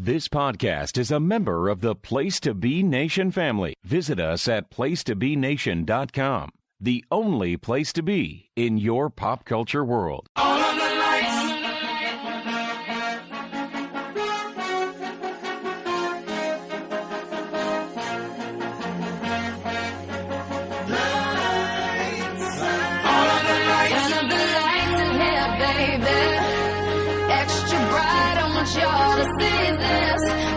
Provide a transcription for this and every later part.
This podcast is a member of the Place to Be Nation family. Visit us at placetobenation.com, the only place to be in your pop culture world. All of the lights. All of the lights. Turn up the lights in here, baby. Extra bright, I want y'all to see this.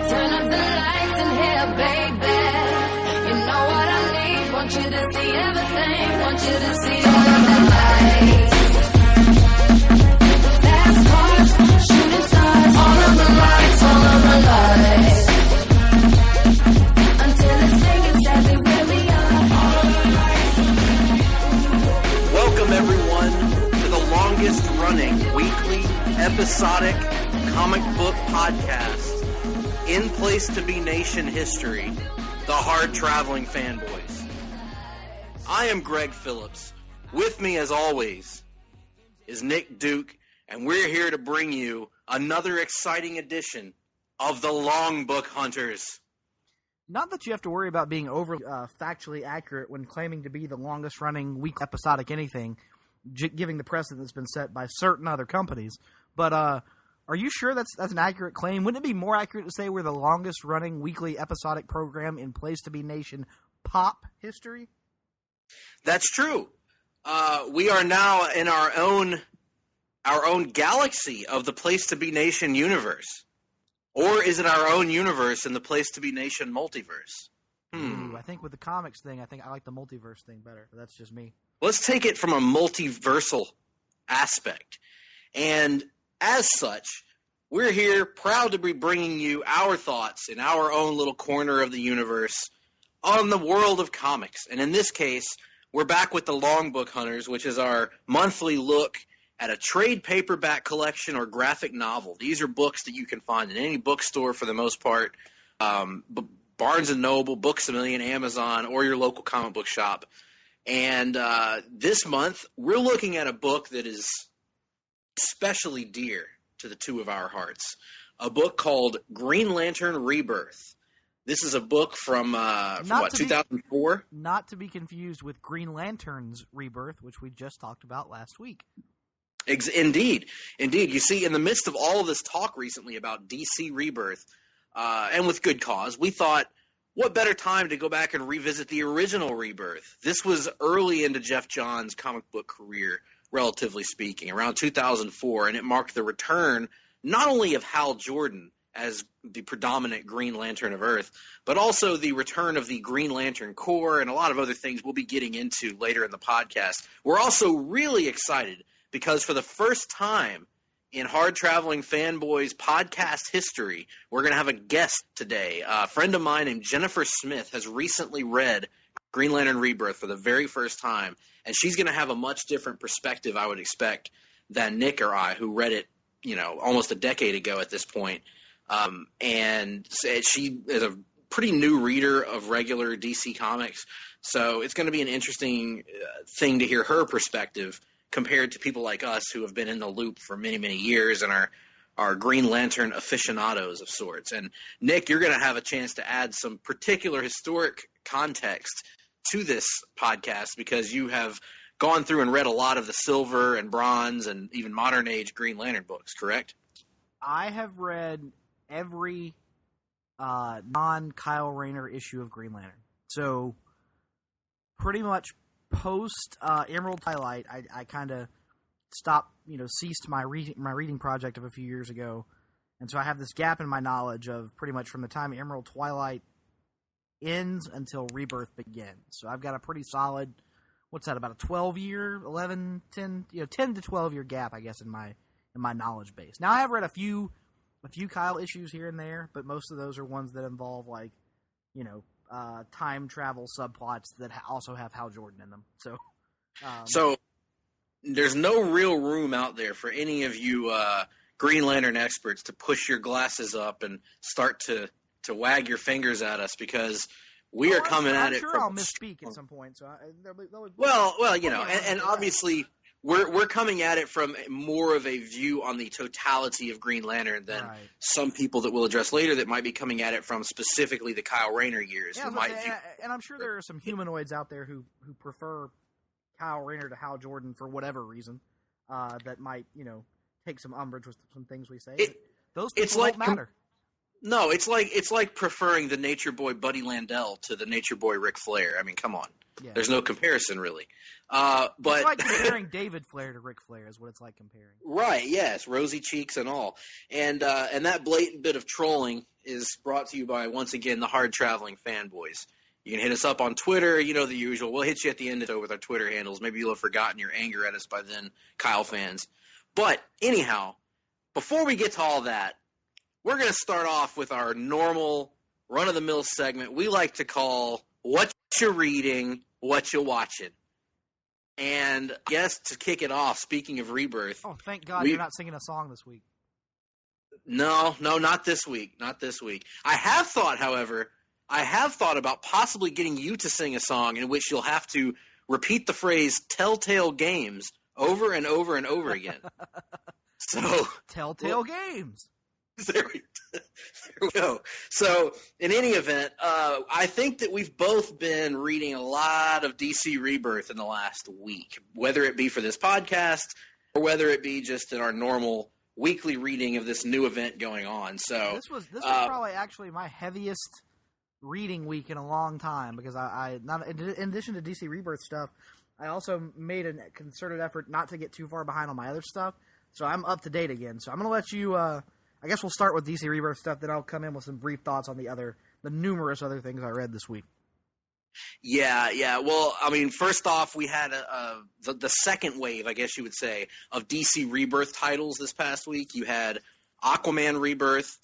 Turn up the lights in here, baby. You know what I need. Want you to see everything. Want you to see all of the lights. Fast cars, shooting stars. All of the lights, all of the lights. Until it's safe and sadly where we are. All of the lights. Welcome, everyone, to the longest running weekly episodic comic book podcast in Place to Be Nation history, the Hard-Traveling Fanboys. I am Greg Phillips. With me, as always, is Nick Duke, and we're here to bring you another exciting edition of the Longbook Hunters. Not that you have to worry about being overly factually accurate when claiming to be the longest-running week episodic anything, giving the precedent that's been set by certain other companies. But are you sure that's an accurate claim? Wouldn't it be more accurate to say we're the longest-running weekly episodic program in Place to Be Nation pop history? That's true. We are now in our own galaxy of the Place to Be Nation universe. Or is it our own universe in the Place to Be Nation multiverse? Ooh, I think with the comics thing, I like the multiverse thing better. But that's just me. Let's take it from a multiversal aspect. And as such, we're here proud to be bringing you our thoughts in our own little corner of the universe on the world of comics. And in this case, we're back with the Longbook Hunters, which is our monthly look at a trade paperback collection or graphic novel. These are books that you can find in any bookstore for the most part, Barnes & Noble, Books A Million, Amazon, or your local comic book shop. And this month, we're looking at a book that is especially dear to the two of our hearts, a book called Green Lantern Rebirth. This is a book from 2004? Not to be confused with Green Lantern's Rebirth, which we just talked about last week. Indeed. You see, in the midst of all of this talk recently about DC Rebirth, and with good cause, we thought, what better time to go back and revisit the original Rebirth? This was early into Geoff Johns' comic book career, relatively speaking, around 2004, and it marked the return not only of Hal Jordan as the predominant Green Lantern of Earth, but also the return of the Green Lantern Corps and a lot of other things we'll be getting into later in the podcast. We're also really excited because for the first time in Hard-Traveling Fanboys podcast history, we're going to have a guest today. A friend of mine named Jennifer Smith has recently read Green Lantern Rebirth for the very first time, and she's going to have a much different perspective, I would expect, than Nick or I, who read it, almost a decade ago at this point. And she is a pretty new reader of regular DC comics, so it's going to be an interesting thing to hear her perspective compared to people like us who have been in the loop for many, many years and are Green Lantern aficionados of sorts. And Nick, you're going to have a chance to add some particular historic context to this podcast because you have gone through and read a lot of the Silver and Bronze and even modern age Green Lantern books, correct? I have read every non-Kyle Rayner issue of Green Lantern. So pretty much post Emerald Twilight, I kind of stopped, ceased my reading project of a few years ago, and so I have this gap in my knowledge of pretty much from the time Emerald Twilight ends until Rebirth begins. So I've got a pretty solid, what's that, about a 12-year, 11, 10 to 12-year gap, I guess, in my knowledge base. Now I have read a few Kyle issues here and there, but most of those are ones that involve time travel subplots that also have Hal Jordan in them. So there's no real room out there for any of you Green Lantern experts to push your glasses up and start to wag your fingers at us because we are coming at it. I'm sure I'll misspeak at some point. So and obviously we're coming at it from more of a view on the totality of Green Lantern than some people that we'll address later that might be coming at it from specifically the Kyle Rayner years. Yeah, and I'm sure there are some humanoids out there who prefer Kyle Rayner to Hal Jordan for whatever reason, that might, take some umbrage with some things we say. Those people don't matter. No, it's like preferring the Nature Boy Buddy Landell to the Nature Boy Ric Flair. I mean, come on. Yeah. There's no comparison, really. But it's like comparing David Flair to Ric Flair is what it's like comparing. Right, yes, rosy cheeks and all. And that blatant bit of trolling is brought to you by, once again, the Hard-Traveling Fanboys. You can hit us up on Twitter, the usual. We'll hit you at the end of it with our Twitter handles. Maybe you'll have forgotten your anger at us by then, Kyle fans. But anyhow, before we get to all that, we're going to start off with our normal run-of-the-mill segment we like to call What You Reading, What You Watching. And I guess to kick it off, speaking of Rebirth. Oh, thank God you're not singing a song this week. No, not this week. Not this week. I have thought, however, about possibly getting you to sing a song in which you'll have to repeat the phrase Telltale Games over and over and over again. So Telltale Games. There we go. So, in any event, I think that we've both been reading a lot of DC Rebirth in the last week, whether it be for this podcast or whether it be just in our normal weekly reading of this new event going on. So this was probably actually my heaviest reading week in a long time, because I not in addition to DC Rebirth stuff, I also made a concerted effort not to get too far behind on my other stuff. So I'm up to date again. So I'm going to let you. I guess we'll start with DC Rebirth stuff, then I'll come in with some brief thoughts on the numerous other things I read this week. Yeah. Well, I mean, first off, we had the second wave, I guess you would say, of DC Rebirth titles this past week. You had Aquaman Rebirth,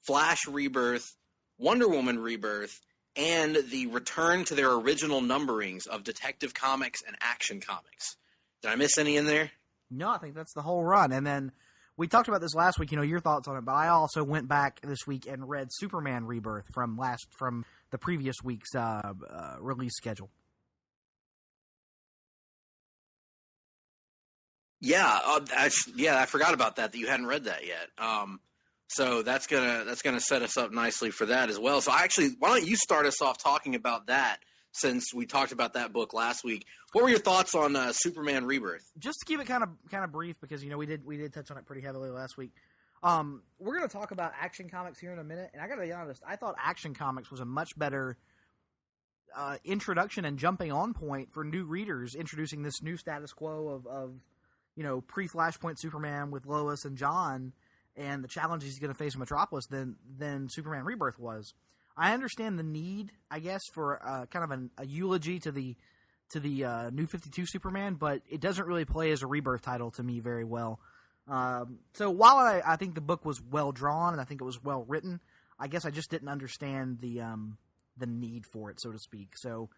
Flash Rebirth, Wonder Woman Rebirth, and the return to their original numberings of Detective Comics and Action Comics. Did I miss any in there? No, I think that's the whole run. And then we talked about this last week, your thoughts on it, but I also went back this week and read Superman Rebirth from the previous week's release schedule. Yeah, I forgot about that you hadn't read that yet. So that's gonna set us up nicely for that as well. So why don't you start us off talking about that, since we talked about that book last week. What were your thoughts on Superman Rebirth? Just to keep it kind of brief, because we did touch on it pretty heavily last week. We're going to talk about Action Comics here in a minute, and I got to be honest, I thought Action Comics was a much better introduction and jumping on point for new readers, introducing this new status quo of pre-Flashpoint Superman with Lois and John and the challenges he's going to face in Metropolis than Superman Rebirth was. I understand the need, I guess, for kind of a eulogy to the New 52 Superman, but it doesn't really play as a Rebirth title to me very well. So while I think the book was well drawn and I think it was well written, I guess I just didn't understand the need for it, so to speak. So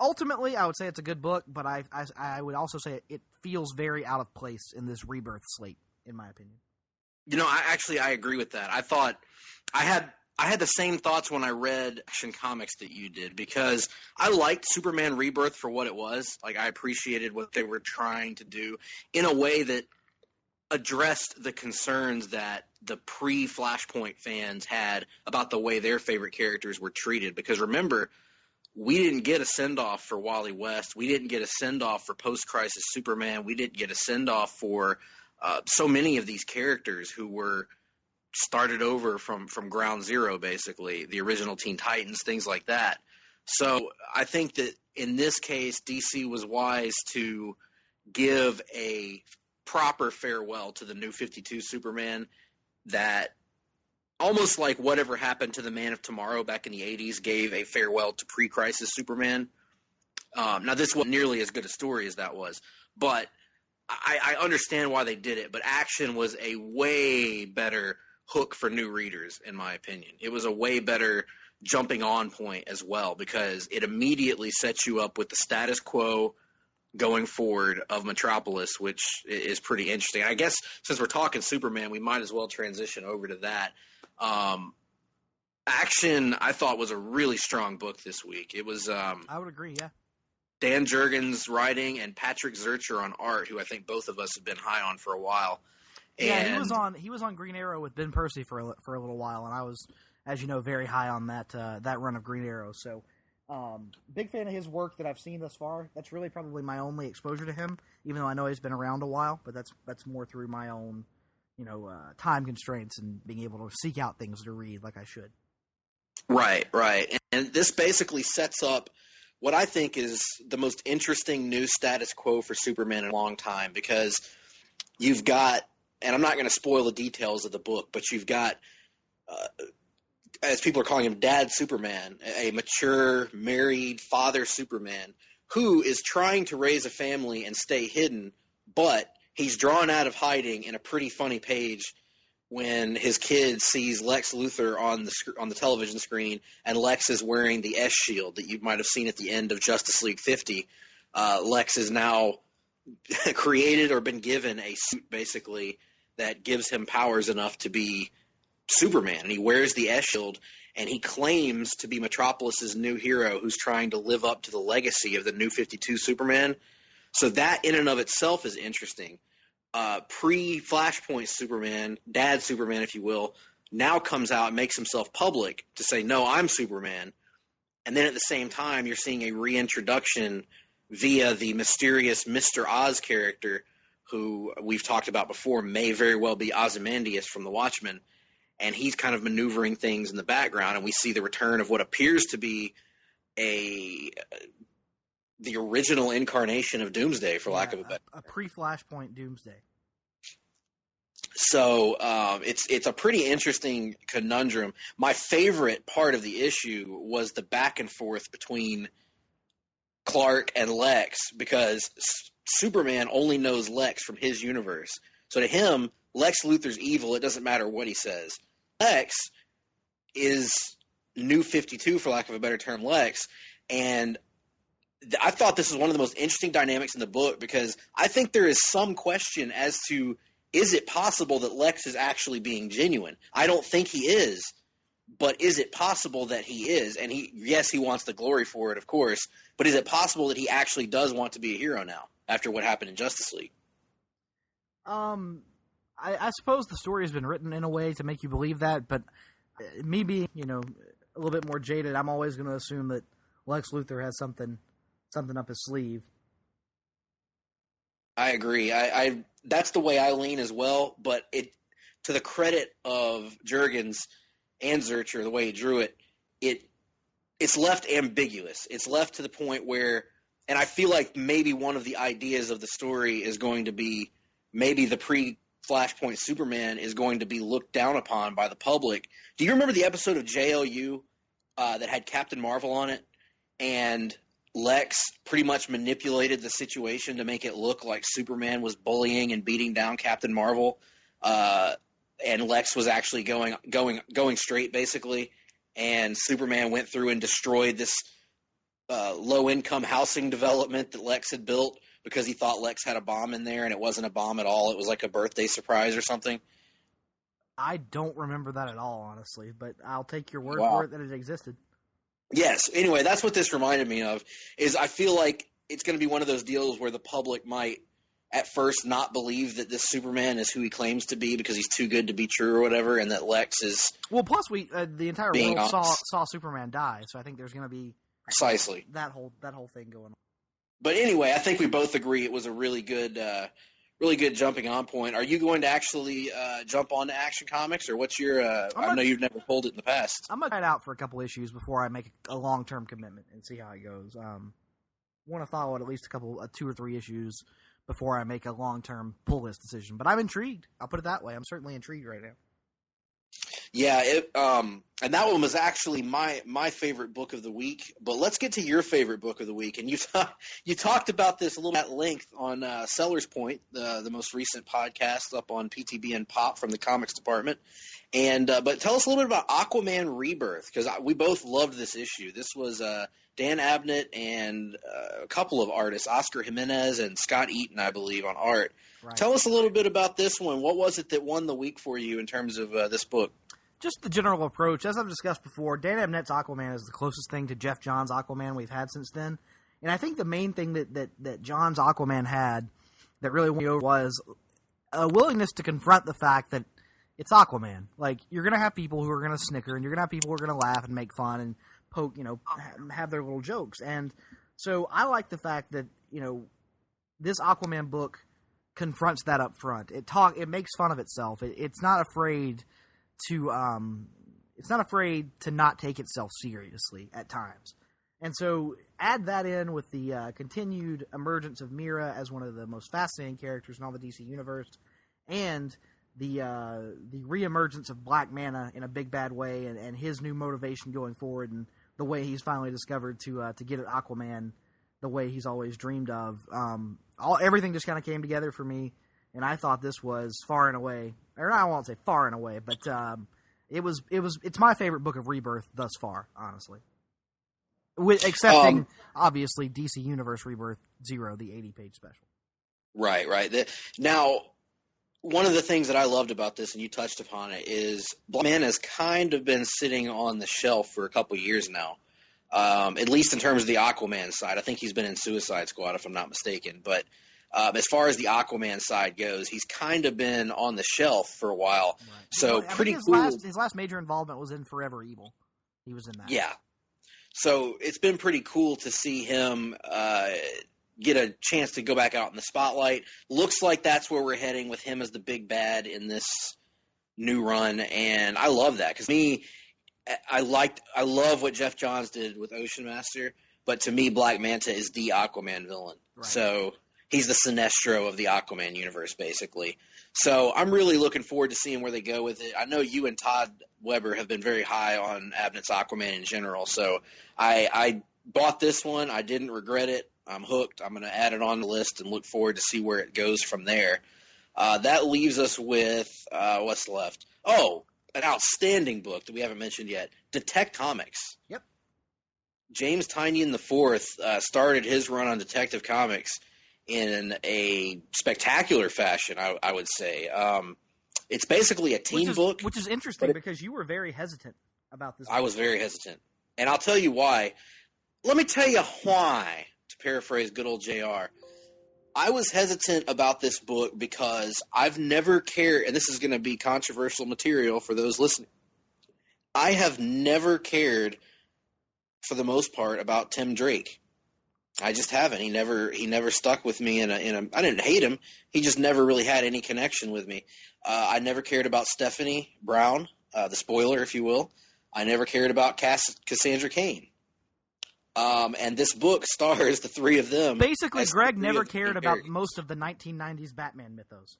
ultimately, I would say it's a good book, but I would also say it feels very out of place in this Rebirth slate, in my opinion. I agree with that. I thought I had the same thoughts when I read Action Comics that you did, because I liked Superman Rebirth for what it was. Like, I appreciated what they were trying to do in a way that addressed the concerns that the pre-Flashpoint fans had about the way their favorite characters were treated. Because remember, we didn't get a send-off for Wally West. We didn't get a send-off for Post-Crisis Superman. We didn't get a send-off for so many of these characters who were started over from ground zero, basically, the original Teen Titans, things like that. So I think that in this case, DC was wise to give a proper farewell to the New 52 Superman, that almost like whatever happened to the Man of Tomorrow back in the 80s gave a farewell to pre-Crisis Superman. Now, this wasn't nearly as good a story as that was, but I understand why they did it. But Action was a way better hook for new readers, in my opinion. It was a way better jumping on point as well, because it immediately sets you up with the status quo going forward of Metropolis, which is pretty interesting. I guess since we're talking Superman, we might as well transition over to that. Action, I thought, was a really strong book this week. It was. I would agree, yeah. Dan Jurgens writing and Patrick Zurcher on art, who I think both of us have been high on for a while. Yeah, he was on Green Arrow with Ben Percy for a little while, and I was, as you know, very high on that run of Green Arrow. So, big fan of his work that I've seen thus far. That's really probably my only exposure to him, even though I know he's been around a while. But that's more through my own, time constraints and being able to seek out things to read like I should. Right. And this basically sets up what I think is the most interesting new status quo for Superman in a long time, because you've got, and I'm not going to spoil the details of the book, but you've got, as people are calling him, Dad Superman, a mature, married father Superman, who is trying to raise a family and stay hidden, but he's drawn out of hiding in a pretty funny page when his kid sees Lex Luthor on the television screen, and Lex is wearing the S shield that you might have seen at the end of Justice League 50. Lex is now created or been given a suit, basically, that gives him powers enough to be Superman, and he wears the S shield, and he claims to be Metropolis's new hero who's trying to live up to the legacy of the New 52 Superman. So that in and of itself is interesting. Pre-Flashpoint Superman, Dad Superman, if you will, now comes out and makes himself public to say, no, I'm Superman. And then at the same time, you're seeing a reintroduction via the mysterious Mr. Oz character, who we've talked about before, may very well be Ozymandias from The Watchmen. And he's kind of maneuvering things in the background, and we see the return of what appears to be the original incarnation of Doomsday, for lack of a better term. A pre-Flashpoint Doomsday. So it's a pretty interesting conundrum. My favorite part of the issue was the back and forth between Clark and Lex, because Superman only knows Lex from his universe. So to him, Lex Luthor's evil. It doesn't matter what he says. Lex is New 52, for lack of a better term, Lex, and I thought this was one of the most interesting dynamics in the book, because I think there is some question as to, is it possible that Lex is actually being genuine? I don't think he is, but is it possible that he is? And yes, he wants the glory for it, of course, but is it possible that he actually does want to be a hero now after what happened in Justice League? I suppose the story has been written in a way to make you believe that, but me being, a little bit more jaded, I'm always going to assume that Lex Luthor has something up his sleeve. I agree. I that's the way I lean as well, but to the credit of Jurgens and Zurcher, the way he drew it, it's left ambiguous. It's left to the point where, and I feel like maybe one of the ideas of the story is going to be, maybe the pre-Flashpoint Superman is going to be looked down upon by the public. Do you remember the episode of JLU that had Captain Marvel on it? And Lex pretty much manipulated the situation to make it look like Superman was bullying and beating down Captain Marvel, and Lex was actually going straight, basically. And Superman went through and destroyed this low-income housing development that Lex had built because he thought Lex had a bomb in there, and it wasn't a bomb at all. It was like a birthday surprise or something. I don't remember that at all, honestly, but I'll take your word for it that it existed. Yes. Anyway, that's what this reminded me of, is I feel like it's going to be one of those deals where the public might at first not believe that this Superman is who he claims to be because he's too good to be true or whatever, and that Lex is... Well, plus the entire world saw Superman die, so I think there's going to be... Precisely. That whole thing going on. But anyway, I think we both agree it was a really good jumping on point. Are you going to actually jump on to Action Comics, or what's your... I know you've never pulled it in the past. I'm going to try it out for a couple issues before I make a long-term commitment and see how it goes. Want to follow it at least 2 or 3 issues before I make a long-term pull list decision. But I'm intrigued. I'll put it that way. I'm certainly intrigued right now. Yeah, and that one was actually my favorite book of the week. But let's get to your favorite book of the week. And you talked about this a little at length on Seller's Point, the most recent podcast up on PTB and Pop from the comics department. And but tell us a little bit about Aquaman Rebirth, because we both loved this issue. This was Dan Abnett and a couple of artists, Oscar Jimenez and Scott Eaton, I believe, on art. Right. Tell us a little bit about this one. What was it that won the week for you in terms of this book? Just the general approach. As I've discussed before, Dan Abnett's Aquaman is the closest thing to Geoff Johns' Aquaman we've had since then. And I think the main thing that John's Aquaman had that really won me over was a willingness to confront the fact that it's Aquaman. Like, you're going to have people who are going to snicker, and you're going to have people who are going to laugh and make fun and poke, have their little jokes. And so I like the fact that, this Aquaman book confronts that up front. It makes fun of itself. It's not afraid to not take itself seriously at times. And so add that in with the continued emergence of Mira as one of the most fascinating characters in all the DC universe, and the reemergence of Black Manta in a big bad way, and his new motivation going forward, and the way he's finally discovered to get at Aquaman the way he's always dreamed of. Everything just kind of came together for me, and I thought this was far and away, or I won't say far and away, but it's my favorite book of Rebirth thus far, honestly. Excepting, obviously, DC Universe Rebirth 0, the 80-page special. Right. Now, one of the things that I loved about this, and you touched upon it, is Black Manta has kind of been sitting on the shelf for a couple years now, at least in terms of the Aquaman side. I think he's been in Suicide Squad, if I'm not mistaken. But as far as the Aquaman side goes, he's kind of been on the shelf for a while. Right. So pretty cool. His last major involvement was in Forever Evil. He was in that. Yeah. So it's been pretty cool to see him get a chance to go back out in the spotlight. Looks like that's where we're heading with him as the big bad in this new run, and I love that because I love what Geoff Johns did with Ocean Master, but to me, Black Manta is the Aquaman villain. Right. So he's the Sinestro of the Aquaman universe, basically. So I'm really looking forward to seeing where they go with it. I know you and Todd Weber have been very high on Abnett's Aquaman in general, so I bought this one. I didn't regret it. I'm hooked. I'm going to add it on the list and look forward to see where it goes from there. That leaves us with what's left? Oh, an outstanding book that we haven't mentioned yet, Detect Comics. Yep. James Tynion IV started his run on Detective Comics in a spectacular fashion, I would say. It's basically a teen book. Which is interesting because you were very hesitant about this book. I was very hesitant. And I'll tell you why. Let me tell you why, to paraphrase good old JR. I was hesitant about this book because I've never cared, and this is going to be controversial material for those listening. I have never cared, for the most part, about Tim Drake. I just haven't. He never stuck with me in a. I didn't hate him. He just never really had any connection with me. I never cared about Stephanie Brown, the spoiler, if you will. I never cared about Cassandra Cain. And this book stars the three of them. Basically, Greg never cared about most of the 1990s Batman mythos.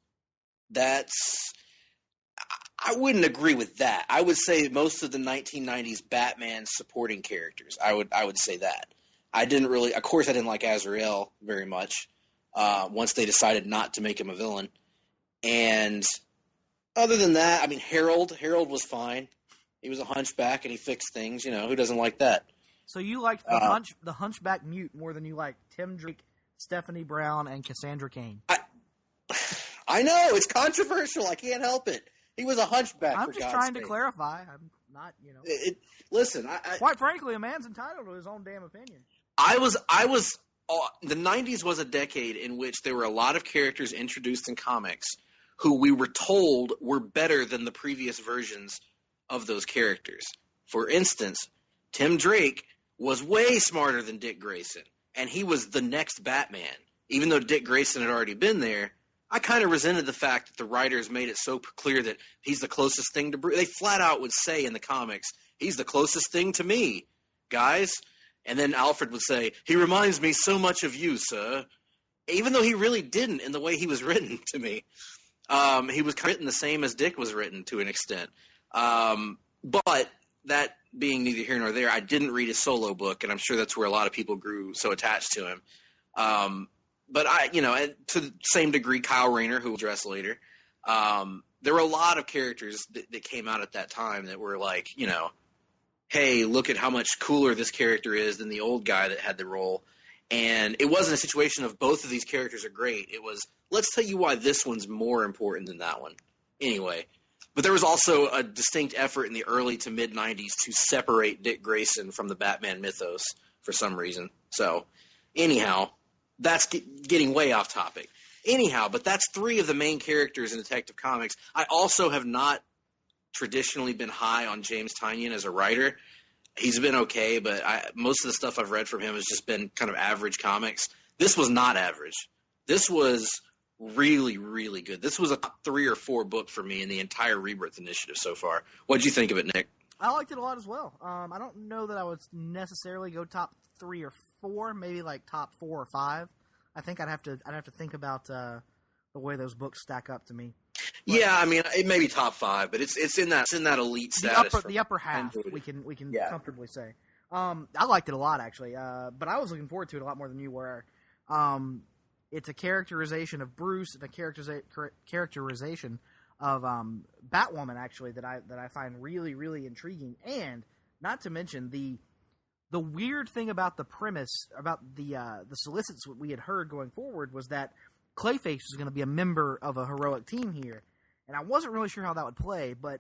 I wouldn't agree with that. I would say most of the 1990s Batman supporting characters. I would say that. I didn't really, of course I didn't like Azrael very much, once they decided not to make him a villain. And other than that, I mean, Harold was fine. He was a hunchback and he fixed things, who doesn't like that? So you liked the Hunchback Mute more than you liked Tim Drake, Stephanie Brown, and Cassandra Cain. I know, it's controversial. I can't help it. He was a hunchback. I'm just trying to clarify. I'm not, Listen, quite frankly, a man's entitled to his own damn opinion. The 90s was a decade in which there were a lot of characters introduced in comics who we were told were better than the previous versions of those characters. For instance, Tim Drake was way smarter than Dick Grayson, and he was the next Batman. Even though Dick Grayson had already been there, I kind of resented the fact that the writers made it so clear that he's the closest thing to Bruce. They flat out would say in the comics, he's the closest thing to me, guys. And then Alfred would say, he reminds me so much of you, sir. Even though he really didn't in the way he was written to me. He was written the same as Dick was written to an extent. But that being neither here nor there, I didn't read his solo book, and I'm sure that's where a lot of people grew so attached to him. But to the same degree, Kyle Rayner, who we'll address later, there were a lot of characters that came out at that time that were like, hey, look at how much cooler this character is than the old guy that had the role. And it wasn't a situation of both of these characters are great. It was, let's tell you why this one's more important than that one. Anyway, but there was also a distinct effort in the early to mid-90s to separate Dick Grayson from the Batman mythos for some reason. So Anyhow, that's getting way off topic. Anyhow, but that's 3 of the main characters in Detective Comics. I also have not traditionally been high on James Tynion as a writer. He's been okay, but most of the stuff I've read from him has just been kind of average comics. This was not average. This was really, really good. This was a top 3 or 4 book for me in the entire Rebirth initiative so far. What did you think of it, Nick? I liked it a lot as well. I don't know that I would necessarily go top 3 or 4, maybe like top 4 or 5. I think I'd have to think about the way those books stack up to me. But, yeah, I mean, it may be top 5, but it's in that elite status. The upper half, we can comfortably say. I liked it a lot actually, but I was looking forward to it a lot more than you were. It's a characterization of Bruce and a characterization of Batwoman actually that I find really, really intriguing, and not to mention the weird thing about the premise about the solicits we had heard going forward was that Clayface was going to be a member of a heroic team here, and I wasn't really sure how that would play, but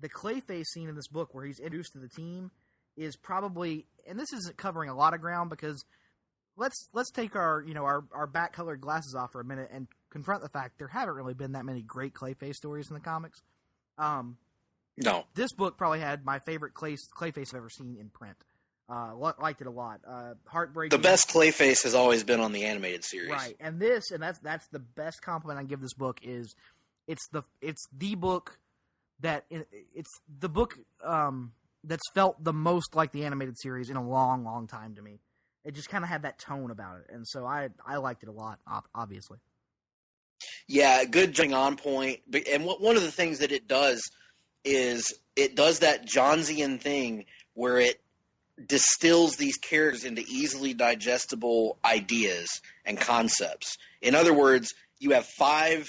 the Clayface scene in this book where he's introduced to the team is probably, and this isn't covering a lot of ground because let's take our bat colored glasses off for a minute and confront the fact there haven't really been that many great Clayface stories in the comics. No, this book probably had my favorite Clayface I've ever seen in print. Liked it a lot. Heartbreaking. The best Clayface has always been on the animated series, right? And that's the best compliment I give this book is it's the book that's felt the most like the animated series in a long, long time to me. It just kind of had that tone about it, and so I liked it a lot. Obviously, yeah, good jumping on point. And one of the things that it does is it does that Jonesian thing where it distills these characters into easily digestible ideas and concepts. In other words, you have 5,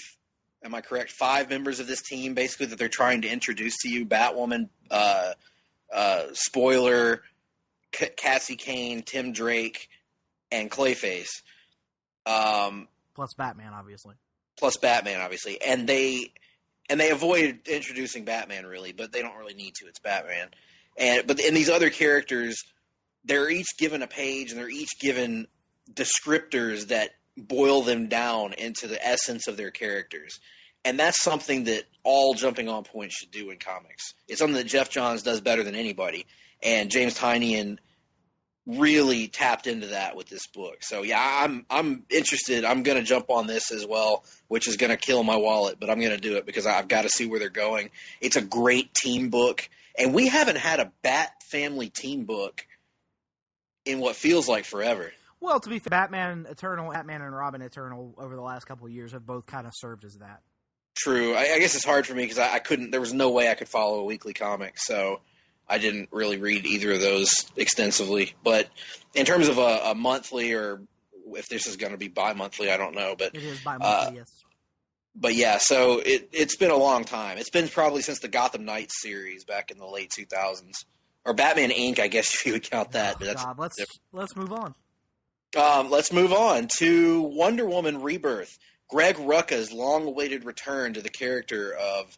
am I correct, 5 members of this team basically that they're trying to introduce to you: Batwoman, Spoiler, Cassie Kane, Tim Drake, and Clayface. Plus Batman, obviously. And they avoid introducing Batman really, but they don't really need to. It's Batman. But these other characters, they're each given a page and they're each given descriptors that boil them down into the essence of their characters. And that's something that all jumping on points should do in comics. It's something that Geoff Johns does better than anybody. And James Tynion really tapped into that with this book. So yeah, I'm interested. I'm going to jump on this as well, which is going to kill my wallet, but I'm going to do it because I've got to see where they're going. It's a great team book. And we haven't had a Bat family team book in what feels like forever. Well, to be fair, Batman and Robin Eternal over the last couple of years have both kind of served as that. True. I guess it's hard for me because I couldn't – there was no way I could follow a weekly comic, so I didn't really read either of those extensively. But in terms of a monthly, or if this is going to be bi-monthly, I don't know. But it is bi-monthly, yes. But yeah, so it's been a long time. It's been probably since the Gotham Knights series back in the late 2000s. Or Batman Inc., I guess if you would count that. But that's let's move on. Let's move on to Wonder Woman Rebirth. Greg Rucka's long-awaited return to the character of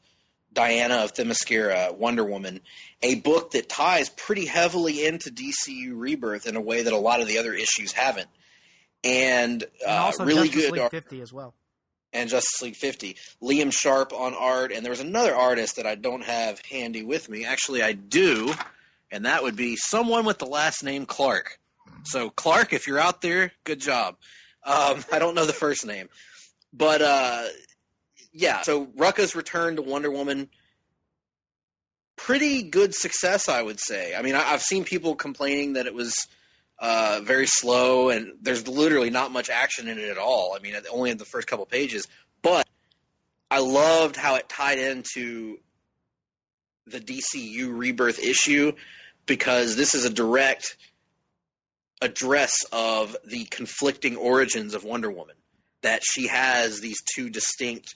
Diana of Themyscira, Wonder Woman, a book that ties pretty heavily into DCU Rebirth in a way that a lot of the other issues haven't. And also really Justice good League 50 as well. And Justice League 50. Liam Sharp on art, and there was another artist that I don't have handy with me. Actually, I do, and that would be someone with the last name Clark. So, Clark, if you're out there, good job. I don't know the first name. But, yeah, so Rucka's return to Wonder Woman, pretty good success, I would say. I mean, I've seen people complaining that it was very slow, and there's literally not much action in it at all. I mean, only in the first couple pages. But I loved how it tied into the DCU Rebirth issue, because this is a direct address of the conflicting origins of Wonder Woman. That she has these two distinct,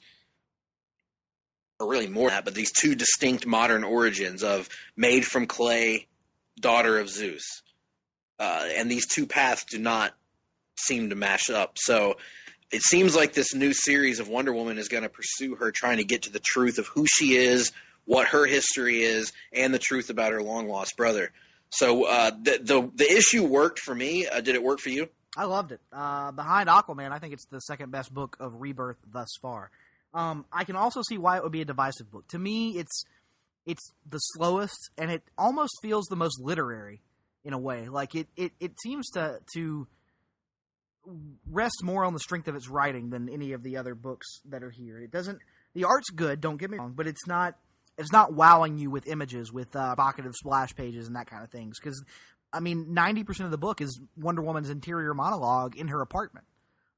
or really more than that, but these two distinct modern origins of made from clay, daughter of Zeus. And these two paths do not seem to mash up. So it seems like this new series of Wonder Woman is going to pursue her trying to get to the truth of who she is, what her history is, and the truth about her long-lost brother. So the issue worked for me. Did it work for you? I loved it. Behind Aquaman, I think it's the second best book of Rebirth thus far. I can also see why it would be a divisive book. To me, it's the slowest, and it almost feels the most literary in a way. Like it seems to rest more on the strength of its writing than any of the other books that are here. It doesn't. The art's good, don't get me wrong, but it's not wowing you with images, with evocative splash pages and that kind of things. Because, I mean, 90% of the book is Wonder Woman's interior monologue in her apartment.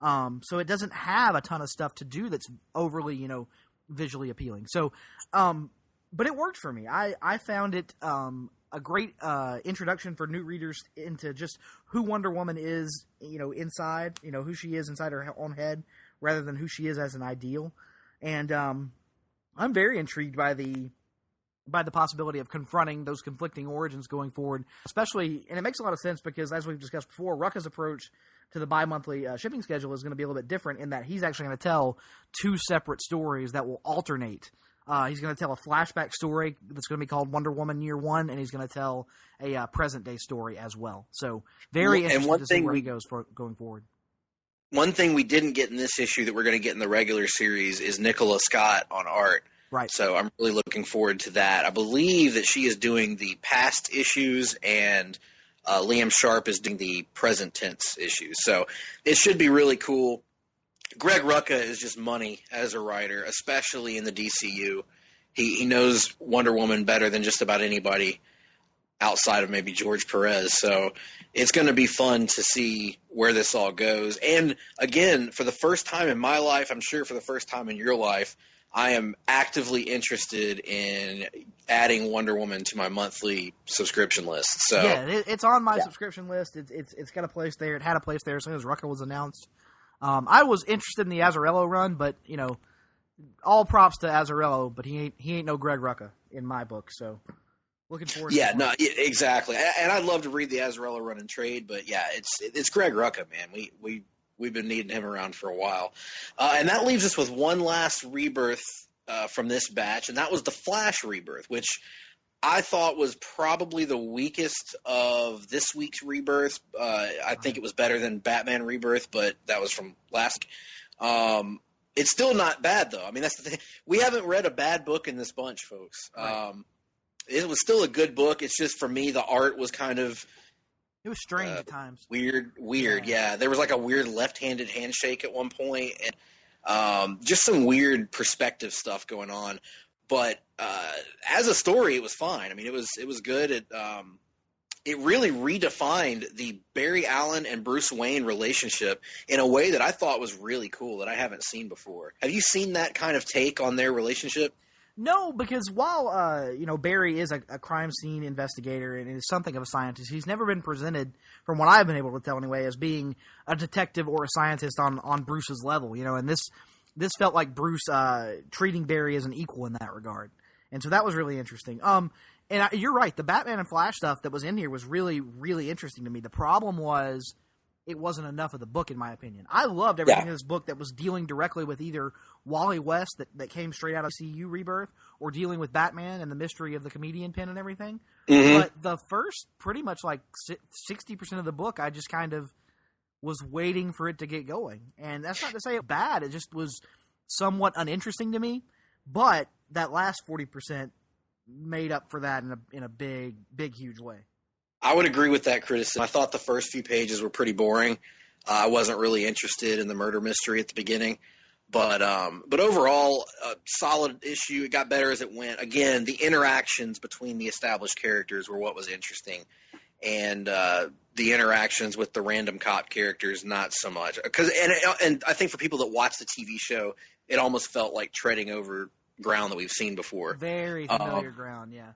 So it doesn't have a ton of stuff to do that's overly, visually appealing. So, but it worked for me. I found it a great introduction for new readers into just who Wonder Woman is, inside, who she is inside her own head, rather than who she is as an ideal. And I'm very intrigued by the possibility of confronting those conflicting origins going forward, especially, and it makes a lot of sense because, as we've discussed before, Rucka's approach to the bi-monthly shipping schedule is going to be a little bit different in that he's actually going to tell two separate stories that will alternate. He's going to tell a flashback story that's going to be called Wonder Woman Year One, and he's going to tell a present-day story as well. So very interesting to see where he goes going forward. One thing we didn't get in this issue that we're going to get in the regular series is Nicola Scott on art. Right. So I'm really looking forward to that. I believe that she is doing the past issues, and Liam Sharp is doing the present tense issues. So it should be really cool. Greg Rucka is just money as a writer, especially in the DCU. He knows Wonder Woman better than just about anybody outside of maybe George Perez. So it's going to be fun to see where this all goes. And again, for the first time in my life, I'm sure for the first time in your life, I am actively interested in adding Wonder Woman to my monthly subscription list. So yeah, it's on my subscription list. It's got a place there. It had a place there as soon as Rucka was announced. I was interested in the Azzarello run, but all props to Azzarello, but he ain't no Greg Rucka in my book. So looking forward. Yeah, to no, exactly. And I'd love to read the Azzarello run in trade, but yeah, it's Greg Rucka, man. We've been needing him around for a while, and that leaves us with one last rebirth from this batch, and that was the Flash rebirth, which I thought was probably the weakest of this week's rebirth. I think it was better than Batman Rebirth, but that was from last week. It's still not bad, though. I mean, that's the thing. We haven't read a bad book in this bunch, folks. Right. It was still a good book. It's just, for me, the art was kind of... It was strange at times. Weird. Yeah. There was like a weird left-handed handshake at one point, and just some weird perspective stuff going on. But as a story, it was fine. I mean, it was good. It really redefined the Barry Allen and Bruce Wayne relationship in a way that I thought was really cool, that I haven't seen before. Have you seen that kind of take on their relationship? No, because while Barry is a crime scene investigator and is something of a scientist, he's never been presented, from what I've been able to tell anyway, as being a detective or a scientist on Bruce's level. And this felt like Bruce treating Barry as an equal in that regard, and so that was really interesting. And you're right, the Batman and Flash stuff that was in here was really, really interesting to me. The problem was it wasn't enough of the book, in my opinion. I loved everything in this book that was dealing directly with either Wally West that came straight out of CU Rebirth, or dealing with Batman and the mystery of the comedian pen and everything. Mm-hmm. But the first pretty much like 60% of the book, I just kind of was waiting for it to get going. And that's not to say it's bad. It just was somewhat uninteresting to me. But that last 40% made up for that in a big, huge way. I would agree with that criticism. I thought the first few pages were pretty boring. I wasn't really interested in the murder mystery at the beginning. But overall, a solid issue. It got better as it went. Again, the interactions between the established characters were what was interesting. And the interactions with the random cop characters, not so much. And I think for people that watch the TV show, it almost felt like treading over ground that we've seen before. Very familiar ground, yeah.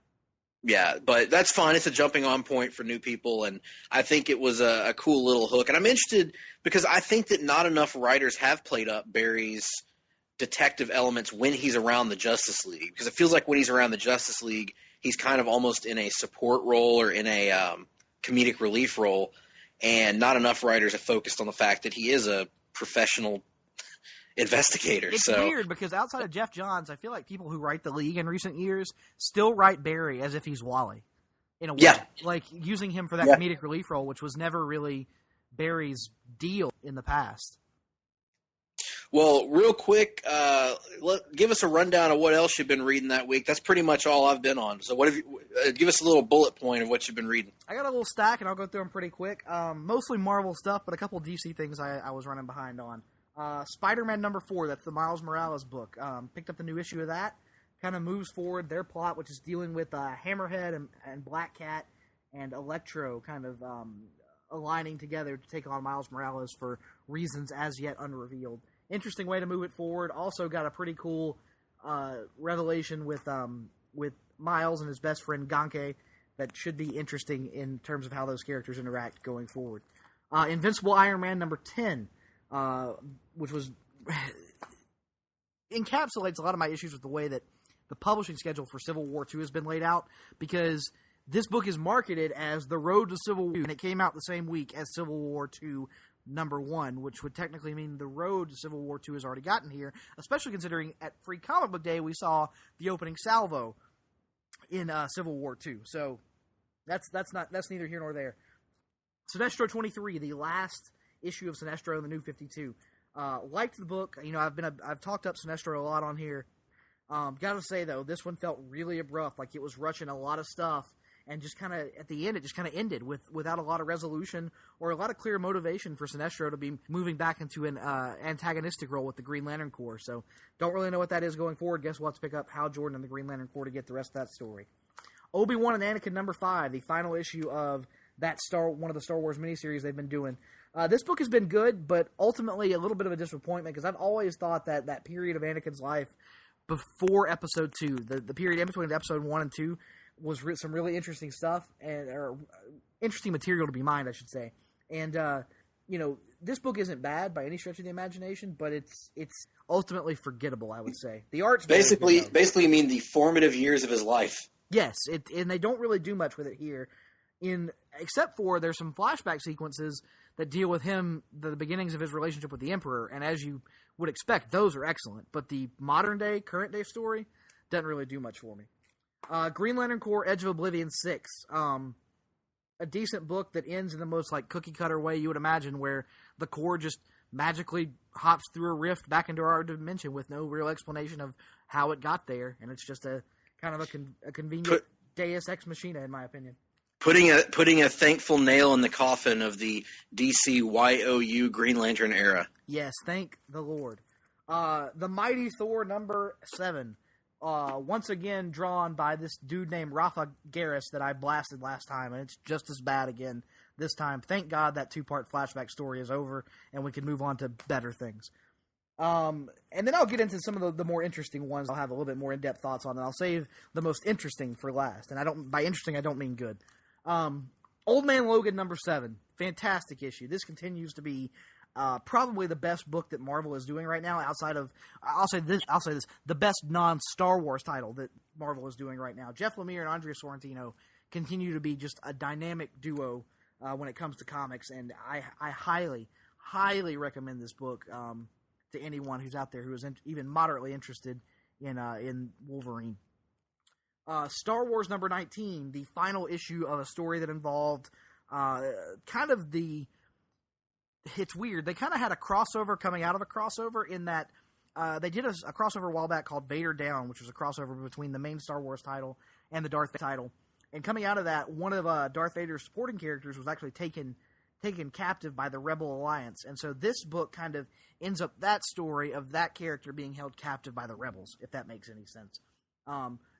Yeah, but that's fine. It's a jumping on point for new people, and I think it was a cool little hook. And I'm interested because I think that not enough writers have played up Barry's detective elements when he's around the Justice League, because it feels like when he's around the Justice League, he's kind of almost in a support role or in a comedic relief role, and not enough writers have focused on the fact that he is a professional investigator. It's weird because outside of Geoff Johns, I feel like people who write the League in recent years still write Barry as if he's Wally, in a way. Yeah. Like using him for that comedic relief role, which was never really Barry's deal in the past. Well, real quick, give us a rundown of what else you've been reading that week. That's pretty much all I've been on. So what have you? Give us a little bullet point of what you've been reading. I got a little stack, and I'll go through them pretty quick. Mostly Marvel stuff, but a couple DC things I was running behind on. Spider-Man #4, that's the Miles Morales book. Picked up the new issue of that. Kind of moves forward their plot, which is dealing with Hammerhead and Black Cat and Electro kind of aligning together to take on Miles Morales for reasons as yet unrevealed. Interesting way to move it forward. Also got a pretty cool revelation with Miles and his best friend Ganke that should be interesting in terms of how those characters interact going forward. Invincible Iron Man #10, which was encapsulates a lot of my issues with the way that the publishing schedule for Civil War II has been laid out, because this book is marketed as The Road to Civil War, and it came out the same week as Civil War II #1, which would technically mean the road to Civil War II has already gotten here, especially considering at Free Comic Book Day we saw the opening salvo in Civil War II. So that's neither here nor there. Sinestro 23, the last issue of Sinestro in the New 52. Liked the book. You know, I've talked up Sinestro a lot on here. Gotta say though, this one felt really abrupt, like it was rushing a lot of stuff. And just kind of, at the end, it just kind of ended without a lot of resolution or a lot of clear motivation for Sinestro to be moving back into an antagonistic role with the Green Lantern Corps. So, don't really know what that is going forward. Guess we'll have to pick up Hal Jordan and the Green Lantern Corps to get the rest of that story. Obi-Wan and Anakin #5, the final issue of that one of the Star Wars miniseries they've been doing. This book has been good, but ultimately a little bit of a disappointment, because I've always thought that period of Anakin's life before Episode 2, the period in between Episode 1 and 2, was some really interesting stuff, or interesting material to be mined, I should say. And this book isn't bad by any stretch of the imagination, but it's ultimately forgettable, I would say. The art's basically you mean the formative years of his life. Yes, and they don't really do much with it here, except for there's some flashback sequences that deal with him, the beginnings of his relationship with the Emperor, and as you would expect, those are excellent. But the current day story doesn't really do much for me. Green Lantern Corps Edge of Oblivion 6. A decent book that ends in the most cookie cutter way you would imagine, where the Corps just magically hops through a rift back into our dimension with no real explanation of how it got there, and it's just a kind of a convenient Deus Ex Machina, in my opinion. Putting a thankful nail in the coffin of the DC YOU Green Lantern era. Yes, thank the Lord. The Mighty Thor #7. Once again drawn by this dude named Rafa Garris that I blasted last time, and it's just as bad again this time. Thank God that 2-part flashback story is over, and we can move on to better things. And then I'll get into some of the more interesting ones. I'll have a little bit more in-depth thoughts on, and I'll save the most interesting for last. And by interesting, I don't mean good. Old Man Logan #7. Fantastic issue. This continues to be probably the best book that Marvel is doing right now, outside of, I'll say this, the best non-Star Wars title that Marvel is doing right now. Jeff Lemire and Andrea Sorrentino continue to be just a dynamic duo when it comes to comics, and I highly, highly recommend this book to anyone who's out there who is even moderately interested in Wolverine. Star Wars #19, the final issue of a story that involved it's weird. They kind of had a crossover coming out of a crossover, in that they did a crossover a while back called Vader Down, which was a crossover between the main Star Wars title and the Darth Vader title. And coming out of that, one of Darth Vader's supporting characters was actually taken captive by the Rebel Alliance. And so this book kind of ends up that story of that character being held captive by the Rebels, if that makes any sense.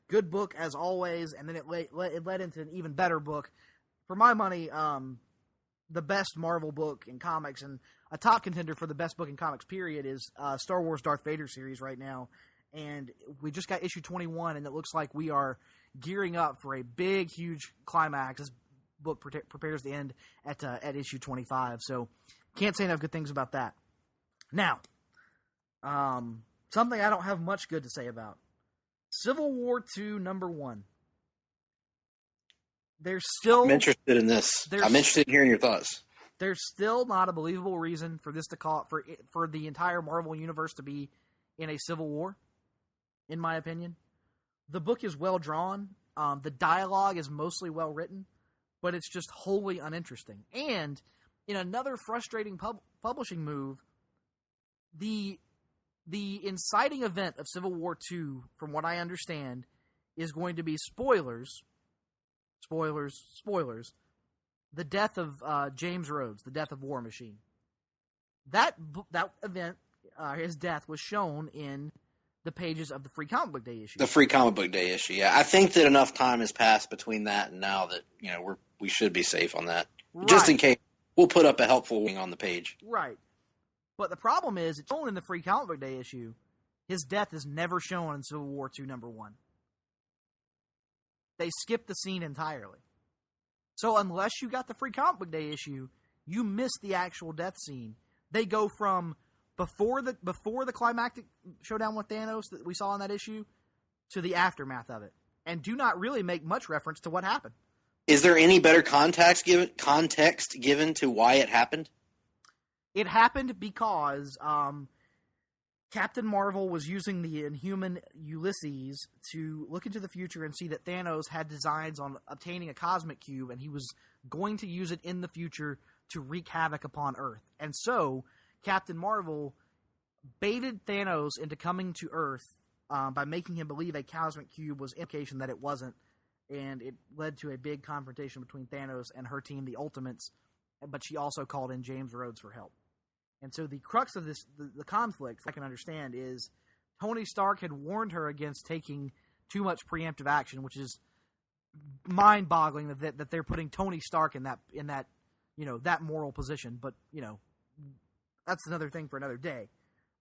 Good book, as always, and then it led into an even better book. For my money, the best Marvel book in comics, and a top contender for the best book in comics, period, is Star Wars Darth Vader series right now. And we just got issue 21, and it looks like we are gearing up for a big, huge climax. This book prepares to end at issue 25, so can't say enough good things about that. Now, something I don't have much good to say about. Civil War II #1. I'm interested in this. I'm interested in hearing your thoughts. There's still not a believable reason for this to for the entire Marvel universe to be in a civil war, in my opinion. The book is well drawn. The dialogue is mostly well written, but it's just wholly uninteresting. And in another frustrating publishing move, the inciting event of Civil War II, from what I understand, is going to be spoilers, the death of James Rhodes, the death of War Machine. That event, his death, was shown in the pages of the Free Comic Book Day issue. The Free Comic Book Day issue, yeah. I think that enough time has passed between that and now that we should be safe on that. Right. Just in case, we'll put up a helpful wing on the page. Right. But the problem is, it's shown in the Free Comic Book Day issue. His death is never shown in Civil War II #1. They skipped the scene entirely. So unless you got the Free Comic Book Day issue, you missed the actual death scene. They go from before the climactic showdown with Thanos that we saw in that issue to the aftermath of it, and do not really make much reference to what happened. Is there any better context given to why it happened? It happened because Captain Marvel was using the Inhuman Ulysses to look into the future and see that Thanos had designs on obtaining a cosmic cube, and he was going to use it in the future to wreak havoc upon Earth. And so Captain Marvel baited Thanos into coming to Earth by making him believe a cosmic cube was indication that it wasn't, and it led to a big confrontation between Thanos and her team, the Ultimates, but she also called in James Rhodes for help. And so the crux of this, the conflict, I can understand, is Tony Stark had warned her against taking too much preemptive action, which is mind-boggling that they're putting Tony Stark in that that moral position. But that's another thing for another day.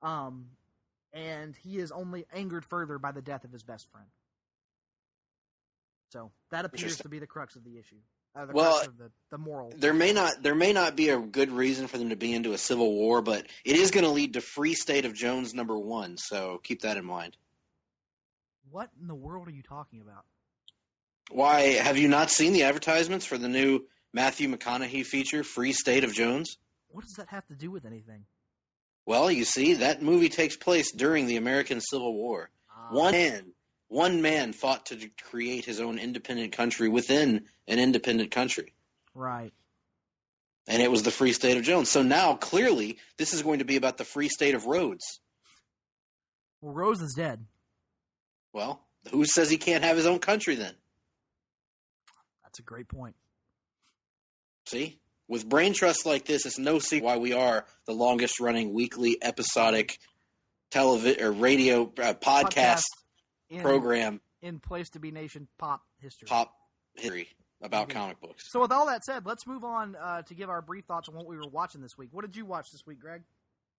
And he is only angered further by the death of his best friend. So that appears to be the crux of the issue. Crux of the moral. There may not be a good reason for them to be into a civil war, but it is going to lead to Free State of Jones #1. So keep that in mind. What in the world are you talking about? Why, have you not seen the advertisements for the new Matthew McConaughey feature, Free State of Jones? What does that have to do with anything? Well, you see, that movie takes place during the American Civil War. One man fought to create his own independent country within an independent country. Right. And it was the Free State of Jones. So now, clearly, this is going to be about the Free State of Rhodes. Well, Rhodes is dead. Well, who says he can't have his own country then? That's a great point. See? With brain trust like this, it's no secret why we are the longest-running weekly episodic radio podcast program in Place to Be Nation pop history. About comic books. So with all that said, let's move on to give our brief thoughts on what we were watching this week. What did you watch this week, Greg?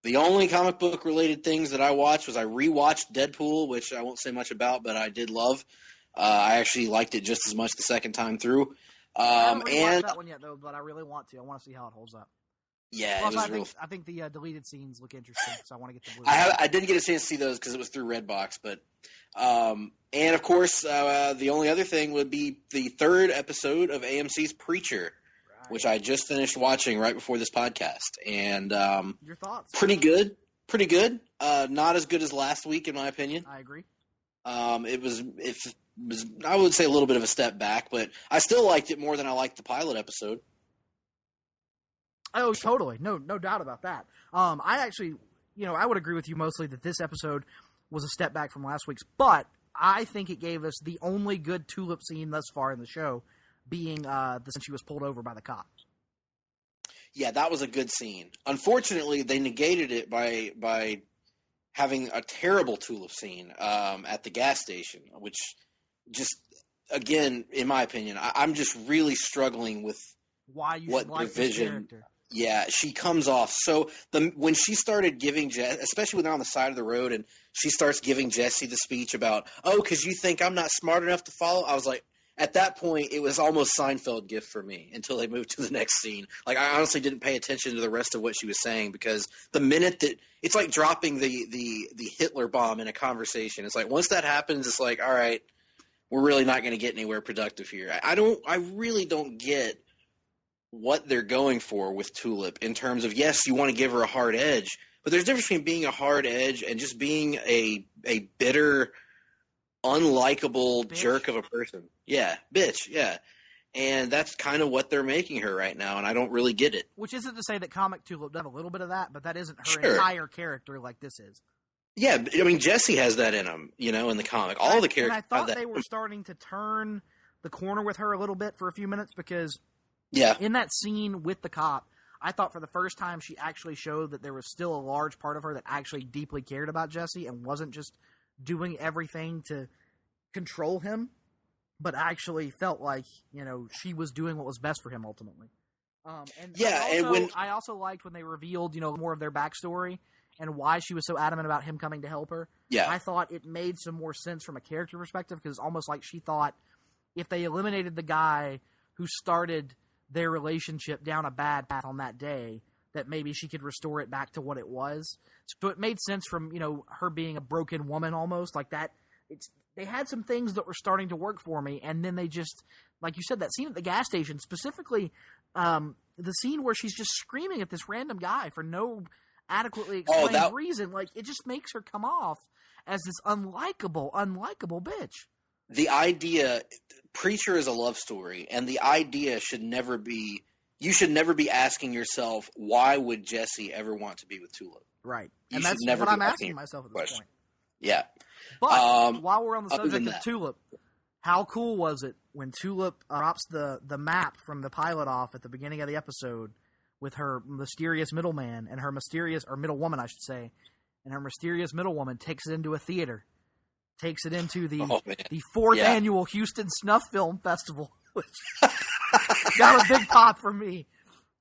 The only comic book related things that I watched was I rewatched Deadpool, which I won't say much about, but I did love. I actually liked it just as much the second time through. I haven't watched that one yet, though, but I really want to. I want to see how it holds up. Yeah, Plus, it was I think the deleted scenes look interesting, so I want to get the blue. I didn't get a chance to see those because it was through Redbox, but and of course the only other thing would be the third episode of AMC's Preacher, which I just finished watching right before this podcast, and your thoughts? Pretty good. Not as good as last week, in my opinion. I agree. It was I would say a little bit of a step back, but I still liked it more than I liked the pilot episode. Oh, totally. No doubt about that. I actually, I would agree with you mostly that this episode was a step back from last week's, but I think it gave us the only good tulip scene thus far in the show, being since she was pulled over by the cop. Yeah, that was a good scene. Unfortunately, they negated it by having a terrible tulip scene at the gas station, which just, again, in my opinion, I'm just really struggling with why you should like this character. Yeah, she comes off. So when she started giving especially when they're on the side of the road and she starts giving Jesse the speech about, because you think I'm not smart enough to follow, I was like, at that point, it was almost Seinfeld gift for me until they moved to the next scene. Like, I honestly didn't pay attention to the rest of what she was saying because the minute that – it's like dropping the Hitler bomb in a conversation. It's like once that happens, it's like, all right, we're really not going to get anywhere productive here. I really don't get what they're going for with Tulip in terms of, yes, you want to give her a hard edge, but there's a difference between being a hard edge and just being a bitter – unlikable jerk of a person. Yeah, bitch, yeah. and that's kind of what they're making her right now, and I don't really get it. Which isn't to say that Comic Tulip does have a little bit of that, but that isn't her Sure. entire character like this is. Yeah, I mean, Jesse has that in him, in the comic. All the characters And I thought have that. they were starting to turn the corner with her a little bit for a few minutes because Yeah. in that scene with the cop, I thought for the first time she actually showed that there was still a large part of her that actually deeply cared about Jesse and wasn't just doing everything to control him, but actually felt like, she was doing what was best for him ultimately. I also liked when they revealed, more of their backstory and why she was so adamant about him coming to help her. Yeah. I thought it made some more sense from a character perspective because it's almost like she thought if they eliminated the guy who started their relationship down a bad path on that day, that maybe she could restore it back to what it was. So it made sense from, her being a broken woman almost like that. They had some things that were starting to work for me, and then they just, like you said, that scene at the gas station, specifically the scene where she's just screaming at this random guy for no adequately explained reason. Like, it just makes her come off as this unlikable bitch. The idea, Preacher is a love story, and the idea should never be, you should never be asking yourself, why would Jesse ever want to be with Tulip? Right. You And should that's never what I'm be asking myself at this question. point. Yeah. But while we're on the other subject than of that. Tulip, how cool was it when Tulip drops the map from the pilot off at the beginning of the episode with her mysterious middleman and her middle woman, I should say, and her mysterious middle woman takes it into a theater, takes it into the fourth annual Houston Snuff Film Festival, which got a big pop for me.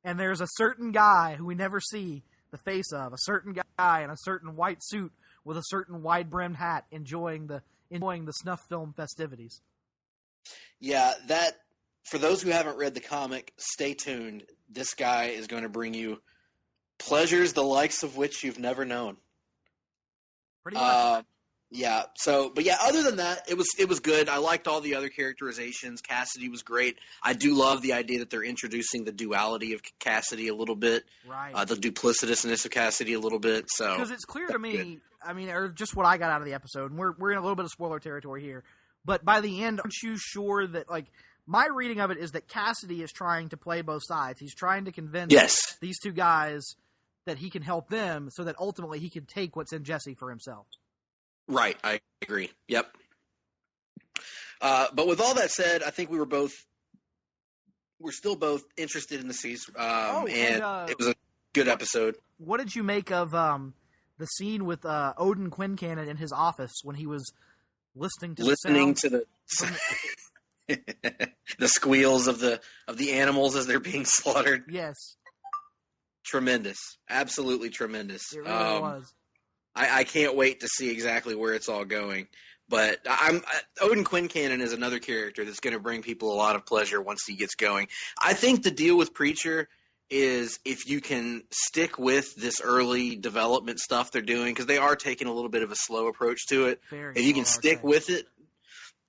And there's a certain guy who we never see the face of, a certain guy in a certain white suit with a certain wide-brimmed hat enjoying the snuff film festivities. Yeah, that, for those who haven't read the comic, stay tuned. This guy is going to bring you pleasures the likes of which you've never known. Pretty much. Yeah. So, but yeah, other than that, it was good. I liked all the other characterizations. Cassidy was great. I do love the idea that they're introducing the duality of Cassidy a little bit. Right. The duplicitousness of Cassidy a little bit. So, because it's clear to me, or just what I got out of the episode, and we're in a little bit of spoiler territory here, but by the end, aren't you sure that, like, my reading of it is that Cassidy is trying to play both sides. He's trying to convince these two guys that he can help them so that ultimately he can take what's in Jesse for himself. Right, I agree. Yep. But with all that said, I think we're still both interested in the season, and it was a good episode. What did you make of the scene with Odin Quincannon in his office when he was listening to the the squeals of the animals as they're being slaughtered? Yes. Tremendous, absolutely tremendous. It really was. I can't wait to see exactly where it's all going. But Odin Quincannon is another character that's going to bring people a lot of pleasure once he gets going. I think the deal with Preacher is if you can stick with this early development stuff they're doing, because they are taking a little bit of a slow approach to it. If you can stick with it,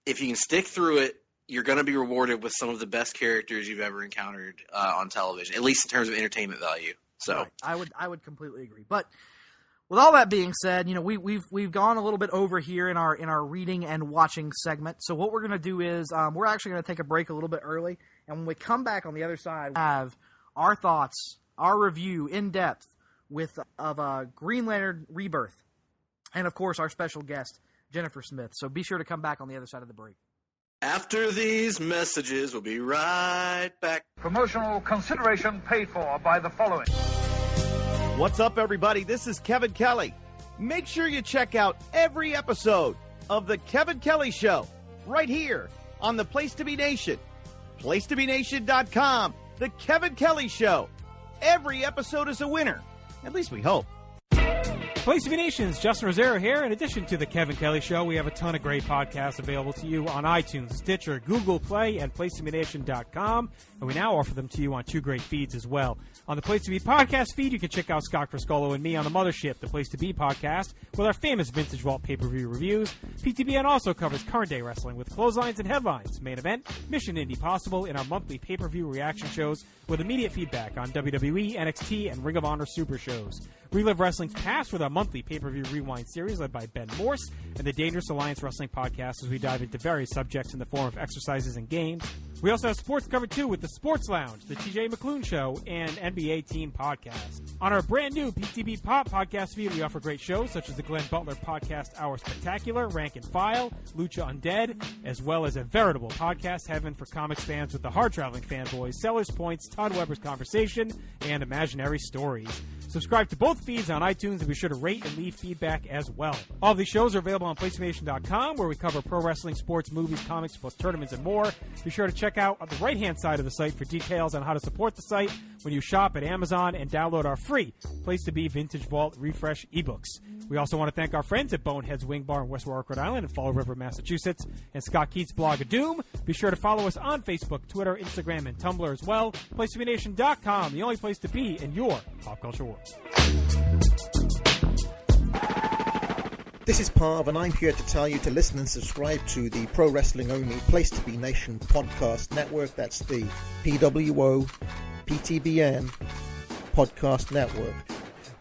if you can stick through it, you're going to be rewarded with some of the best characters you've ever encountered on television, at least in terms of entertainment value. So right. I would completely agree. But with all that being said, we've gone a little bit over here in our reading and watching segment. So what we're going to do is we're actually going to take a break a little bit early, and when we come back on the other side, we have our thoughts, our review in depth of Green Lantern Rebirth, and of course our special guest Jennifer Smith. So be sure to come back on the other side of the break. After these messages, we'll be right back. Promotional consideration paid for by the following. What's up, everybody? This is Kevin Kelly. Make sure you check out every episode of The Kevin Kelly Show right here on the Place to Be Nation. PlaceToBeNation.com. The Kevin Kelly Show. Every episode is a winner. At least we hope. Place to Be Nation's Justin Rosero here. In addition to The Kevin Kelly Show, we have a ton of great podcasts available to you on iTunes, Stitcher, Google Play, and PlaceToBeNation.com. And we now offer them to you on two great feeds as well. On the Place to Be podcast feed, you can check out Scott Criscolo and me on the Mothership, the Place to Be podcast, with our famous Vintage Vault pay-per-view reviews. PTBN also covers current day wrestling with clotheslines and headlines, main event, Mission Indy Possible, in our monthly pay-per-view reaction shows with immediate feedback on WWE, NXT, and Ring of Honor Super shows. Relive Wrestling's past with our monthly pay-per-view rewind series led by Ben Morse, and the Dangerous Alliance Wrestling podcast as we dive into various subjects in the form of exercises and games. We also have sports covered too with the Sports Lounge, the TJ McClune Show, and NBA Team Podcast. On our brand new PTB Pop podcast feed, we offer great shows such as the Glenn Butler Podcast Hour Spectacular, Rank and File, Lucha Undead, as well as a veritable podcast heaven for comics fans with the Hard-Traveling Fanboys, Sellers Points, Todd Weber's Conversation, and Imaginary Stories. Subscribe to both feeds on iTunes and be sure to rate and leave feedback as well. All of these shows are available on PlayStation.com, where we cover pro wrestling, sports, movies, comics, plus tournaments and more. Be sure to check out on the right-hand side of the site for details on how to support the site when you shop at Amazon and download our free Place to Be Vintage Vault Refresh ebooks. We also want to thank our friends at Bonehead's Wing Bar in West Warwick, Rhode Island, and Fall River, Massachusetts, and Scott Keats' blog of Doom. Be sure to follow us on Facebook, Twitter, Instagram, and Tumblr as well. PlaceToBeNation.com, the only place to be in your pop culture world. This is Parv, and I'm here to tell you to listen and subscribe to the Pro Wrestling Only Place to Be Nation podcast network. That's the PWO PTBN podcast network,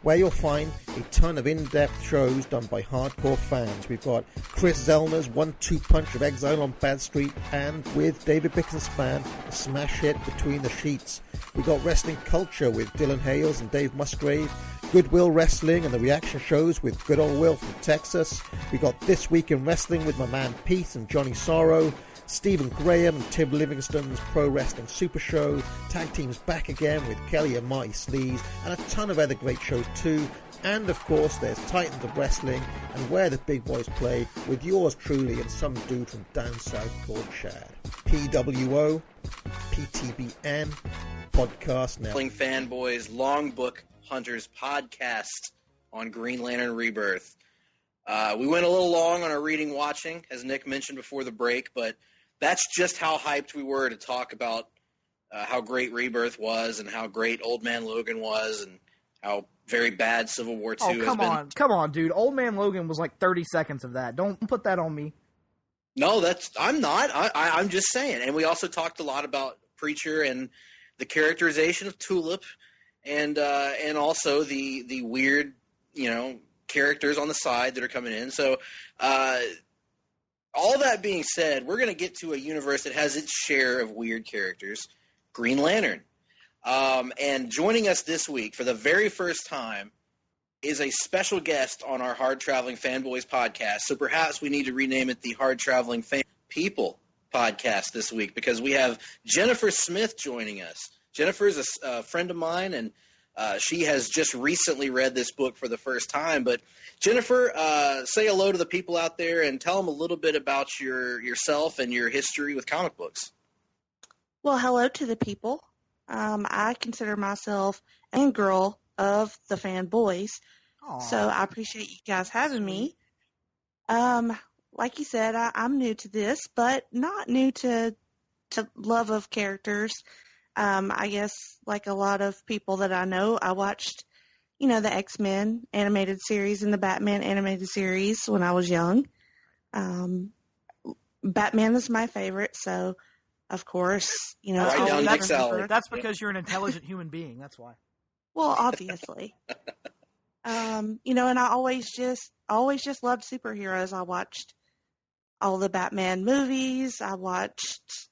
where you'll find a ton of in-depth shows done by hardcore fans. We've got Chris Zellner's 1-2 punch of Exile on Bad Street, and with David Bixenspan, a smash hit Between the Sheets. We've got Wrestling Culture with Dylan Hales and Dave Musgrave, Goodwill Wrestling and the reaction shows with Good Old Will from Texas. We got This Week in Wrestling with my man Pete and Johnny Sorrow, Stephen Graham and Tim Livingston's Pro Wrestling Super Show, Tag Teams Back Again with Kelly and Marty Sleaze, and a ton of other great shows too. And of course there's Titans of Wrestling and Where the Big Boys Play with yours truly and some dude from down south called Chad. PWO PTBN Podcast Network. Wrestling Fanboys Longbook Hunters podcast on Green Lantern Rebirth. We went a little long on our reading watching, as Nick mentioned before the break, but that's just how hyped we were to talk about how great Rebirth was and how great Old Man Logan was and how very bad Civil War II has been. Come on, dude. Old Man Logan was like 30 seconds of that. Don't put that on me. No, I'm not. I'm just saying. And we also talked a lot about Preacher and the characterization of Tulip and also the weird, characters on the side that are coming in. So all that being said, we're going to get to a universe that has its share of weird characters, Green Lantern. And joining us this week for the very first time is a special guest on our Hard-Traveling Fanboys podcast. So perhaps we need to rename it the Hard-Traveling Fan People podcast this week, because we have Jennifer Smith joining us. Jennifer is a friend of mine, and she has just recently read this book for the first time. But Jennifer, say hello to the people out there and tell them a little bit about yourself and your history with comic books. Well, hello to the people. I consider myself a girl of the fanboys, so I appreciate you guys having me. Like you said, I'm new to this, but not new to love of characters. I guess like a lot of people that I know, I watched, the X-Men animated series and the Batman animated series when I was young. Batman is my favorite, so of course, that's because you're an intelligent human being. That's why. Well, obviously. And I always just loved superheroes. I watched all the Batman movies. I watched,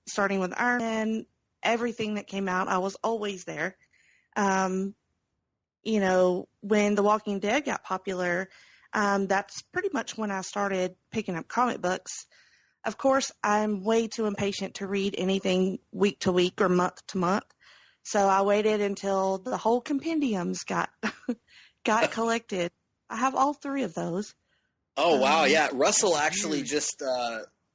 starting with Iron Man, everything that came out. I was always there. When The Walking Dead got popular, that's pretty much when I started picking up comic books. Of course, I'm way too impatient to read anything week to week or month to month. So I waited until the whole compendiums got collected. I have all three of those. Oh, wow. Yeah. Russell actually just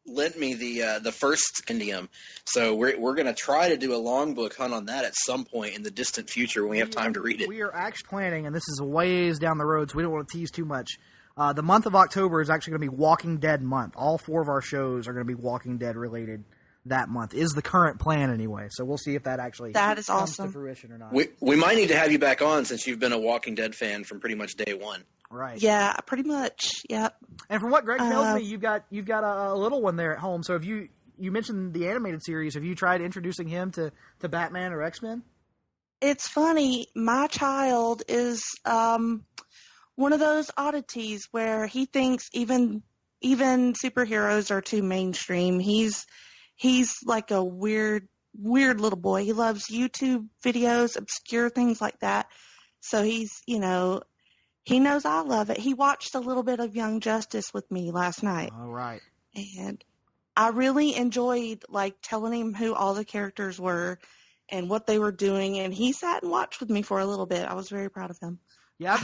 lent me the first compendium. So we're going to try to do a long book hunt on that at some point in the distant future when we have time to read it. We are actually planning, and this is a ways down the road, so we don't want to tease too much. The month of October is actually going to be Walking Dead month. All four of our shows are going to be Walking Dead related that month, is the current plan anyway. So we'll see if that actually comes to fruition or not. We might need to have you back on since you've been a Walking Dead fan from pretty much day one. Right. Yeah, pretty much. Yep. And from what Greg tells me, you've got a little one there at home. So have you mentioned the animated series. Have you tried introducing him to Batman or X-Men? it's funny. My child is one of those oddities where he thinks even superheroes are too mainstream. He's like a weird little boy. He loves YouTube videos, obscure things like that. So he's, he knows I love it. He watched a little bit of Young Justice with me last night. All right. And I really enjoyed telling him who all the characters were and what they were doing, and he sat and watched with me for a little bit. I was very proud of him. Yeah,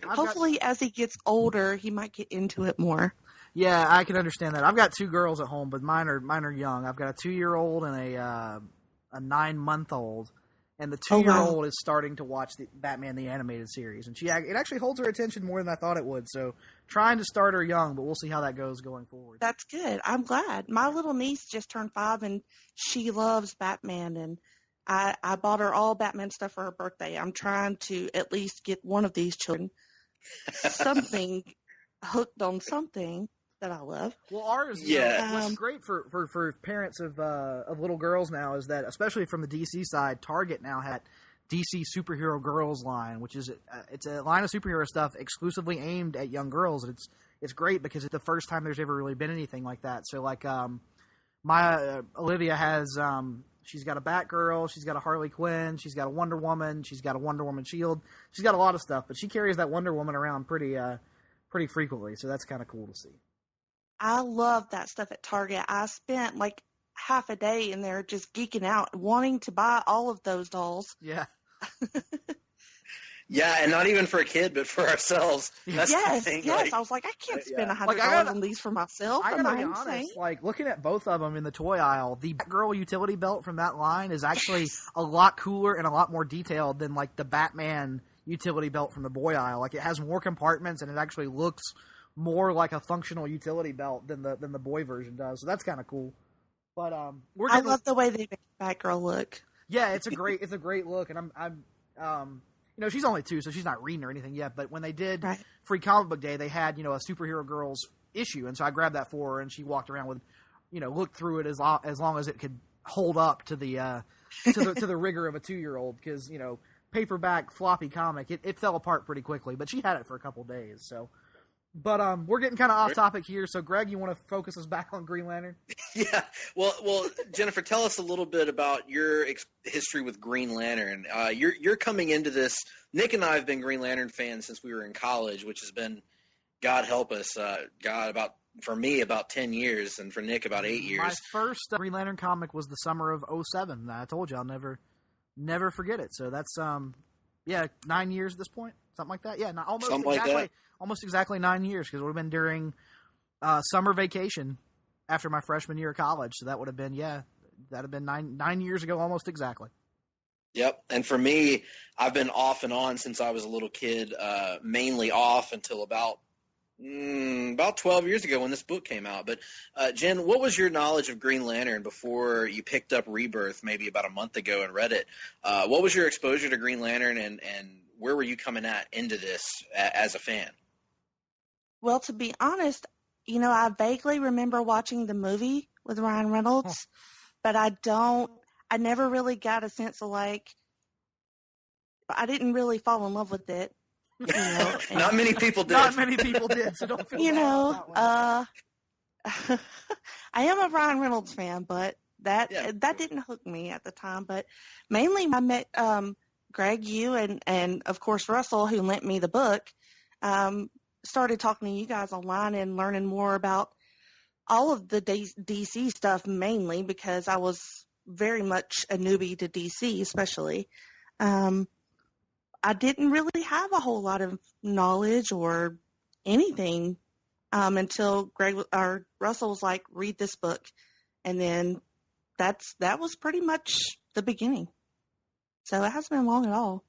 Hopefully, as he gets older, he might get into it more. Yeah, I can understand that. I've got 2 girls at home, but mine are young. I've got a 2-year-old and a 9-month-old, and the 2-year-old is starting to watch the Batman the Animated Series, and it actually holds her attention more than I thought it would. So, trying to start her young, but we'll see how that goes going forward. That's good. I'm glad. My little niece just turned 5, and she loves Batman, and I bought her all Batman stuff for her birthday. I'm trying to at least get one of these children something hooked on something that I love. Well, ours, what's great for parents of little girls now is that, especially from the DC side, Target now had DC Superhero Girls line, which is it's a line of superhero stuff exclusively aimed at young girls. And it's great because it's the first time there's ever really been anything like that. So my Olivia has she's got a Batgirl, she's got a Harley Quinn, she's got a Wonder Woman, she's got a Wonder Woman shield, she's got a lot of stuff, but she carries that Wonder Woman around pretty frequently. So that's kind of cool to see. I love that stuff at Target. I spent half a day in there just geeking out, wanting to buy all of those dolls. Yeah. Yeah, and not even for a kid, but for ourselves. That's the thing. Yes. I was like, I can't spend $100 on these for myself. I gotta be honest, looking at both of them in the toy aisle, the Girl utility belt from that line is actually a lot cooler and a lot more detailed than the Batman utility belt from the boy aisle. It has more compartments and it actually looks more like a functional utility belt than the boy version does. So that's kind of cool. But I love the way they make Batgirl look. Yeah, it's a great look, and I'm she's only 2, so she's not reading or anything yet. But when they did Free Comic Book Day, they had a Superhero Girls issue, and so I grabbed that for her, and she walked around with, looked through it as long as it could hold up to the to the rigor of a 2-year-old, because paperback floppy comic, it fell apart pretty quickly. But she had it for a couple days, so. But we're getting kind of off topic here. So, Greg, you want to focus us back on Green Lantern? Yeah. Well, Jennifer, tell us a little bit about your history with Green Lantern. You're coming into this. Nick and I have been Green Lantern fans since we were in college, which has been, God help us, for me about 10 years, and for Nick about 8 years. My first Green Lantern comic was the summer of 2007. I told you I'll never forget it. So that's 9 years at this point, something like that. Yeah, almost exactly 9 years, because it would have been during summer vacation after my freshman year of college. So that would have been, that'd have been 9 years ago, almost exactly. Yep. And for me, I've been off and on since I was a little kid, mainly off until about 12 years ago when this book came out. But Jen, what was your knowledge of Green Lantern before you picked up Rebirth maybe about a month ago and read it? What was your exposure to Green Lantern, and where were you coming into this as a fan? Well, to be honest, I vaguely remember watching the movie with Ryan Reynolds, but I never really got a sense of I didn't really fall in love with it. Not many people did. Not many people did, so don't feel bad. I am a Ryan Reynolds fan, but that didn't hook me at the time. But mainly I met Greg, you, and of course Russell, who lent me the book. Started talking to you guys online and learning more about all of the DC stuff, mainly because I was very much a newbie to DC, especially. I didn't really have a whole lot of knowledge or anything until Russell was like, read this book. And then that was pretty much the beginning. So it hasn't been long at all.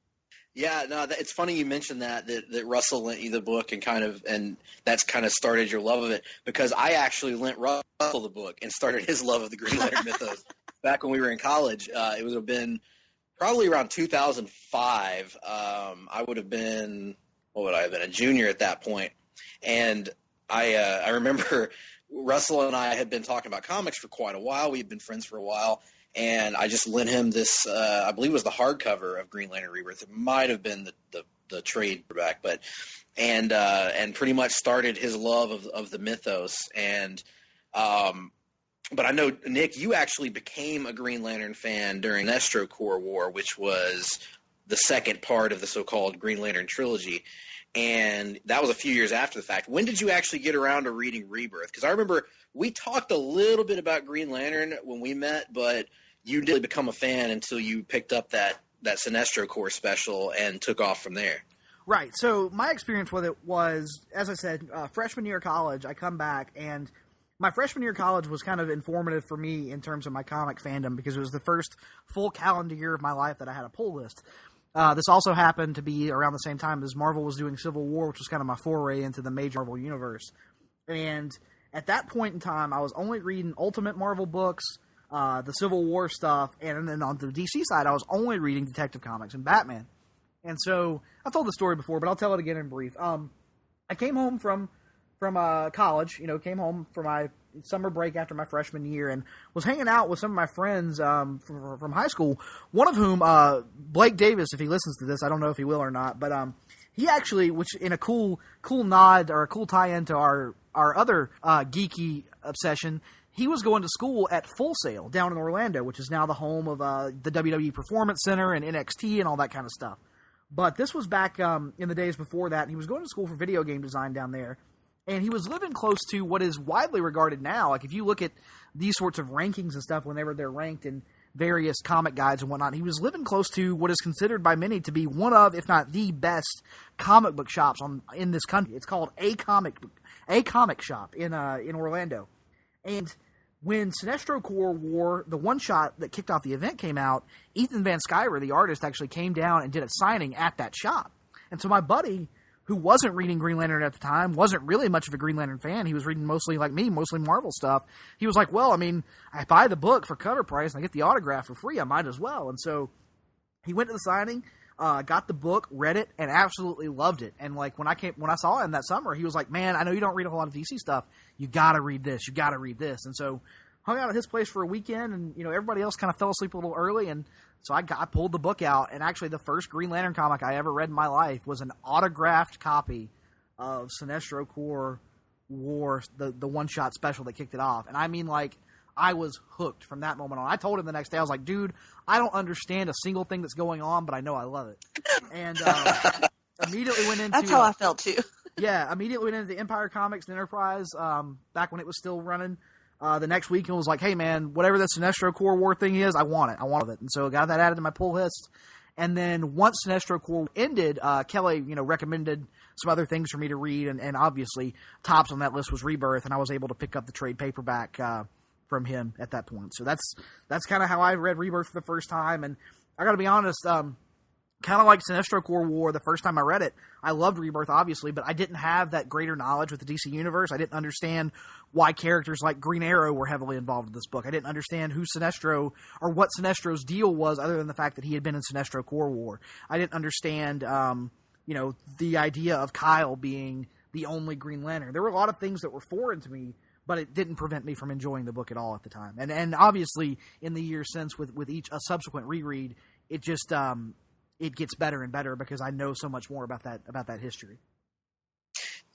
Yeah, no, it's funny you mentioned that Russell lent you the book and that's kind of started your love of it, because I actually lent Russell the book and started his love of the Green Lantern mythos back when we were in college. It would have been probably around 2005. I would have been, what would I have been, a junior at that point. And I remember Russell and I had been talking about comics for quite a while. We had been friends for a while. and I just lent him this, I believe it was the hardcover of Green Lantern Rebirth. It might have been the trade paperback, and pretty much started his love of the mythos. And but I know, Nick, you actually became a Green Lantern fan during Sinestro Corps War, which was the second part of the so-called Green Lantern trilogy. And that was a few years after the fact. When did you actually get around to reading Rebirth? Because I remember we talked a little bit about Green Lantern when we met, but you didn't become a fan until you picked up that Sinestro Corps special and took off from there. Right. So my experience with it was, as I said, freshman year of college, I come back, and my freshman year of college was kind of informative for me in terms of my comic fandom because it was the first full calendar year of my life that I had a pull list. This also happened to be around the same time as Marvel was doing Civil War, which was kind of my foray into the major Marvel universe. And at that point in time, I was only reading Ultimate Marvel books, the Civil War stuff, and then on the DC side, I was only reading Detective Comics and Batman. And so, I've told the story before, but I'll tell it again in brief. I came home from college, came home for my summer break after my freshman year and was hanging out with some of my friends from high school, one of whom, Blake Davis, if he listens to this, I don't know if he will or not, but he actually, which in a cool nod or a cool tie-in to our other geeky obsession, he was going to school at Full Sail down in Orlando, which is now the home of the WWE Performance Center and NXT and all that kind of stuff. But this was back in the days before that. He was going to school for video game design down there. And he was living close to what is widely regarded now. Like, if you look at these sorts of rankings and stuff, whenever they're ranked in various comic guides and whatnot, he was living close to what is considered by many to be one of, if not the best, comic book shops in this country. It's called A Comic Shop in Orlando. And when Sinestro Corps War, the one-shot that kicked off the event, came out, Ethan Van Sciver, the artist, actually came down and did a signing at that shop. And so my buddy, who wasn't reading Green Lantern at the time, wasn't really much of a Green Lantern fan. He was reading mostly, like me, mostly Marvel stuff. He was like, well, I mean, I buy the book for cover price and I get the autograph for free. I might as well. And so he went to the signing, got the book, read it, and absolutely loved it. And like when I saw him that summer, he was like, man, I know you don't read a whole lot of DC stuff. You got to read this. You got to read this. And so hung out at his place for a weekend, and everybody else kind of fell asleep a little early, and so I pulled the book out, and actually the first Green Lantern comic I ever read in my life was an autographed copy of Sinestro Corps War, the one-shot special that kicked it off. And I mean, like, I was hooked from that moment on. I told him the next day, I was like, dude, I don't understand a single thing that's going on, but I know I love it. And immediately went into... That's how I felt, too. Yeah, immediately went into Empire Comics and Enterprise, back when it was still running. The next week, it was like, hey, man, whatever the Sinestro Corps War thing is, I want it. I want it. And so I got that added to my pull list. And then once Sinestro Corps ended, Kelly, recommended some other things for me to read. And obviously, tops on that list was Rebirth. And I was able to pick up the trade paperback from him at that point. So that's kind of how I read Rebirth for the first time. And I got to be honest, kind of like Sinestro Corps War, the first time I read it, I loved Rebirth, obviously, but I didn't have that greater knowledge with the DC Universe. I didn't understand why characters like Green Arrow were heavily involved in this book. I didn't understand who Sinestro, or what Sinestro's deal was, other than the fact that he had been in Sinestro Corps War. I didn't understand, the idea of Kyle being the only Green Lantern. There were a lot of things that were foreign to me, but it didn't prevent me from enjoying the book at all at the time. And obviously, in the years since, with each a subsequent reread, it just... it gets better and better because I know so much more about that history.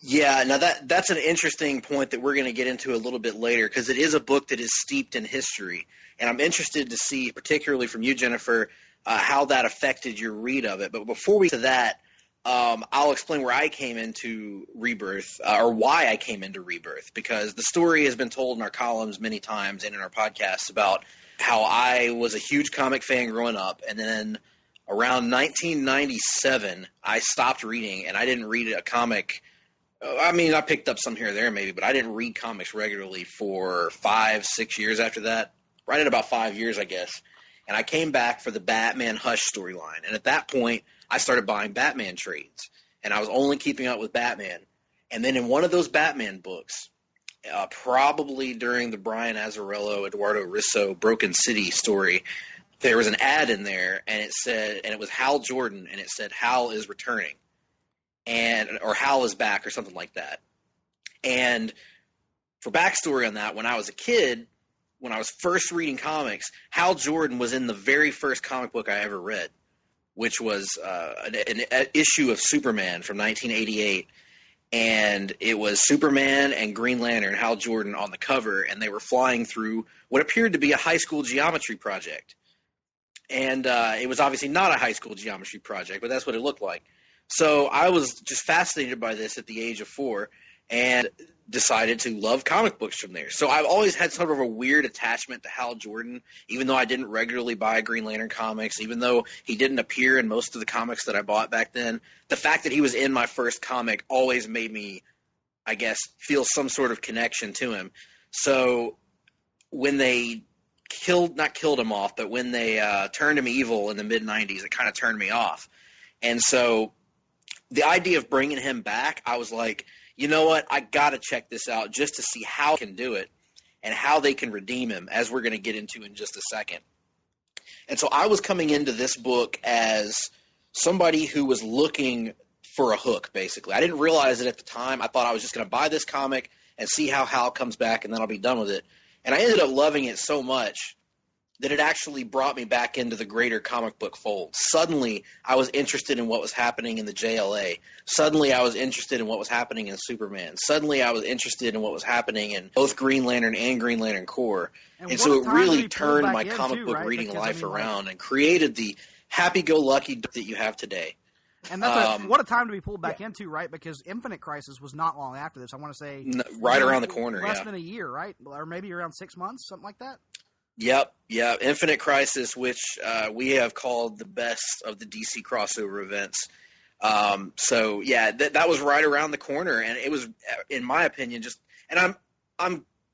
Yeah, now that's an interesting point that we're going to get into a little bit later, because it is a book that is steeped in history, and I'm interested to see, particularly from you, Jennifer, how that affected your read of it. But before we get to that, I'll explain where I came into Rebirth, or why I came into Rebirth, because the story has been told in our columns many times and in our podcasts about how I was a huge comic fan growing up, and then around 1997, I stopped reading, and I didn't read a comic. I mean, I picked up some here or there maybe, but I didn't read comics regularly for 5-6 years after that. Right at about 5 years, I guess. And I came back for the Batman Hush storyline. And at that point, I started buying Batman trades. And I was only keeping up with Batman. And then in one of those Batman books, probably during the Brian Azzarello, Eduardo Risso Broken City story, there was an ad in there, and it said, and it was Hal Jordan, and it said Hal is returning, or Hal is back, or something like that. And for backstory on that, when I was a kid, when I was first reading comics, Hal Jordan was in the very first comic book I ever read, which was an issue of Superman from 1988. And it was Superman and Green Lantern, Hal Jordan, on the cover, and they were flying through what appeared to be a high school geometry project. And it was obviously not a high school geometry project, but that's what it looked like. So I was just fascinated by this at the age of 4 and decided to love comic books from there. So I've always had sort of a weird attachment to Hal Jordan, even though I didn't regularly buy Green Lantern comics, even though he didn't appear in most of the comics that I bought back then. The fact that he was in my first comic always made me, I guess, feel some sort of connection to him. So when they not killed him off, but when they turned him evil in the mid-90s, it kind of turned me off. And so the idea of bringing him back, I was like, you know what, I got to check this out just to see how they can do it and how they can redeem him, as we're going to get into in just a second. And so I was coming into this book as somebody who was looking for a hook, basically. I didn't realize it at the time. I thought I was just going to buy this comic and see how Hal comes back, and then I'll be done with it. And I ended up loving it so much that it actually brought me back into the greater comic book fold. Suddenly, I was interested in what was happening in the JLA. Suddenly, I was interested in what was happening in Superman. Suddenly, I was interested in what was happening in both Green Lantern and Green Lantern Corps. And so it really turned my comic book reading life around and created the happy-go-lucky that you have today. And that's what a time to be pulled back into, right? Because Infinite Crisis was not long after this. I want to say right around the corner, less than a year, right? Or maybe around 6 months, something like that. Yep. Infinite Crisis, which we have called the best of the DC crossover events. So yeah, that was right around the corner, and it was, in my opinion, just, and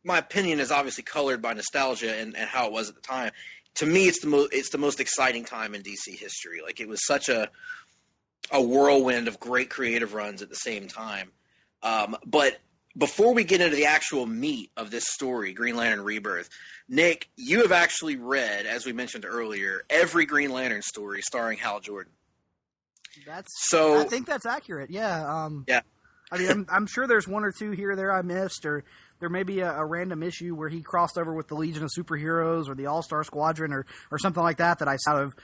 my opinion is obviously colored by nostalgia and how it was at the time. To me, it's the most exciting time in DC history. Like, it was such a whirlwind of great creative runs at the same time. But before we get into the actual meat of this story, Green Lantern Rebirth, Nick, you have actually read, as we mentioned earlier, every Green Lantern story starring Hal Jordan. I think that's accurate. Yeah. Yeah. I mean, I'm sure there's one or two here or there I missed, or there may be a random issue where he crossed over with the Legion of Superheroes or the All-Star Squadron or something like that I out of,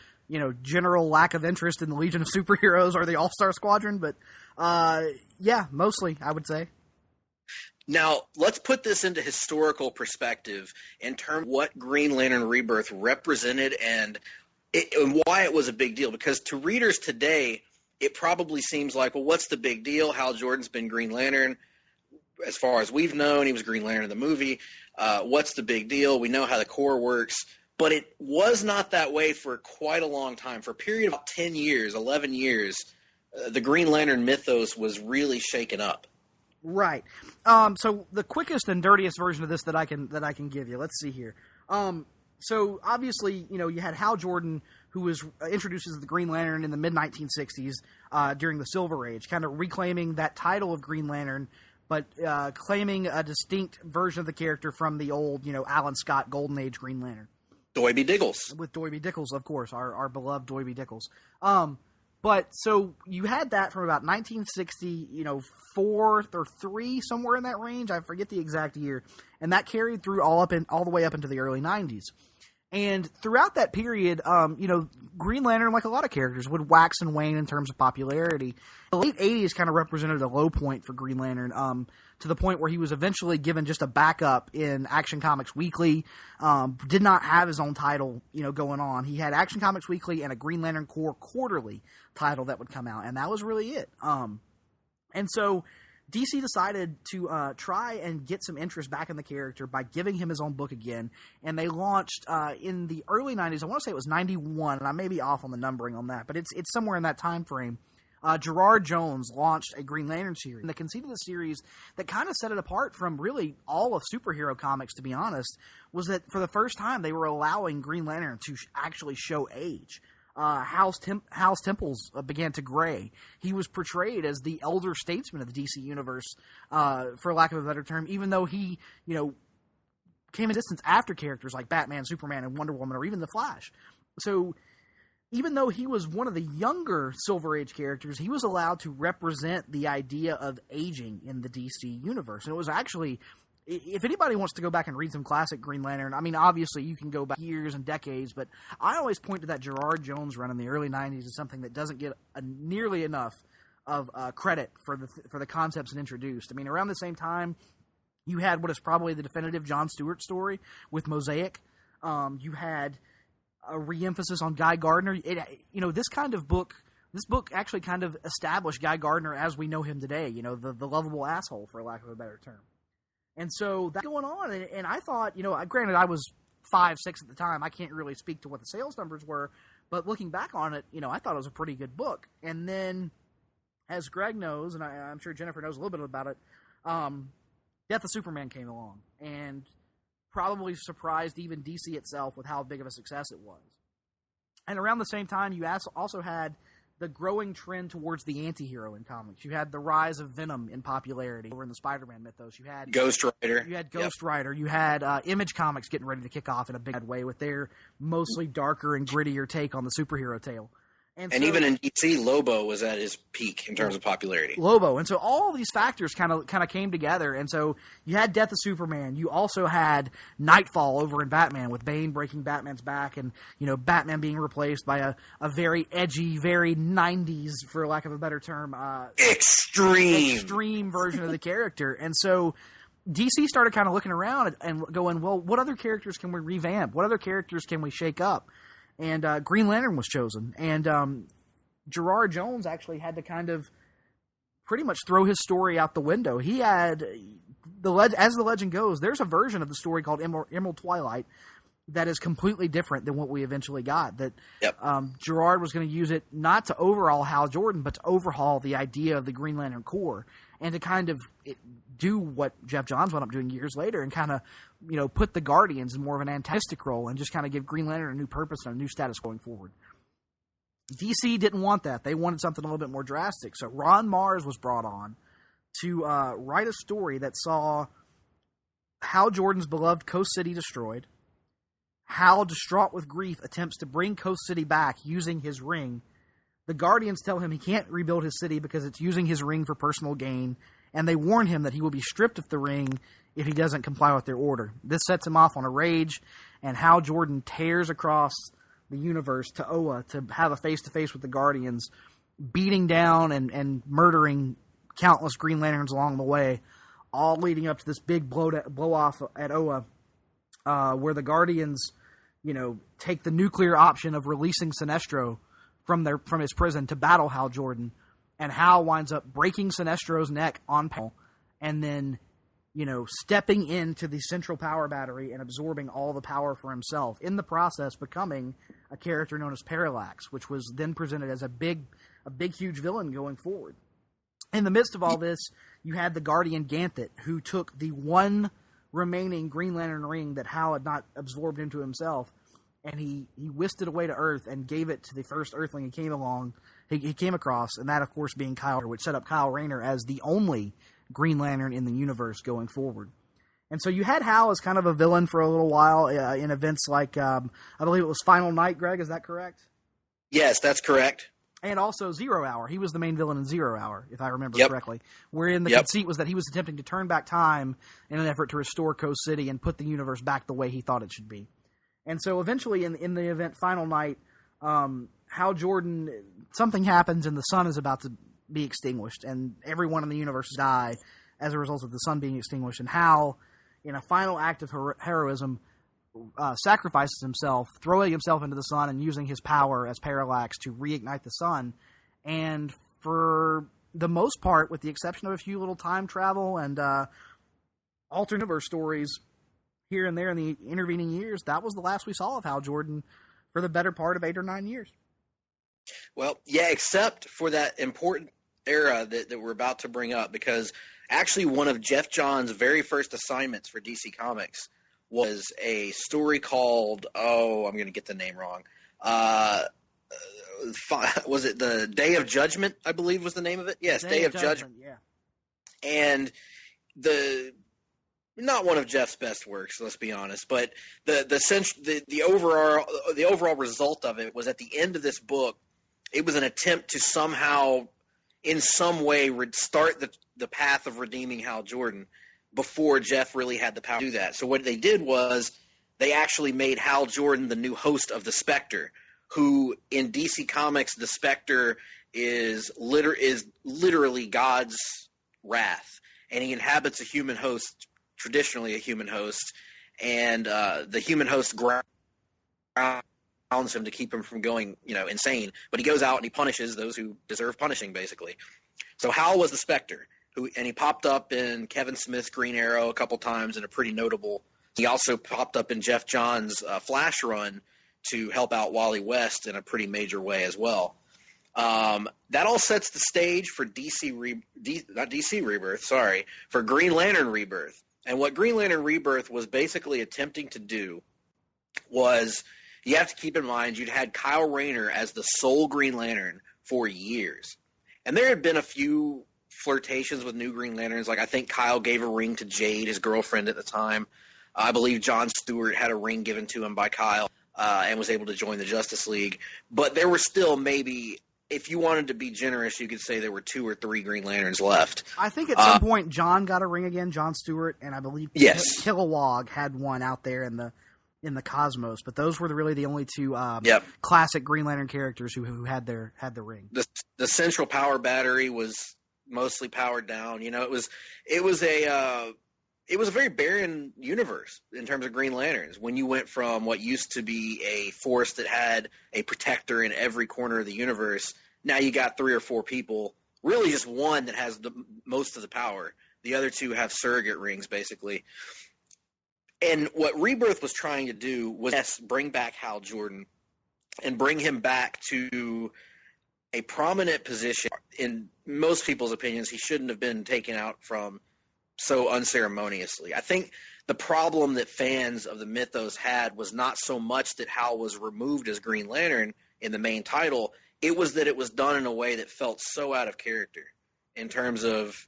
general lack of interest in the Legion of Superheroes or the All-Star Squadron. But, yeah, mostly, I would say. Now, let's put this into historical perspective in terms of what Green Lantern Rebirth represented and why it was a big deal. Because to readers today, it probably seems like, well, what's the big deal? Hal Jordan's been Green Lantern. As far as we've known, he was Green Lantern in the movie. What's the big deal? We know how the Corps works. But it was not that way for quite a long time. For a period of 10 years, 11 years, the Green Lantern mythos was really shaken up. Right. So the quickest and dirtiest version of this that I can give you. Let's see here. So obviously, you had Hal Jordan, who was introduced as the Green Lantern in the mid-1960s during the Silver Age, kind of reclaiming that title of Green Lantern, but claiming a distinct version of the character from the old, Alan Scott Golden Age Green Lantern. Doiby Diggles. With Doiby Diggles, of course, our beloved Doiby Diggles. But so you had that from about 1960, 4 or 3, somewhere in that range. I forget the exact year. And that carried through all the way up into the early 90s. And throughout that period, Green Lantern, like a lot of characters, would wax and wane in terms of popularity. The late 80s kind of represented a low point for Green Lantern, to the point where he was eventually given just a backup in Action Comics Weekly, did not have his own title, going on. He had Action Comics Weekly and a Green Lantern Corps quarterly title that would come out, and that was really it. And so DC decided to try and get some interest back in the character by giving him his own book again, and they launched in the early 90s. I want to say it was 91, and I may be off on the numbering on that, but it's somewhere in that time frame. Gerard Jones launched a Green Lantern series. And the conceit of the series that kind of set it apart from really all of superhero comics, to be honest, was that for the first time they were allowing Green Lantern to actually show age. Hal's temples began to gray. He was portrayed as the elder statesman of the DC universe, for lack of a better term, even though he, came in distance after characters like Batman, Superman, and Wonder Woman, or even The Flash. So even though he was one of the younger Silver Age characters, he was allowed to represent the idea of aging in the DC universe. And if anybody wants to go back and read some classic Green Lantern, I mean, obviously you can go back years and decades, but I always point to that Gerard Jones run in the early 90s as something that doesn't get nearly enough of credit for the concepts it introduced. I mean, around the same time, you had what is probably the definitive John Stewart story with Mosaic. You had a re-emphasis on Guy Gardner. This book actually kind of established Guy Gardner as we know him today, the lovable asshole, for lack of a better term. And so that's going on, and I thought, granted I was 5, 6 at the time, I can't really speak to what the sales numbers were, but looking back on it, I thought it was a pretty good book. And then, as Greg knows, and I'm sure Jennifer knows a little bit about it, Death of Superman came along, and probably surprised even DC itself with how big of a success it was. And around the same time, you also had the growing trend towards the anti-hero in comics. You had the rise of Venom in popularity over in the Spider-Man mythos. You had Ghost Rider. You had Ghost Rider. You had Image Comics getting ready to kick off in a big way with their mostly darker and grittier take on the superhero tale. And so, even in DC, Lobo was at his peak in terms of popularity. Lobo. And so all of these factors kind of came together. And so you had Death of Superman. You also had Nightfall over in Batman with Bane breaking Batman's back and, Batman being replaced by a very edgy, very 90s, for lack of a better term, extreme version of the character. And so DC started kind of looking around and going, well, what other characters can we revamp? What other characters can we shake up? And Green Lantern was chosen. And Gerard Jones actually had to kind of pretty much throw his story out the window. He had, as the legend goes, there's a version of the story called Emerald Twilight that is completely different than what we eventually got. That Gerard was going to use it not to overhaul Hal Jordan, but to overhaul the idea of the Green Lantern Corps and to kind of do what Geoff Johns wound up doing years later and kind of, put the Guardians in more of an antagonistic role and just kind of give Green Lantern a new purpose and a new status going forward. DC didn't want that. They wanted something a little bit more drastic. So Ron Mars was brought on to write a story that saw Hal Jordan's beloved Coast City destroyed. Hal, distraught with grief, attempts to bring Coast City back using his ring. The Guardians tell him he can't rebuild his city because it's using his ring for personal gain, and they warn him that he will be stripped of the ring if he doesn't comply with their order. This sets him off on a rage, and Hal Jordan tears across the universe to Oa to have a face-to-face with the Guardians, beating down and murdering countless Green Lanterns along the way, all leading up to this big blow-off at Oa, where the Guardians, take the nuclear option of releasing Sinestro from his prison to battle Hal Jordan, and Hal winds up breaking Sinestro's neck on panel, and then, stepping into the central power battery and absorbing all the power for himself, in the process becoming a character known as Parallax, which was then presented as a big, huge villain going forward. In the midst of all this, you had the Guardian Ganthet, who took the one remaining Green Lantern ring that Hal had not absorbed into himself, and he whisked it away to Earth and gave it to the first Earthling he came across, and that, of course, being Kyle, which set up Kyle Rayner as the only Green Lantern in the universe going forward. And so you had Hal as kind of a villain for a little while in events like, I believe it was Final Night, Greg, is that correct? Yes, that's correct. And also Zero Hour. He was the main villain in Zero Hour, if I remember correctly. Wherein the conceit was that he was attempting to turn back time in an effort to restore Coast City and put the universe back the way he thought it should be. And so eventually in the event Final Night, Hal Jordan, something happens and the sun is about to be extinguished, and everyone in the universe die as a result of the sun being extinguished. And Hal, in a final act of heroism, sacrifices himself, throwing himself into the sun and using his power as Parallax to reignite the sun. And for the most part, with the exception of a few little time travel and alternate universe stories here and there in the intervening years, that was the last we saw of Hal Jordan for the better part of 8 or 9 years. Well, yeah, except for that important era that we're about to bring up, because actually one of Geoff Johns' very first assignments for DC Comics was a story called, I'm going to get the name wrong. Was it The Day of Judgment, I believe was the name of it? Yes, Day of Judgment. Yeah. And not one of Geoff's best works, let's be honest, but the overall result of it was at the end of this book, it was an attempt to somehow, in some way, start the path of redeeming Hal Jordan. before Geoff really had the power to do that. So what they did was they actually made Hal Jordan the new host of the Spectre, who in DC Comics, the Spectre is literally God's wrath, and he inhabits a human host, traditionally a human host, and the human host grounds him to keep him from going, insane. But he goes out and he punishes those who deserve punishing, basically. So Hal was the Spectre, and he popped up in Kevin Smith's Green Arrow a couple times in a pretty notable. He also popped up in Geoff Johns' Flash run to help out Wally West in a pretty major way as well. That all sets the stage for for Green Lantern Rebirth. And what Green Lantern Rebirth was basically attempting to do was, you have to keep in mind, you'd had Kyle Rayner as the sole Green Lantern for years. And there had been a few flirtations with new Green Lanterns. Like, I think Kyle gave a ring to Jade, his girlfriend at the time. I believe John Stewart had a ring given to him by Kyle and was able to join the Justice League. But there were still maybe, if you wanted to be generous, you could say there were 2 or 3 Green Lanterns left. I think at some point John got a ring again, John Stewart, and I believe Kilowog had one out there in the cosmos. But those were really the only 2 classic Green Lantern characters who had the ring. The central power battery was mostly powered down. It was a very barren universe in terms of Green Lanterns. When you went from what used to be a force that had a protector in every corner of the universe, now you got 3 or 4 people, really just one that has the most of the power. The other 2 have surrogate rings, basically. And what Rebirth was trying to do was bring back Hal Jordan and bring him back to a prominent position. In most people's opinions, he shouldn't have been taken out from so unceremoniously. I think the problem that fans of the mythos had was not so much that Hal was removed as Green Lantern in the main title, it was that it was done in a way that felt so out of character, in terms of,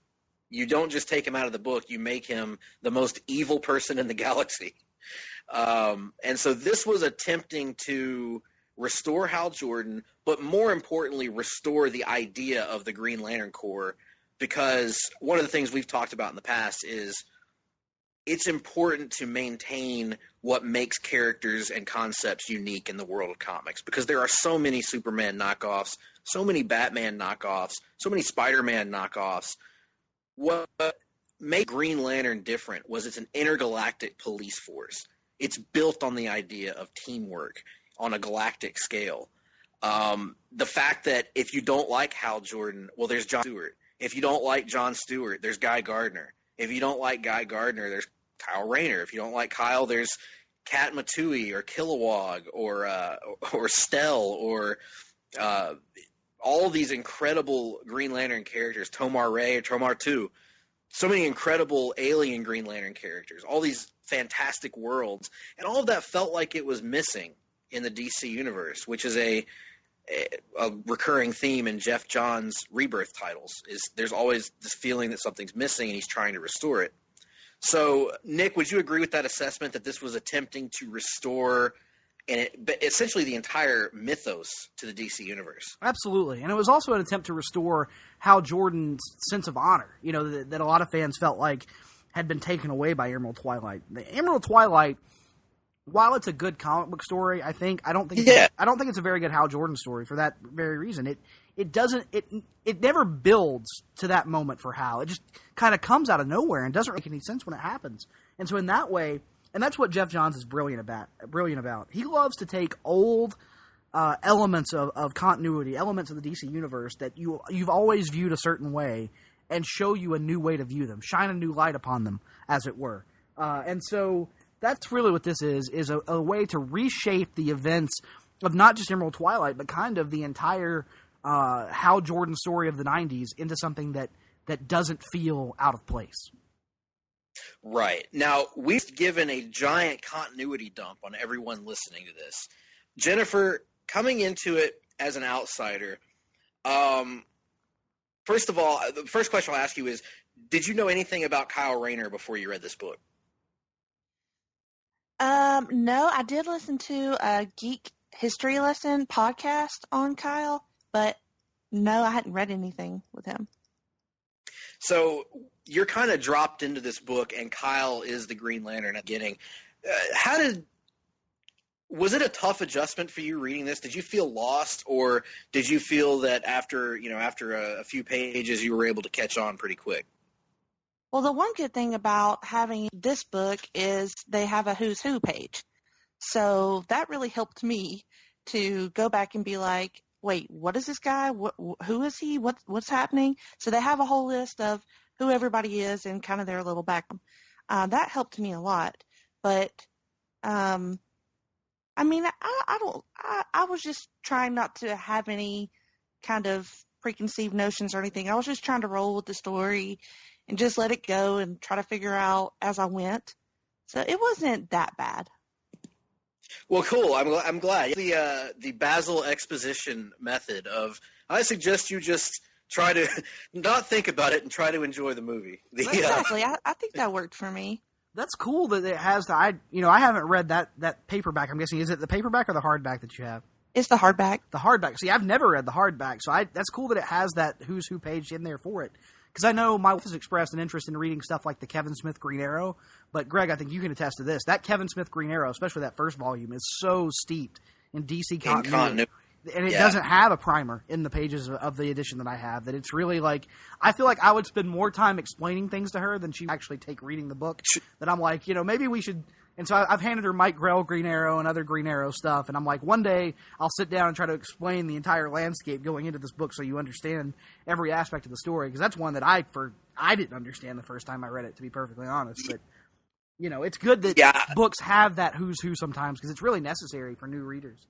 you don't just take him out of the book, you make him the most evil person in the galaxy. And so this was attempting to restore Hal Jordan, but more importantly, restore the idea of the Green Lantern Corps. Because one of the things we've talked about in the past is it's important to maintain what makes characters and concepts unique in the world of comics. Because there are so many Superman knockoffs, so many Batman knockoffs, so many Spider-Man knockoffs. What made Green Lantern different was it's an intergalactic police force. It's built on the idea of teamwork on a galactic scale. The fact that if you don't like Hal Jordan, well, there's John Stewart. If you don't like John Stewart, there's Guy Gardner. If you don't like Guy Gardner, there's Kyle Rayner. If you don't like Kyle, there's Kat Matui or Kilowog or Stell or all these incredible Green Lantern characters, Tomar Ray or Tomar 2. So many incredible alien Green Lantern characters, all these fantastic worlds. And all of that felt like it was missing in the DC universe, which is a recurring theme in Geoff Johns' Rebirth titles. Is there's always this feeling that something's missing and he's trying to restore it. So, Nick, would you agree with that assessment that this was attempting to restore essentially the entire mythos to the DC universe? Absolutely. And it was also an attempt to restore Hal Jordan's sense of honor, that a lot of fans felt like had been taken away by Emerald Twilight. The Emerald Twilight, while it's a good comic book story, I don't think it's a very good Hal Jordan story for that very reason. It never builds to that moment for Hal. It just kind of comes out of nowhere and doesn't make any sense when it happens. And so in that way, and that's what Geoff Johns is brilliant about. He loves to take old elements of continuity, elements of the DC universe that you've always viewed a certain way, and show you a new way to view them, shine a new light upon them, as it were. And so that's really what this is a way to reshape the events of not just Emerald Twilight, but kind of the entire Hal Jordan story of the 90s into something that doesn't feel out of place. Right. Now, we've given a giant continuity dump on everyone listening to this. Jennifer, coming into it as an outsider, first of all, the first question I'll ask you is, did you know anything about Kyle Rayner before you read this book? No, I did listen to a Geek History Lesson podcast on Kyle, but no, I hadn't read anything with him. So you're kind of dropped into this book, and Kyle is the Green Lantern at the beginning. Was it a tough adjustment for you reading this? Did you feel lost, or did you feel that after a few pages you were able to catch on pretty quick? Well, the one good thing about having this book is they have a who's who page. So that really helped me to go back and be like, wait, what is this guy? Who is he? What's happening? So they have a whole list of who everybody is and kind of their little background. That helped me a lot. But, I mean, I was just trying not to have any kind of preconceived notions or anything. I was just trying to roll with the story and just let it go and try to figure out as I went. So it wasn't that bad. Well, cool. I'm glad. The Basil exposition method of, I suggest you just try to not think about it and try to enjoy the movie. Exactly. I think that worked for me. That's cool that it has the, I haven't read that paperback. I'm guessing, is it the paperback or the hardback that you have? It's the hardback. The hardback. See, I've never read the hardback, so that's cool that it has that who's who page in there for it. Because I know my wife has expressed an interest in reading stuff like the Kevin Smith Green Arrow, but Greg, I think you can attest to this. That Kevin Smith Green Arrow, especially that first volume, is so steeped in DC continuity. And it doesn't have a primer in the pages of the edition that I have, that it's really like, I feel like I would spend more time explaining things to her than she would actually take reading the book. That I'm like, maybe we should. And so I've handed her Mike Grell Green Arrow and other Green Arrow stuff, and I'm like, one day I'll sit down and try to explain the entire landscape going into this book so you understand every aspect of the story, because that's one that I didn't understand the first time I read it, to be perfectly honest. But, it's good that books have that who's who sometimes, because it's really necessary for new readers.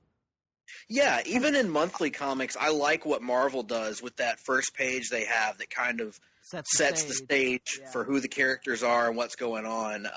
Yeah, even in monthly comics, I like what Marvel does with that first page they have that kind of sets the stage for who the characters are and what's going on.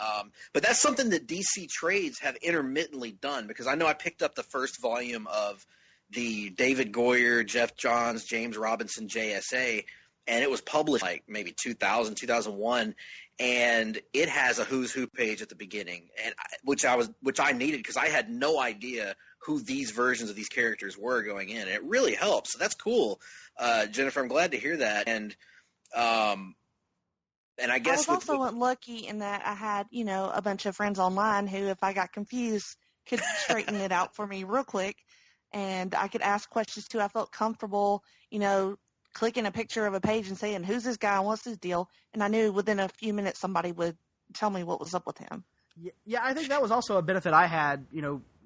But that's something that DC Trades have intermittently done, because I know I picked up the first volume of the David Goyer, Geoff Johns, James Robinson JSA, and it was published like maybe 2000, 2001, and it has a who's who page at the beginning, and which I needed, because I had no idea who these versions of these characters were going in. It really helps. So that's cool. Jennifer, I'm glad to hear that. And I guess I was also lucky in that I had, a bunch of friends online who, if I got confused, could straighten it out for me real quick. And I could ask questions too. I felt comfortable, clicking a picture of a page and saying, who's this guy and what's his deal? And I knew within a few minutes somebody would tell me what was up with him. Yeah, I think that was also a benefit I had.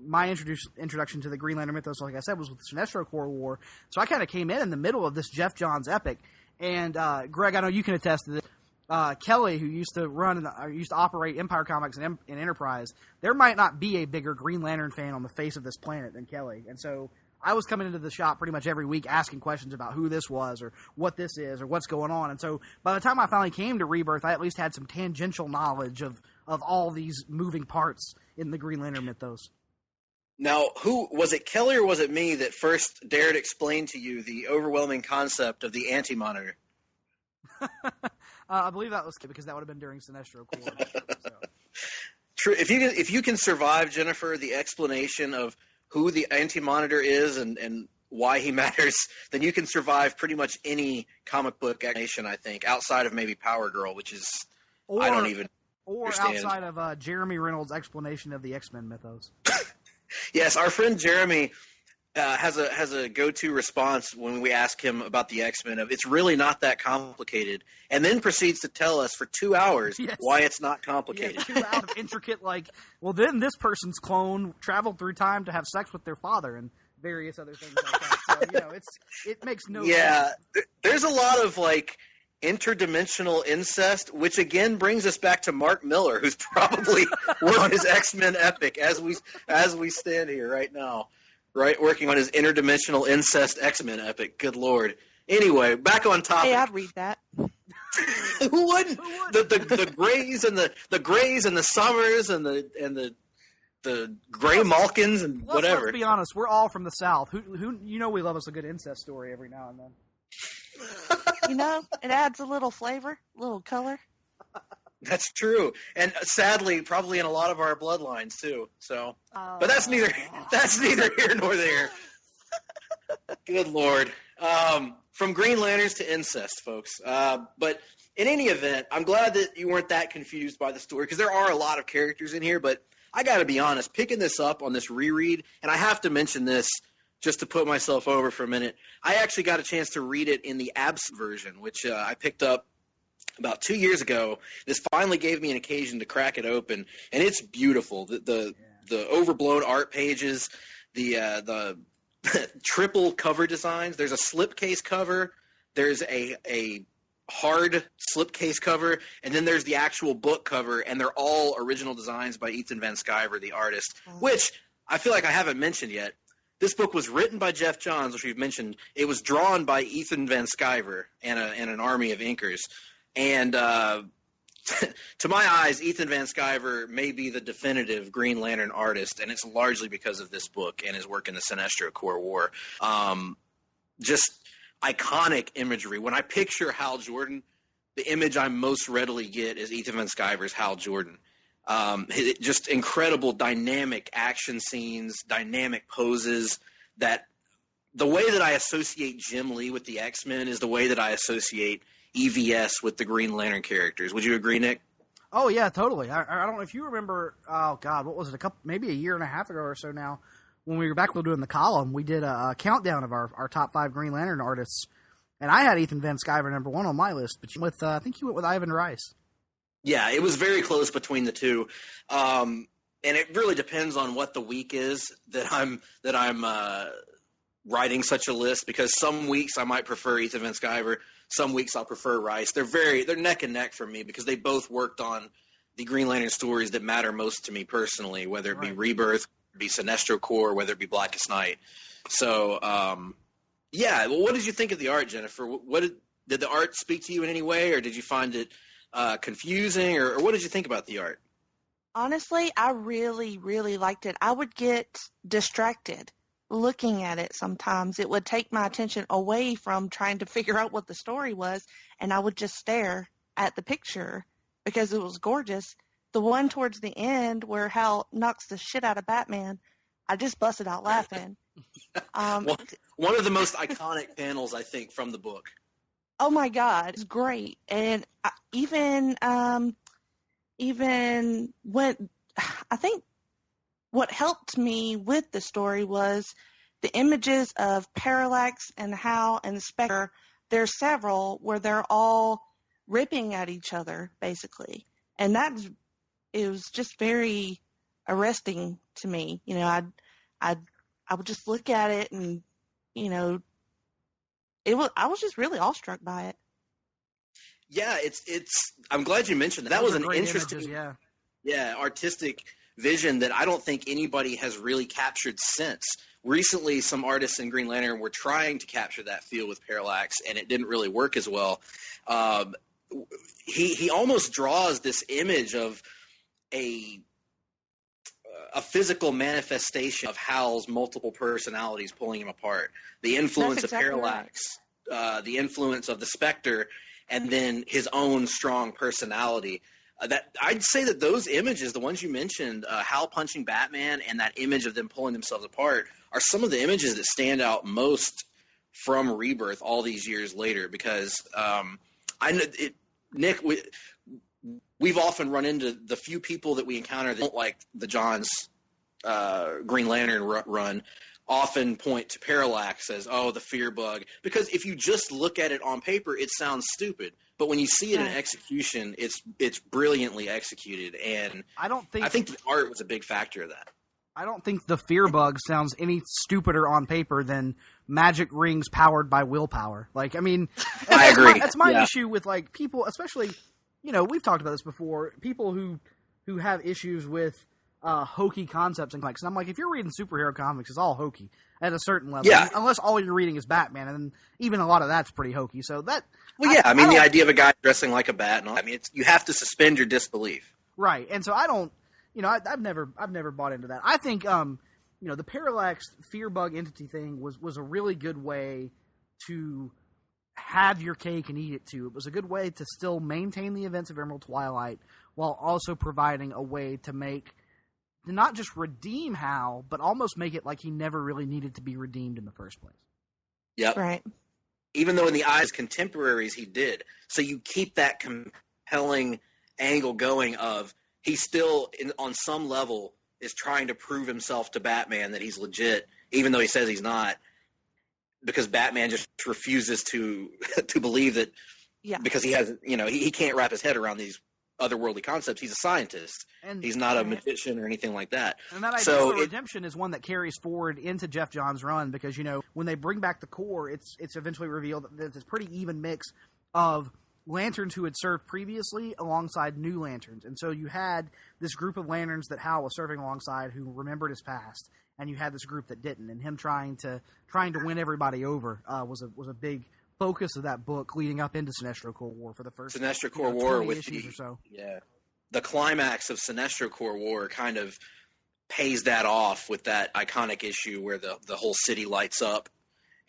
My introduction to the Green Lantern mythos, like I said, was with the Sinestro Corps War. So I kind of came in the middle of this Geoff Johns epic. And Greg, I know you can attest to this. Kelly, who used to operate Empire Comics and Enterprise, there might not be a bigger Green Lantern fan on the face of this planet than Kelly. And so I was coming into the shop pretty much every week asking questions about who this was or what this is or what's going on. And so by the time I finally came to Rebirth, I at least had some tangential knowledge of all these moving parts in the Green Lantern mythos. Now, who was it, Kelly or was it me, that first dared explain to you the overwhelming concept of the Anti-Monitor? I believe that was because that would have been during Sinestro Corps. So. True. If you can survive, Jennifer, the explanation of who the Anti-Monitor is and why he matters, then you can survive pretty much any comic book explanation, I think, outside of maybe Power Girl, which is I don't even understand. Outside of Jeremy Reynolds' explanation of the X-Men mythos. Yes, our friend Jeremy has a go-to response when we ask him about the X-Men of it's really not that complicated, and then proceeds to tell us for 2 hours why it's not complicated. 2 hours of intricate, then this person's clone traveled through time to have sex with their father and various other things like that. So, it makes no sense. Yeah, there's a lot of, interdimensional incest, which again brings us back to Mark Miller, who's probably working on his X-Men epic as we stand here right now, right, working on his interdimensional incest X-Men epic. Good Lord. Anyway, back on topic. Hey, I'd read that. Who wouldn't? The Grays and the Grays and the Summers and the Gray Malkins and whatever. Let's be honest, we're all from the South. Who we love us a good incest story every now and then. It adds a little flavor, a little color. That's true, and sadly, probably in a lot of our bloodlines too. So, but that's neither here nor there. Good Lord, from Green Lanterns to incest, folks. But in any event, I'm glad that you weren't that confused by the story, because there are a lot of characters in here, but I got to be honest, picking this up on this reread, and I have to mention this just to put myself over for a minute, I actually got a chance to read it in the abs version, which I picked up about 2 years ago. This finally gave me an occasion to crack it open, and it's beautiful. The overblown art pages, the triple cover designs. There's a slipcase cover. There's a hard slipcase cover, and then there's the actual book cover, and they're all original designs by Ethan Van Sciver, the artist, which I feel like I haven't mentioned yet. This book was written by Geoff Johns, which we've mentioned. It was drawn by Ethan Van Sciver and an army of inkers. And to my eyes, Ethan Van Sciver may be the definitive Green Lantern artist, and it's largely because of this book and his work in the Sinestro Corps War. Just iconic imagery. When I picture Hal Jordan, the image I most readily get is Ethan Van Sciver's Hal Jordan. Just incredible dynamic action scenes, dynamic poses. That the way that I associate Jim Lee with the X-Men is the way that I associate EVS with the Green Lantern characters. Would you agree, Nick? Oh yeah, totally. I don't know if you remember. Oh God, what was it? Maybe a year and a half ago or so now. When we were back doing the column, we did a countdown of our top 5 Green Lantern artists, and I had Ethan Van Sciver number 1 on my list, but I think you went with Ivan Rice. Yeah, it was very close between the two, and it really depends on what the week is that I'm writing such a list, because some weeks I might prefer Ethan Van Sciver, some weeks I'll prefer Rice. They're neck and neck for me because they both worked on the Green Lantern stories that matter most to me personally, whether it be Rebirth, be Sinestro Corps, whether it be Blackest Night. So, yeah. Well, what did you think of the art, Jennifer? Did the art speak to you in any way, or did you find it confusing, or what did you think about the art? Honestly, I really, really liked it. I would get distracted looking at it sometimes. It would take my attention away from trying to figure out what the story was, and I would just stare at the picture because it was gorgeous. The one towards the end where Hal knocks the shit out of Batman, I just busted out laughing. One of the most iconic panels, I think, from the book. Oh my God, it's great. And even when I think what helped me with the story was the images of Parallax and Hal and the Spectre. There's several where they're all ripping at each other, basically. And it was just very arresting to me. You know, I would just look at it, and you know, I was just really awestruck by it. Yeah, it's. I'm glad you mentioned that. That was an interesting, images, artistic vision that I don't think anybody has really captured since. Recently, some artists in Green Lantern were trying to capture that feel with Parallax, and it didn't really work as well. He almost draws this image of a physical manifestation of Hal's multiple personalities pulling him apart. The influence of Parallax, the influence of the Spectre, and then his own strong personality. That I'd say that those images, the ones you mentioned, Hal punching Batman and that image of them pulling themselves apart, are some of the images that stand out most from Rebirth all these years later. Because Nick, we've often run into the few people that we encounter that don't like the Johns Green Lantern run, often point to Parallax as, oh, the fear bug. Because if you just look at it on paper, it sounds stupid. But when you see it in execution, it's brilliantly executed. And I think the art was a big factor of that. I don't think the fear bug sounds any stupider on paper than magic rings powered by willpower. Like, I mean, I agree. That's my issue with, like, people, especially, you know, we've talked about this before, people who have issues with hokey concepts and comics. And I'm like, if you're reading superhero comics, it's all hokey at a certain level. Yeah. Unless all you're reading is Batman, and even a lot of that's pretty hokey. So that... Well, yeah, I mean, the idea of a guy dressing like a bat, and all, I mean, you have to suspend your disbelief. Right, and so I don't... You know, I've never bought into that. I think, you know, the Parallax fear bug entity thing was a really good way to have your cake and eat it too. It was a good way to still maintain the events of Emerald Twilight while also providing a way to not just redeem Hal, but almost make it like he never really needed to be redeemed in the first place. Yep. Right. even though in the eyes of contemporaries he did. So you keep that compelling angle going of he still, on some level, is trying to prove himself to Batman that he's legit, even though he says he's not, because Batman just refuses to believe that. Yeah. Because he has, he can't wrap his head around these otherworldly concepts. He's a scientist. And he's not a magician or anything like that. And that idea of redemption is one that carries forward into Geoff Johns' run because, when they bring back the Corps, it's eventually revealed that it's a pretty even mix of Lanterns who had served previously alongside new Lanterns. And so you had this group of Lanterns that Hal was serving alongside who remembered his past, and you had this group that didn't. And him trying to win everybody over was a big focus of that book leading up into Sinestro Corps War for the first Sinestro Corps War with issues or so. Yeah, the climax of Sinestro Corps War kind of pays that off with that iconic issue where the whole city lights up,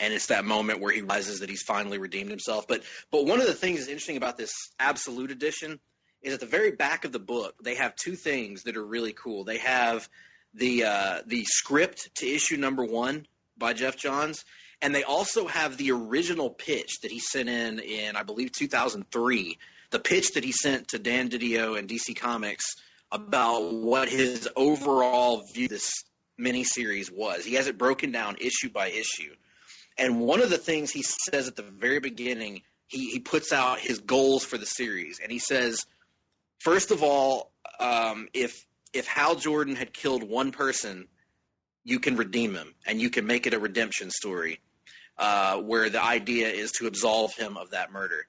and it's that moment where he realizes that he's finally redeemed himself. But one of the things that's interesting about this Absolute Edition is at the very back of the book they have two things that are really cool. They have the script to issue number 1 by Geoff Johns. And they also have the original pitch that he sent in I believe, 2003, the pitch that he sent to Dan Didio and DC Comics about what his overall view of this miniseries was. He has it broken down issue by issue. And one of the things he says at the very beginning, he puts out his goals for the series. And he says, first of all, if Hal Jordan had killed one person, you can redeem him, and you can make it a redemption story. Where the idea is to absolve him of that murder.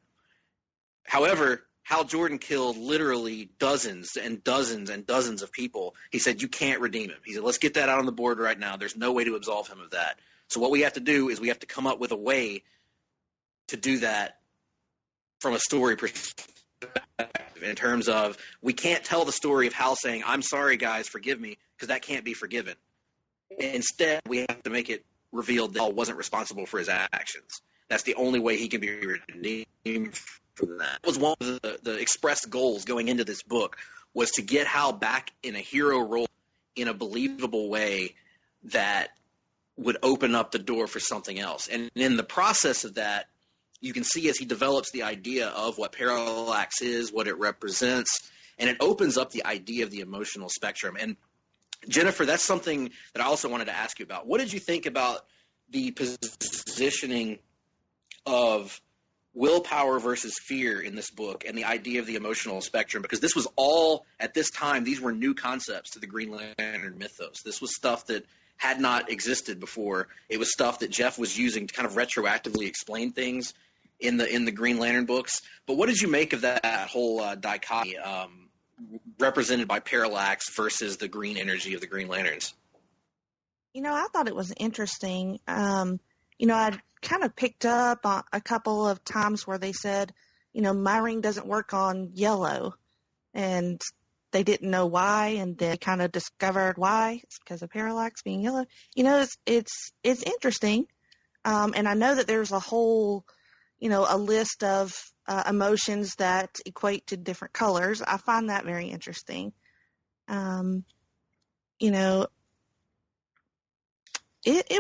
However, Hal Jordan killed literally dozens and dozens and dozens of people. He said, you can't redeem him. He said, let's get that out on the board right now. There's no way to absolve him of that. So what we have to do is we have to come up with a way to do that from a story perspective in terms of we can't tell the story of Hal saying, I'm sorry, guys, forgive me, because that can't be forgiven. Instead, we have to make it revealed that Hal wasn't responsible for his actions. That's the only way he can be redeemed from that. That was one of the expressed goals going into this book, was to get Hal back in a hero role in a believable way that would open up the door for something else. And in the process of that, you can see as he develops the idea of what parallax is, what it represents, and it opens up the idea of the emotional spectrum. And Jennifer, that's something that I also wanted to ask you about. What did you think about the positioning of willpower versus fear in this book and the idea of the emotional spectrum? Because this was all, at this time, these were new concepts to the Green Lantern mythos. This was stuff that had not existed before. It was stuff that Geoff was using to kind of retroactively explain things in the Green Lantern books. But what did you make of that whole dichotomy represented by parallax versus the green energy of the Green Lanterns? I thought it was interesting. I kind of picked up on a couple of times where they said, my ring doesn't work on yellow, and they didn't know why, and they kind of discovered why. It's because of parallax being yellow. It's interesting, and I know that there's a whole, a list of emotions that equate to different colors. I find that very interesting. It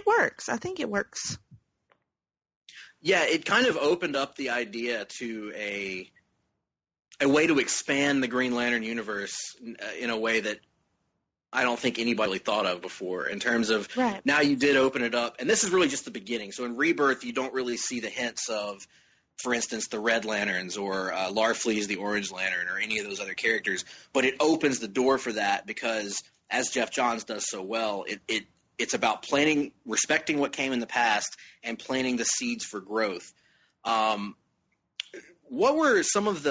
works. I think it works. Yeah, it kind of opened up the idea to a way to expand the Green Lantern universe in a way that I don't think anybody really thought of before, in terms of Now you did open it up. And this is really just the beginning. So in Rebirth, you don't really see the hints of, for instance, the Red Lanterns or Larfleeze the Orange Lantern or any of those other characters. But it opens the door for that because, as Geoff Johns does so well, it's about respecting what came in the past and planting the seeds for growth. What were some of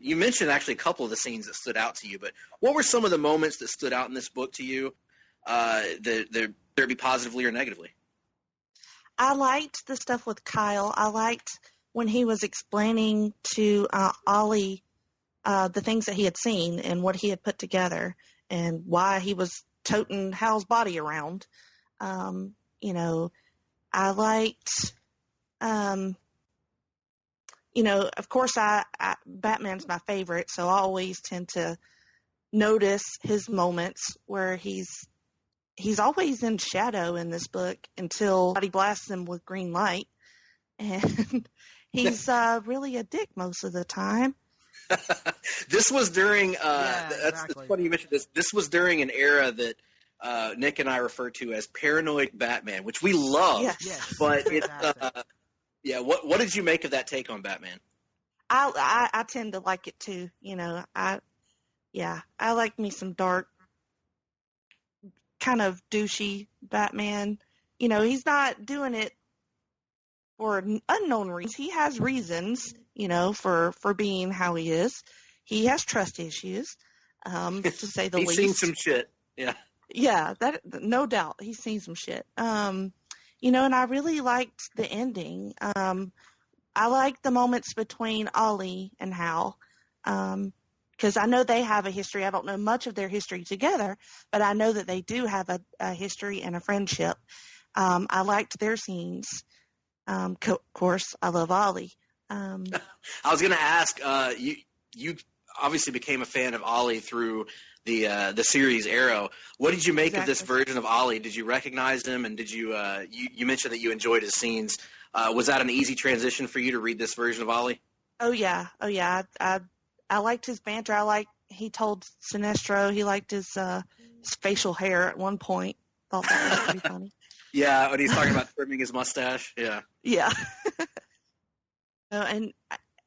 you mentioned actually a couple of the scenes that stood out to you, but what were some of the moments that stood out in this book to you, that be positively or negatively? I liked the stuff with Kyle. I liked when he was explaining to Ollie the things that he had seen and what he had put together and why he was toting Hal's body around. I liked, of course Batman's my favorite, so I always tend to notice his moments where he's always in shadow in this book until he blasts him with green light. and he's really a dick most of the time. This was during exactly. That's funny you mentioned this. This was during an era that Nick and I refer to as paranoid Batman, which we love. Yes. But it's what did you make of that take on Batman? I tend to like it too. I like me some dark, kind of douchey Batman. He's not doing it for unknown reasons. He has reasons, for being how he is. He has trust issues, to say the least. He's seen some shit. Yeah. Yeah, that no doubt. He's seen some shit. And I really liked the ending. I liked the moments between Ollie and Hal, because I know they have a history. I don't know much of their history together, but I know that they do have a history and a friendship. I liked their scenes. Of course, I love Ollie. I was going to ask, you obviously became a fan of Ollie through the series Arrow. What did you make of this version of Ollie? Did you recognize him? And did you you mentioned that you enjoyed his scenes. Was that an easy transition for you to read this version of Ollie? Oh yeah. I liked his banter. He told Sinestro he liked his facial hair at one point. Thought that was pretty funny. Yeah, when he's talking about trimming his mustache. Yeah. Yeah. And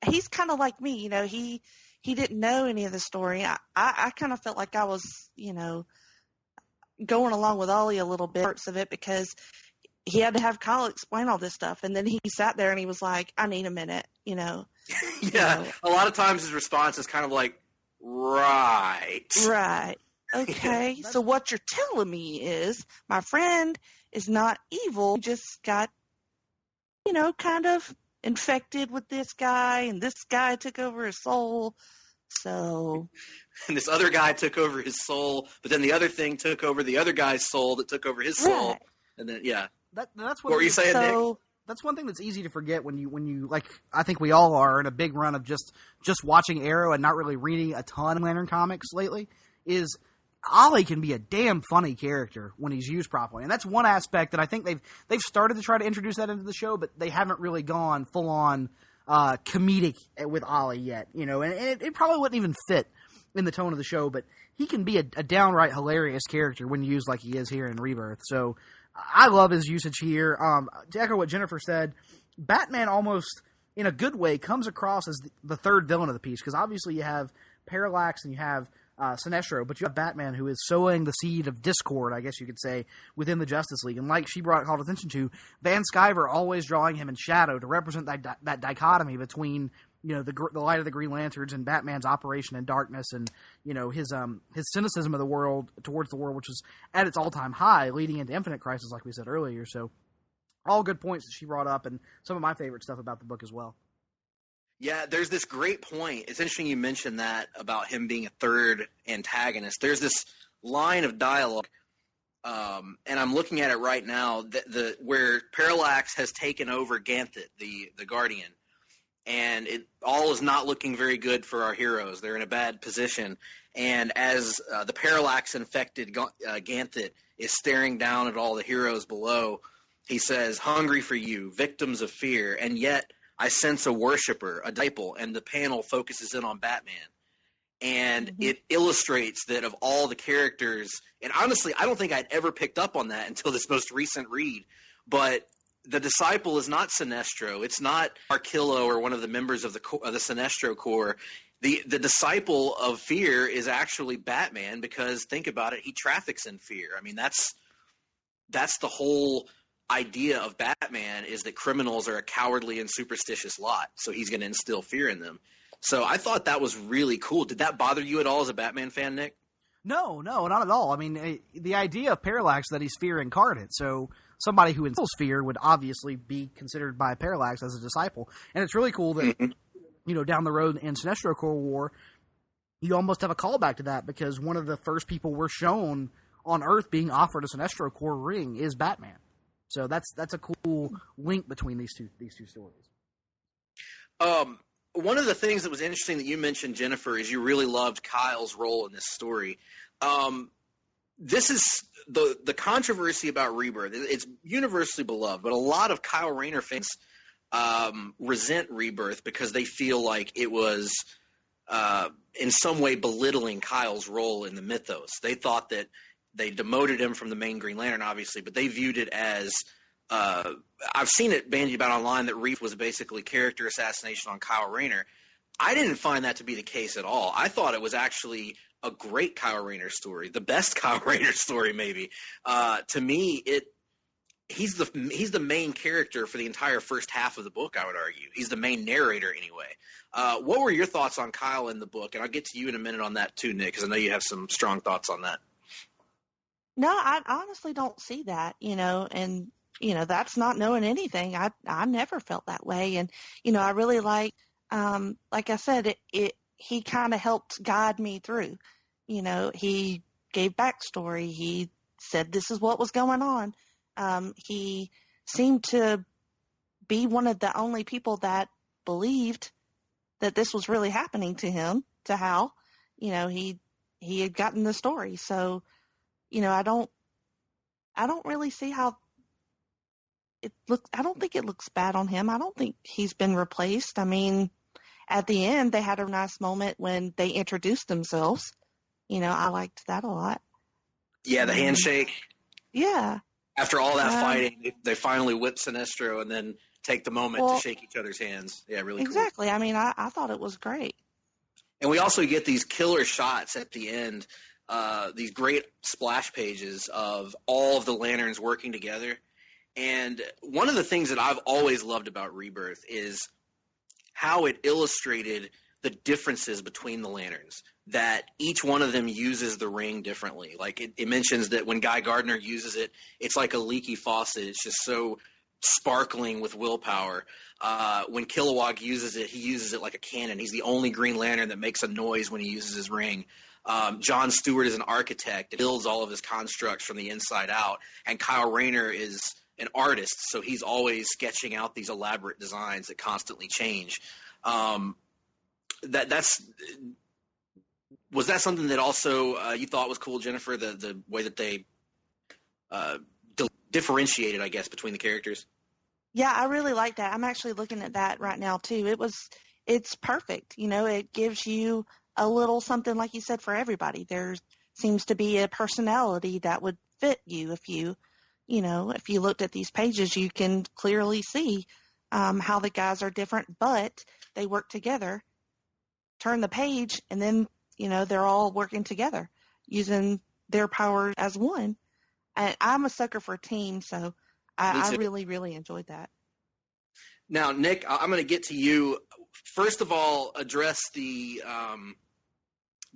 he's kind of like me, he didn't know any of the story. I kind of felt like I was, going along with Ollie a little bit, parts of it, because he had to have Kyle explain all this stuff. And then he sat there and he was like, I need a minute, Yeah. A lot of times his response is kind of like, right. Right. Okay. So what you're telling me is my friend is not evil. He just got, kind of infected with this guy, and this guy took over his soul. So, and this other guy took over his soul, but then the other thing took over the other guy's soul that took over his soul, right. And then That's what were you saying, Nick? That's one thing that's easy to forget when you like. I think we all are in a big run of just watching Arrow and not really reading a ton of Lantern comics lately. Is Ollie can be a damn funny character when he's used properly, and that's one aspect that I think they've started to try to introduce that into the show, but they haven't really gone full on comedic with Ollie yet. And it probably wouldn't even fit in the tone of the show, but he can be a downright hilarious character when used like he is here in Rebirth. So I love his usage here. To echo what Jennifer said, Batman almost, in a good way, comes across as the third villain of the piece, because obviously you have Parallax and you have Sinestro, but you have Batman, who is sowing the seed of discord, I guess you could say, within the Justice League. And like she called attention to, Van Sciver always drawing him in shadow to represent that dichotomy between the light of the Green Lanterns and Batman's operation in darkness, and his cynicism of the world towards the world, which is at its all-time high, leading into Infinite Crisis, like we said earlier. So all good points that she brought up, and some of my favorite stuff about the book as well. Yeah, there's this great point. It's interesting you mentioned that about him being a third antagonist. There's this line of dialogue, and I'm looking at it right now, where Parallax has taken over Ganthet, the Guardian, and it all is not looking very good for our heroes. They're in a bad position, and as the Parallax-infected Ganthet is staring down at all the heroes below, he says, "Hungry for you, victims of fear, and yet I sense a worshiper, a disciple," and the panel focuses in on Batman. And it illustrates that of all the characters, and honestly, I don't think I'd ever picked up on that until this most recent read, but the disciple is not Sinestro. It's not Arquillo or one of the members of the Sinestro Corps. The disciple of fear is actually Batman, because think about it, he traffics in fear. I mean, that's the whole idea of Batman, is that criminals are a cowardly and superstitious lot, so he's going to instill fear in them. So I thought that was really cool. Did that bother you at all as a Batman fan, Nick? No, not at all. I mean, the idea of Parallax that he's fear incarnate, so somebody who instills fear would obviously be considered by Parallax as a disciple. And it's really cool that, down the road in Sinestro Corps War, you almost have a callback to that, because one of the first people we're shown on Earth being offered a Sinestro Corps ring is Batman. So that's a cool link between these two stories. One of the things that was interesting that you mentioned, Jennifer, is you really loved Kyle's role in this story. This is the controversy about Rebirth. It's universally beloved, but a lot of Kyle Rayner fans resent Rebirth because they feel like it was in some way belittling Kyle's role in the mythos. They thought that they demoted him from the main Green Lantern, obviously, but they viewed it as I've seen it bandied about online that Reef was basically character assassination on Kyle Rayner. I didn't find that to be the case at all. I thought it was actually a great Kyle Rayner story, the best Kyle Rayner story maybe. To me, he's the main character for the entire first half of the book, I would argue. He's the main narrator anyway. What were your thoughts on Kyle in the book? And I'll get to you in a minute on that too, Nick, because I know you have some strong thoughts on that. No, I honestly don't see that, and, that's not knowing anything. I never felt that way. And, I really like I said, he kind of helped guide me through. He gave backstory. He said this is what was going on. He seemed to be one of the only people that believed that this was really happening to him, to Hal. He had gotten the story. So, I don't really see how it looks. I don't think it looks bad on him. I don't think he's been replaced. I mean, at the end, they had a nice moment when they introduced themselves. I liked that a lot. Yeah, the handshake. Yeah. After all that fighting, they finally whip Sinestro and then take the moment to shake each other's hands. Yeah, really exactly. cool. I mean, I thought it was great. And we also get these killer shots at the end, these great splash pages of all of the Lanterns working together. And one of the things that I've always loved about Rebirth is how it illustrated the differences between the Lanterns, that each one of them uses the ring differently. Like it mentions that when Guy Gardner uses it, it's like a leaky faucet. It's just so sparkling with willpower. When Kilowog uses it, he uses it like a cannon. He's the only Green Lantern that makes a noise when he uses his ring. John Stewart is an architect that builds all of his constructs from the inside out. And Kyle Rayner is an artist, so he's always sketching out these elaborate designs that constantly change. Was that something that also you thought was cool, Jennifer? The way that they differentiated, I guess, between the characters. Yeah, I really like that. I'm actually looking at that right now too. It's perfect. It gives you a little something, like you said, for everybody. There seems to be a personality that would fit you. If you looked at these pages, you can clearly see how the guys are different, but they work together. Turn the page, and then, they're all working together, using their power as one. And I'm a sucker for a team, so I really, really enjoyed that. Now, Nick, I'm going to get to you. First of all, address the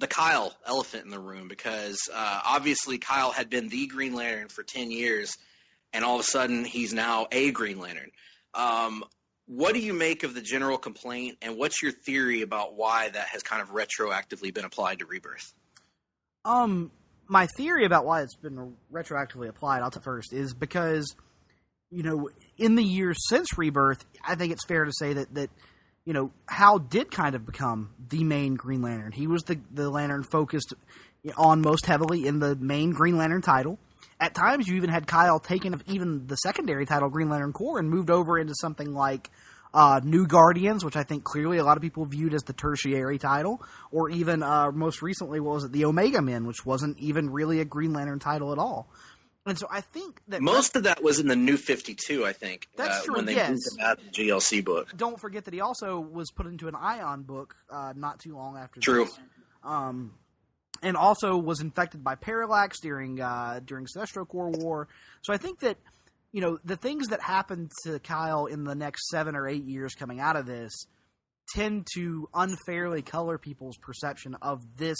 Kyle elephant in the room, because obviously Kyle had been the Green Lantern for 10 years, and all of a sudden he's now a Green Lantern. What do you make of the general complaint, and what's your theory about why that has kind of retroactively been applied to Rebirth? My theory about why it's been retroactively applied, I'll tell first, is because, in the years since Rebirth, I think it's fair to say that Hal did kind of become the main Green Lantern. He was the Lantern focused on most heavily in the main Green Lantern title. At times, you even had Kyle taken even the secondary title, Green Lantern Corps, and moved over into something like New Guardians, which I think clearly a lot of people viewed as the tertiary title, or even most recently, the Omega Men, which wasn't even really a Green Lantern title at all. And so I think that most of that was in the New 52, I think. That's true, when they moved him out of the GLC book. Don't forget that he also was put into an Ion book not too long after True. this. And also was infected by Parallax during Sinestro Corps War. So I think that, the things that happened to Kyle in the next 7 or 8 years coming out of this tend to unfairly color people's perception of this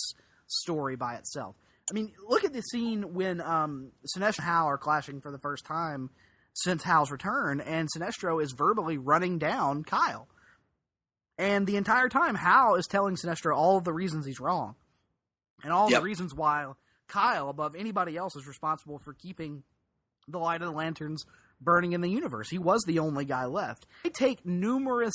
story by itself. I mean, look at the scene when Sinestro and Hal are clashing for the first time since Hal's return, and Sinestro is verbally running down Kyle. And the entire time, Hal is telling Sinestro all of the reasons he's wrong. And all the reasons why Kyle, above anybody else, is responsible for keeping the light of the lanterns burning in the universe. He was the only guy left. They take numerous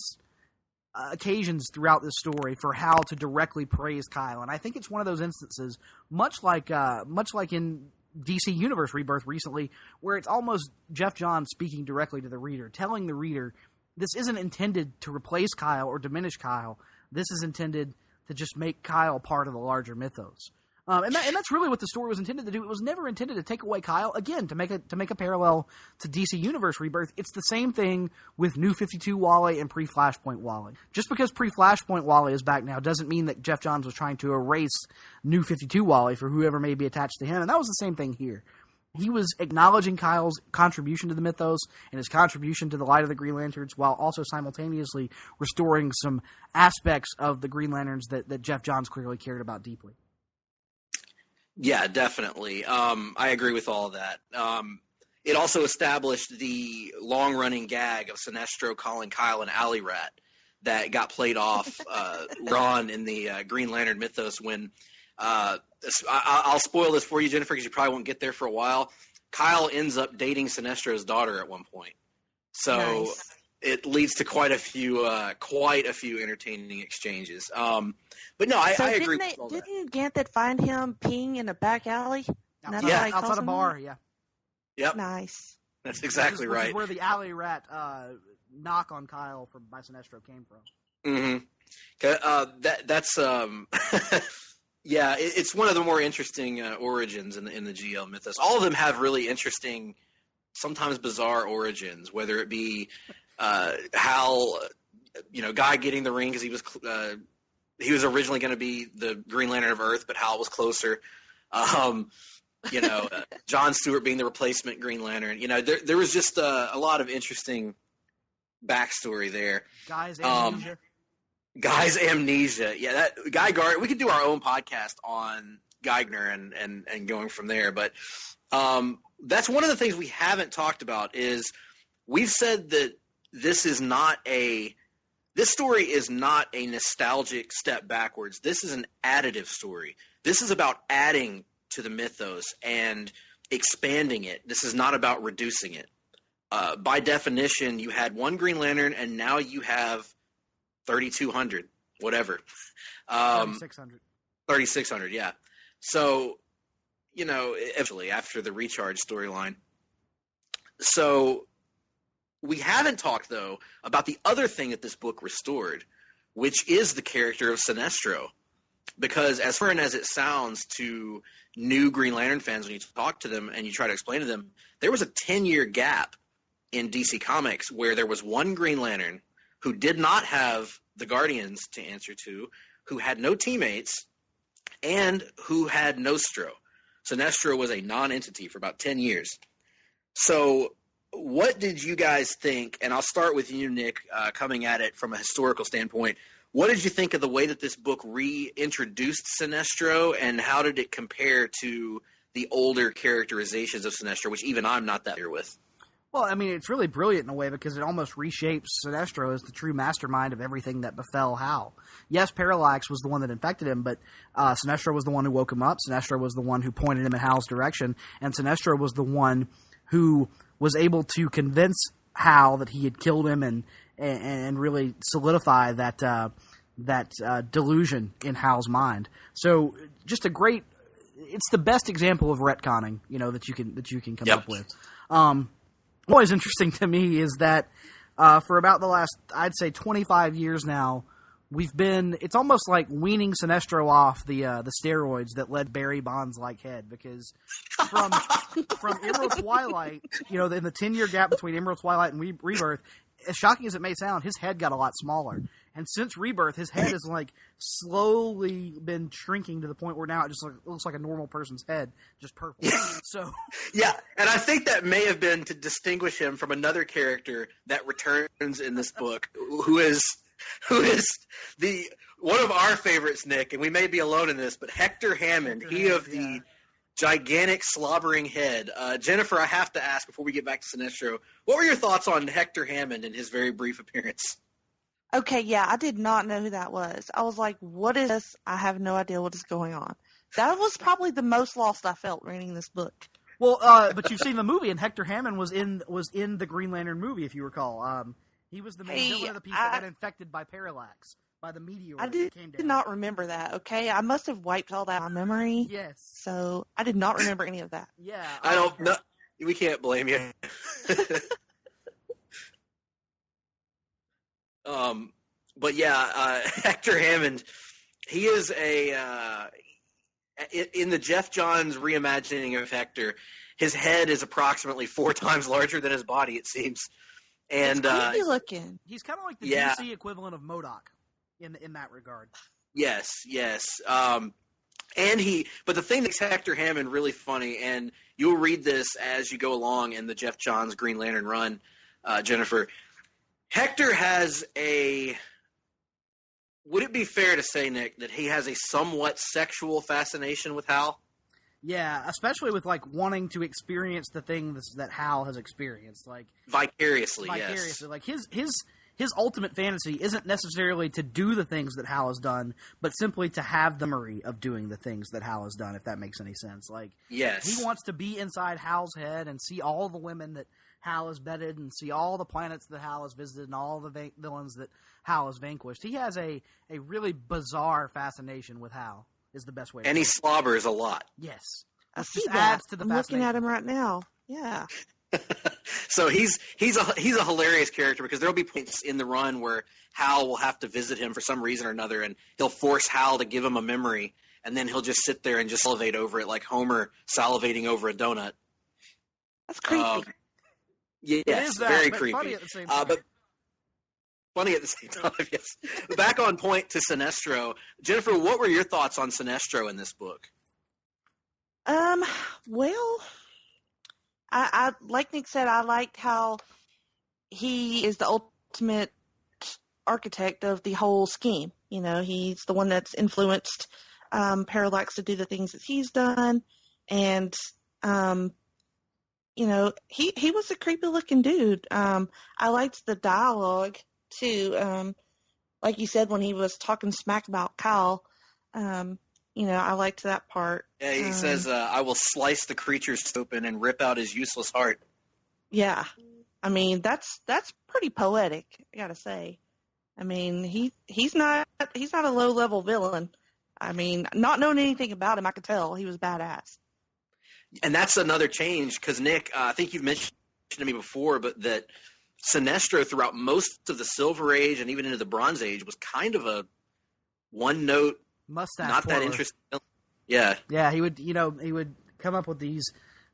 occasions throughout this story for Hal to directly praise Kyle, and I think it's one of those instances, much like in DC Universe Rebirth recently, where it's almost Geoff Johns speaking directly to the reader, telling the reader this isn't intended to replace Kyle or diminish Kyle. This is intended to just make Kyle part of the larger mythos. And that's really what the story was intended to do. It was never intended to take away Kyle. Again, to make a parallel to DC Universe Rebirth, it's the same thing with New 52 Wally and pre-Flashpoint Wally. Just because pre-Flashpoint Wally is back now doesn't mean that Geoff Johns was trying to erase New 52 Wally for whoever may be attached to him. And that was the same thing here. He was acknowledging Kyle's contribution to the mythos and his contribution to the Light of the Green Lanterns while also simultaneously restoring some aspects of the Green Lanterns that Geoff Johns clearly cared about deeply. Yeah, definitely. I agree with all of that. It also established the long-running gag of Sinestro calling Kyle an alley rat that got played off Ron in the Green Lantern mythos when I'll spoil this for you, Jennifer, because you probably won't get there for a while. Kyle ends up dating Sinestro's daughter at one point. So nice. It leads to quite a few entertaining exchanges. But no, I agree with all that. Didn't Ganthet find him peeing in a back alley? Outside a bar, yeah. Yep. Nice. That's exactly right. Which is where the alley rat knock on Kyle by Sinestro came from. Mm-hmm. That's yeah, it's one of the more interesting origins in the GL mythos. All of them have really interesting, sometimes bizarre origins, whether it be Hal, Guy getting the ring because he was originally going to be the Green Lantern of Earth, but Hal was closer. John Stewart being the replacement Green Lantern. There was just a lot of interesting backstory there. Guy's amnesia. Yeah, that Guy Gardner. We could do our own podcast on Geigner and going from there. But that's one of the things we haven't talked about is we've said that this story is not a nostalgic step backwards. This is an additive story. This is about adding to the mythos and expanding it. This is not about reducing it. By definition, you had one Green Lantern, and now you have 3,200, whatever. 3,600. 3,600, yeah. So, eventually after the Recharge storyline. So we haven't talked, though, about the other thing that this book restored, which is the character of Sinestro. Because as foreign as it sounds to new Green Lantern fans when you talk to them and you try to explain to them, there was a 10-year gap in DC Comics where there was one Green Lantern who did not have the Guardians to answer to, who had no teammates, and who had Nostro. Sinestro was a non-entity for about 10 years. So what did you guys think, and I'll start with you, Nick, coming at it from a historical standpoint. What did you think of the way that this book reintroduced Sinestro, and how did it compare to the older characterizations of Sinestro, which even I'm not that familiar with? Well, I mean, it's really brilliant in a way because it almost reshapes Sinestro as the true mastermind of everything that befell Hal. Yes, Parallax was the one that infected him, but Sinestro was the one who woke him up. Sinestro was the one who pointed him in Hal's direction, and Sinestro was the one who was able to convince Hal that he had killed him and really solidify that delusion in Hal's mind. So, just it's the best example of retconning, that you can come up with. What is interesting to me is that for about the last, I'd say 25 years now, it's almost like weaning Sinestro off the steroids that led Barry Bonds-like head, because from Emerald Twilight, in the 10-year gap between Emerald Twilight and Rebirth, as shocking as it may sound, his head got a lot smaller. And since Rebirth, his head has slowly been shrinking to the point where now it just looks like a normal person's head, just purple. So yeah, and I think that may have been to distinguish him from another character that returns in this book, who is the one of our favorites, Nick, and we may be alone in this, but Hector Hammond, the gigantic slobbering head. Jennifer, I have to ask before we get back to Sinestro, what were your thoughts on Hector Hammond and his very brief appearance? Okay, yeah, I did not know who that was. I was like, what is this? I have no idea what is going on. That was probably the most lost I felt reading this book. Well, but you've seen the movie, and Hector Hammond was in the Green Lantern movie, if you recall. He was the main villain of the piece that got infected by Parallax, by the meteor that came down. I did not remember that, okay? I must have wiped all that out of my memory. Yes. So I did not remember any of that. Yeah. I don't know. We can't blame you. But yeah, Hector Hammond, he is in the Geoff Johns reimagining of Hector, his head is approximately 4 times larger than his body, it seems. And it's creepy looking. He's kind of like the DC equivalent of MODOK in that regard. Yes. But the thing that makes Hector Hammond really funny, and you'll read this as you go along in the Geoff Johns Green Lantern run, Jennifer, Hector has would it be fair to say, Nick, that he has a somewhat sexual fascination with Hal? Yeah, especially with, like, wanting to experience the things that Hal has experienced. Like Vicariously, yes. Like, his ultimate fantasy isn't necessarily to do the things that Hal has done, but simply to have the memory of doing the things that Hal has done, if that makes any sense. Like, yes. He wants to be inside Hal's head and see all the women that Hal has bedded and see all the planets that Hal has visited and all the villains that Hal has vanquished. He has a really bizarre fascination with Hal, is the best way to And he slobbers a lot. Yes. I see Just that. adds to the I'm looking at him right now. Yeah. So he's a hilarious character because there'll be points in the run where Hal will have to visit him for some reason or another, and he'll force Hal to give him a memory, and then he'll just sit there and just salivate over it like Homer salivating over a donut. That's creepy. Yes, very creepy. Funny at the same time. But funny at the same time, yes. Back on point to Sinestro. Jennifer, what were your thoughts on Sinestro in this book? Well, I like Nick said, I liked how he is the ultimate architect of the whole scheme. You know, he's the one that's influenced Parallax to do the things that he's done, and you know, he was a creepy looking dude. I liked the dialogue too. Like you said, when he was talking smack about Kyle, you know, I liked that part. Yeah, he says, I will slice the creature's open and rip out his useless heart. Yeah. I mean, that's pretty poetic, I gotta say. I mean, he's not a low-level villain. I mean, not knowing anything about him, I could tell he was badass. And that's another change, because, Nick, I think you've mentioned to me before, but that Sinestro throughout most of the Silver Age and even into the Bronze Age was kind of a one-note, mustache not twirler. that interesting. Yeah. Yeah, he would come up with these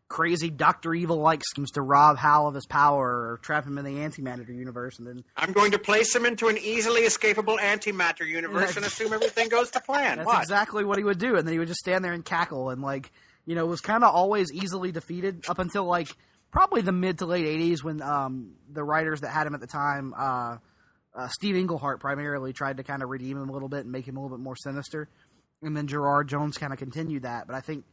crazy Dr. Evil-like schemes to rob Hal of his power or trap him in the antimatter universe, and then I'm going to place him into an easily escapable antimatter universe and assume everything goes to plan. That's exactly what he would do, and then he would just stand there and cackle, and was kind of always easily defeated up until probably the mid to late 80s when the writers that had him at the time, Steve Englehart primarily, tried to kind of redeem him a little bit and make him a little bit more sinister, and then Gerard Jones kind of continued that. But I think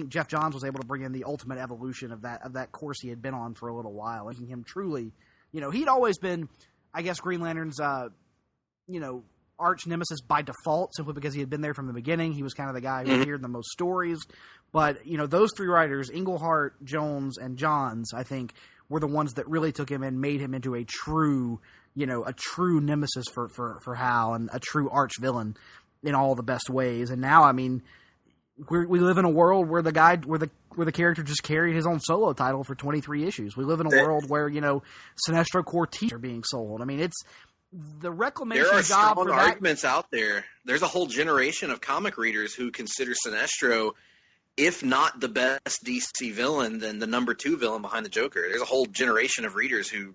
Geoff Johns was able to bring in the ultimate evolution of that course he had been on for a little while, making him truly, he'd always been, I guess, Green Lantern's, arch nemesis by default, simply because he had been there from the beginning. He was kind of the guy who appeared in the most stories. But, those three writers, Englehart, Jones, and Johns, I think, were the ones that really took him and made him into a true nemesis for Hal and a true arch villain in all the best ways. And now, I mean, we live in a world where the character just carried his own solo title for 23 issues. We live in a world where, Sinestro Corps tees are being sold. I mean, it's the reclamation job. There are job strong for arguments out there. There's a whole generation of comic readers who consider Sinestro, if not the best DC villain, then the number 2 villain behind the Joker. There's a whole generation of readers who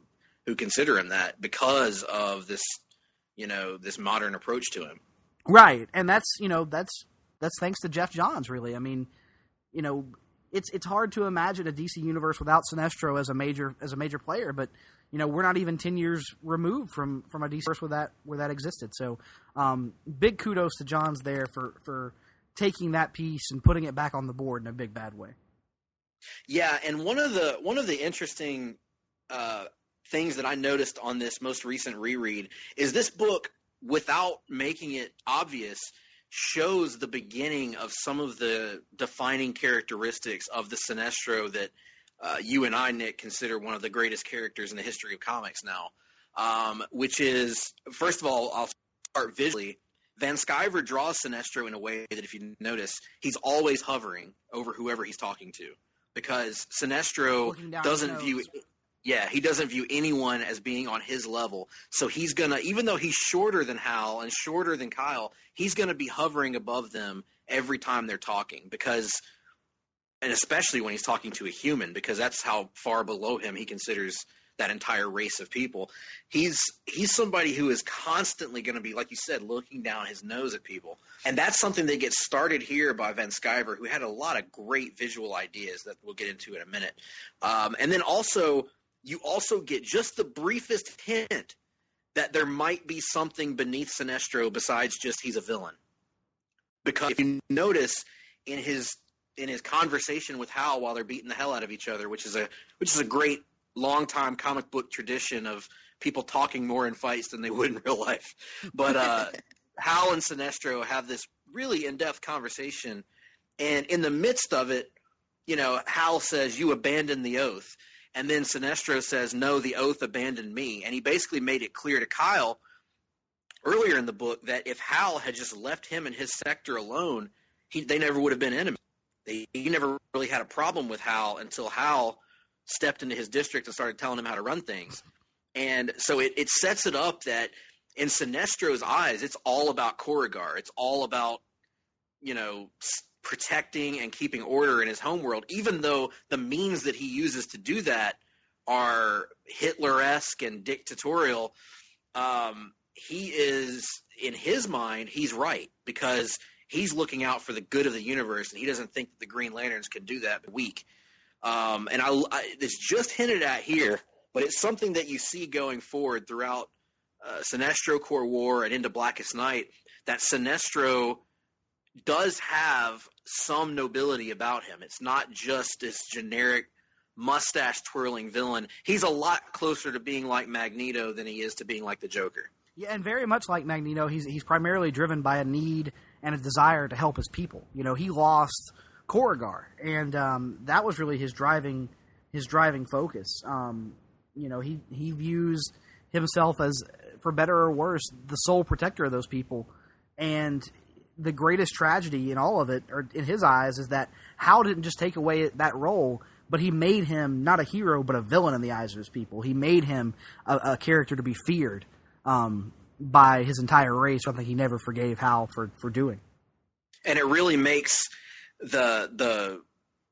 consider him that because of this, this modern approach to him. Right, and that's thanks to Geoff Johns, really. I mean, it's hard to imagine a DC universe without Sinestro as a major player, but we're not even 10 years removed from a DC universe where that existed. So, big kudos to Johns there for taking that piece and putting it back on the board in a big bad way. Yeah, and one of the interesting things that I noticed on this most recent reread is this book, without making it obvious, shows the beginning of some of the defining characteristics of the Sinestro that you and I, Nick, consider one of the greatest characters in the history of comics now, which is, first of all, I'll start visually. Van Sciver draws Sinestro in a way that, if you notice, he's always hovering over whoever he's talking to, because Sinestro doesn't view Yeah, he doesn't view anyone as being on his level. So he's going to, even though he's shorter than Hal and shorter than Kyle, he's going to be hovering above them every time they're talking because, and especially when he's talking to a human, because that's how far below him he considers that entire race of people. He's somebody who is constantly going to be, like you said, looking down his nose at people. And that's something that gets started here by Van Sciver, who had a lot of great visual ideas that we'll get into in a minute. And then also, you also get just the briefest hint that there might be something beneath Sinestro besides just he's a villain. Because if you notice in his conversation with Hal while they're beating the hell out of each other, which is a great long-time comic book tradition of people talking more in fights than they would in real life. But Hal and Sinestro have this really in-depth conversation, and in the midst of it, Hal says, "You abandoned the oath." And then Sinestro says, "No, the oath abandoned me." And he basically made it clear to Kyle earlier in the book that if Hal had just left him and his sector alone, they never would have been enemies. He never really had a problem with Hal until Hal stepped into his district and started telling him how to run things. And so it sets it up that in Sinestro's eyes, it's all about Corrigar. It's all about, protecting and keeping order in his homeworld, even though the means that he uses to do that are Hitler-esque and dictatorial. He is, in his mind, he's right, because he's looking out for the good of the universe, and he doesn't think that the Green Lanterns can do that weak. And it's just hinted at here, but it's something that you see going forward throughout Sinestro Corps War and into Blackest Night, that Sinestro does have some nobility about him. It's not just this generic mustache-twirling villain. He's a lot closer to being like Magneto than he is to being like the Joker. Yeah, and very much like Magneto, he's primarily driven by a need and a desire to help his people. He lost Corrigar, and that was really his driving focus. He views himself as, for better or worse, the sole protector of those people. And the greatest tragedy in all of it, or in his eyes, is that Hal didn't just take away that role, but he made him not a hero, but a villain in the eyes of his people. He made him a character to be feared by his entire race, something he never forgave Hal for doing. And it really makes the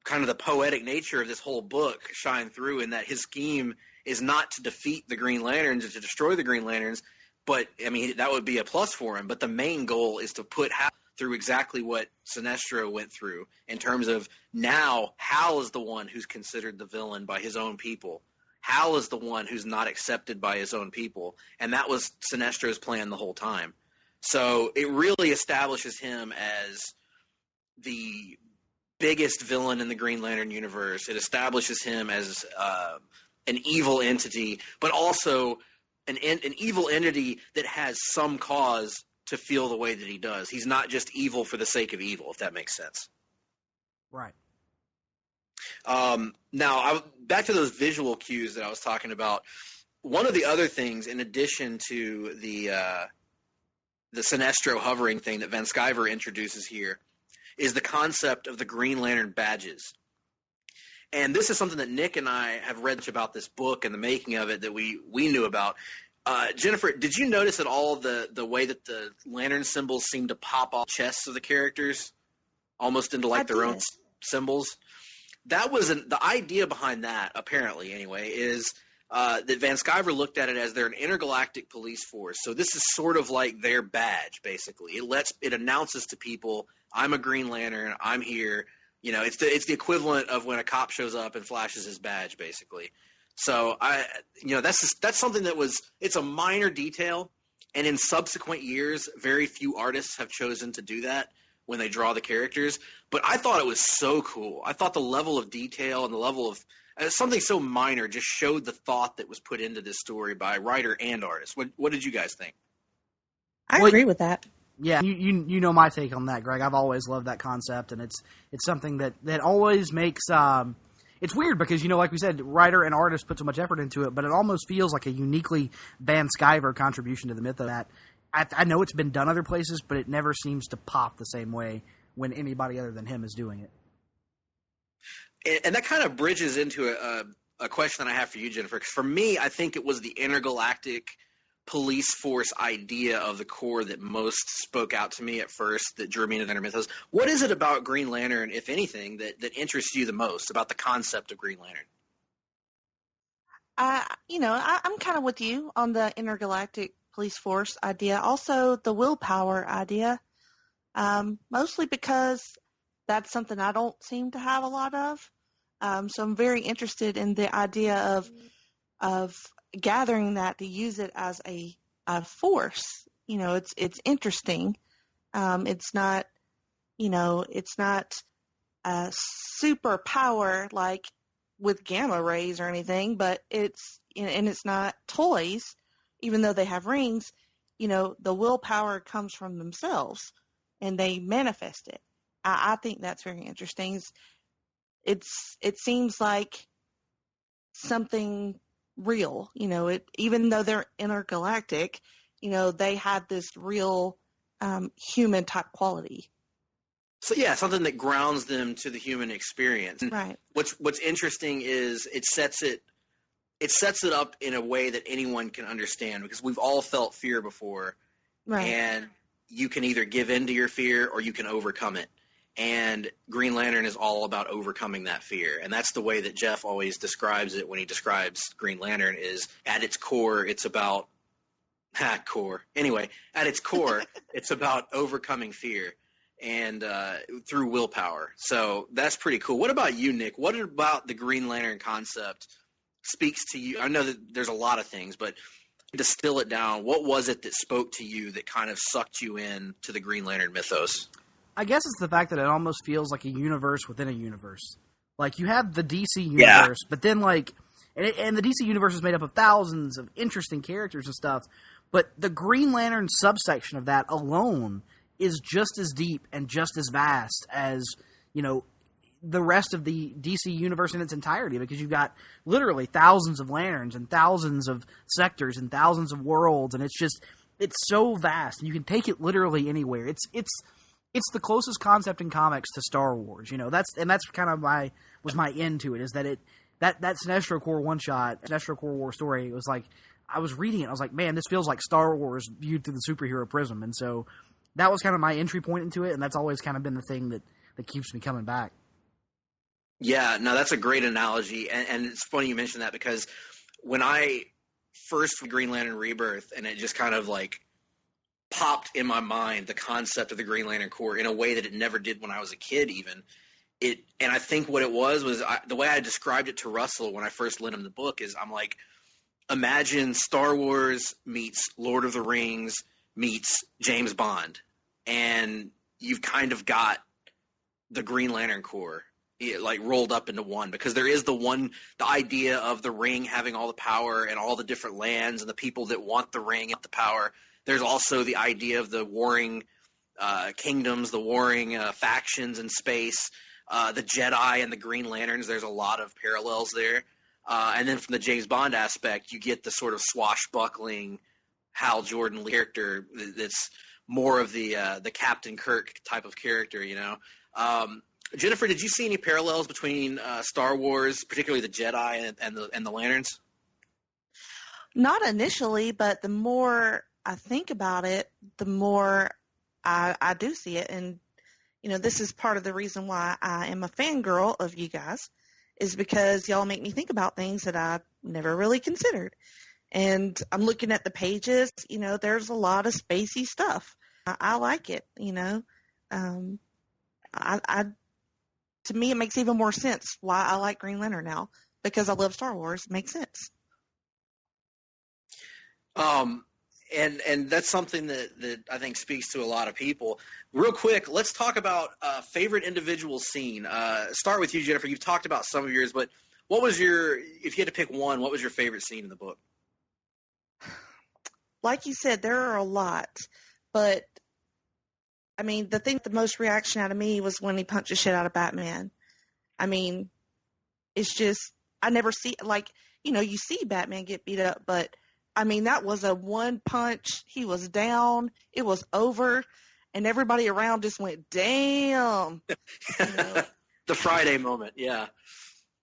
kind of the poetic nature of this whole book shine through, in that his scheme is not to defeat the Green Lanterns or to destroy the Green Lanterns, but that would be a plus for him. But the main goal is to put Hal through exactly what Sinestro went through, in terms of now Hal is the one who's considered the villain by his own people. Hal is the one who's not accepted by his own people, and that was Sinestro's plan the whole time. So it really establishes him as the biggest villain in the Green Lantern universe. It establishes him as an evil entity, but also an evil entity that has some cause to feel the way that he does. He's not just evil for the sake of evil, if that makes sense. Right. Now, back to those visual cues that I was talking about. One of the other things, in addition to the Sinestro hovering thing that Van Sciver introduces here, is the concept of the Green Lantern badges. And this is something that Nick and I have read about this book and the making of it that we knew about. Jennifer, did you notice at all the way that the lantern symbols seem to pop off chests of the characters, almost into their own symbols? That was the idea behind that, apparently anyway, is that Van Sciver looked at it as they're an intergalactic police force. So this is sort of like their badge, basically. It announces to people, I'm a Green Lantern, I'm here. It's the equivalent of when a cop shows up and flashes his badge, basically. So that's something it's a minor detail, and in subsequent years, very few artists have chosen to do that when they draw the characters. But I thought it was so cool. I thought the level of detail and the level of something so minor just showed the thought that was put into this story by writer and artist. What did you guys think? I agree with that. Yeah, you know my take on that, Greg. I've always loved that concept, and it's something that always makes it's weird because, like we said, writer and artist put so much effort into it, but it almost feels like a uniquely Van Sciver contribution to the myth of that. I know it's been done other places, but it never seems to pop the same way when anybody other than him is doing it. And that kind of bridges into a question that I have for you, Jennifer. 'Cause for me, I think it was the intergalactic police force idea of the Corps that most spoke out to me at first, that drew me into their mythos. What is it about Green Lantern, if anything, that interests you the most about the concept of Green Lantern? I'm kind of with you on the intergalactic police force idea. Also, the willpower idea, mostly because that's something I don't seem to have a lot of. So I'm very interested in the idea of gathering that to use it as a force. It's interesting. It's not a superpower like with gamma rays or anything, but it's not toys, even though they have rings. The willpower comes from themselves and they manifest it. I think that's very interesting. It seems like something real, even though they're intergalactic, they have this real human type quality. So yeah, something that grounds them to the human experience. Right. What's interesting is it sets it up in a way that anyone can understand, because we've all felt fear before. Right. And you can either give in to your fear or you can overcome it. And Green Lantern is all about overcoming that fear. And that's the way that Geoff always describes it when he describes Green Lantern, is at its core, it's about Anyway, at its core, it's about overcoming fear and through willpower. So that's pretty cool. What about you, Nick? What about the Green Lantern concept speaks to you? I know that there's a lot of things, but to distill it down, what was it that spoke to you that kind of sucked you in to the Green Lantern mythos? I guess it's the fact that it almost feels like a universe within a universe. Like, you have the DC universe, but then, and the DC universe is made up of thousands of interesting characters and stuff, but the Green Lantern subsection of that alone is just as deep and just as vast as, the rest of the DC universe in its entirety, because you've got literally thousands of lanterns and thousands of sectors and thousands of worlds, and it's so vast, and you can take it literally anywhere. It's the closest concept in comics to Star Wars, that's kind of my end to it, is that that Sinestro Corps one-shot, Sinestro Corps War story, it was like, I was reading it, I was like, man, this feels like Star Wars viewed through the superhero prism, and so that was kind of my entry point into it, and that's always kind of been the thing that keeps me coming back. Yeah, no, that's a great analogy, and it's funny you mentioned that, because when I first read Green Lantern Rebirth, and it just kind of popped in my mind, the concept of the Green Lantern Corps in a way that it never did when I was a kid even. And I think what it was the way I described it to Russell when I first lent him the book is, I'm like, imagine Star Wars meets Lord of the Rings meets James Bond, and you've kind of got the Green Lantern Corps rolled up into one, because there is the idea of the ring having all the power and all the different lands and the people that want the ring and the power. There's also the idea of the warring kingdoms, the warring factions in space, the Jedi and the Green Lanterns. There's a lot of parallels there. And then from the James Bond aspect, you get the sort of swashbuckling Hal Jordan character that's more of the Captain Kirk type of character, Jennifer, did you see any parallels between Star Wars, particularly the Jedi and the Lanterns? Not initially, but the more I think about it, the more I do see it. And, this is part of the reason why I am a fangirl of you guys, is because y'all make me think about things that I never really considered. And I'm looking at the pages, there's a lot of spacey stuff. I like it, to me, it makes even more sense why I like Green Lantern now, because I love Star Wars. It makes sense. And that's something that I think speaks to a lot of people. Real quick, let's talk about favorite individual scene. Start with you, Jennifer. You've talked about some of yours, but if you had to pick one, what was your favorite scene in the book? Like you said, there are a lot, but I mean, the thing with the most reaction out of me was when he punched the shit out of Batman. I mean, it's just, I never see, you see Batman get beat up, but I mean, that was a one punch. He was down. It was over. And everybody around just went, damn. The Friday moment, yeah.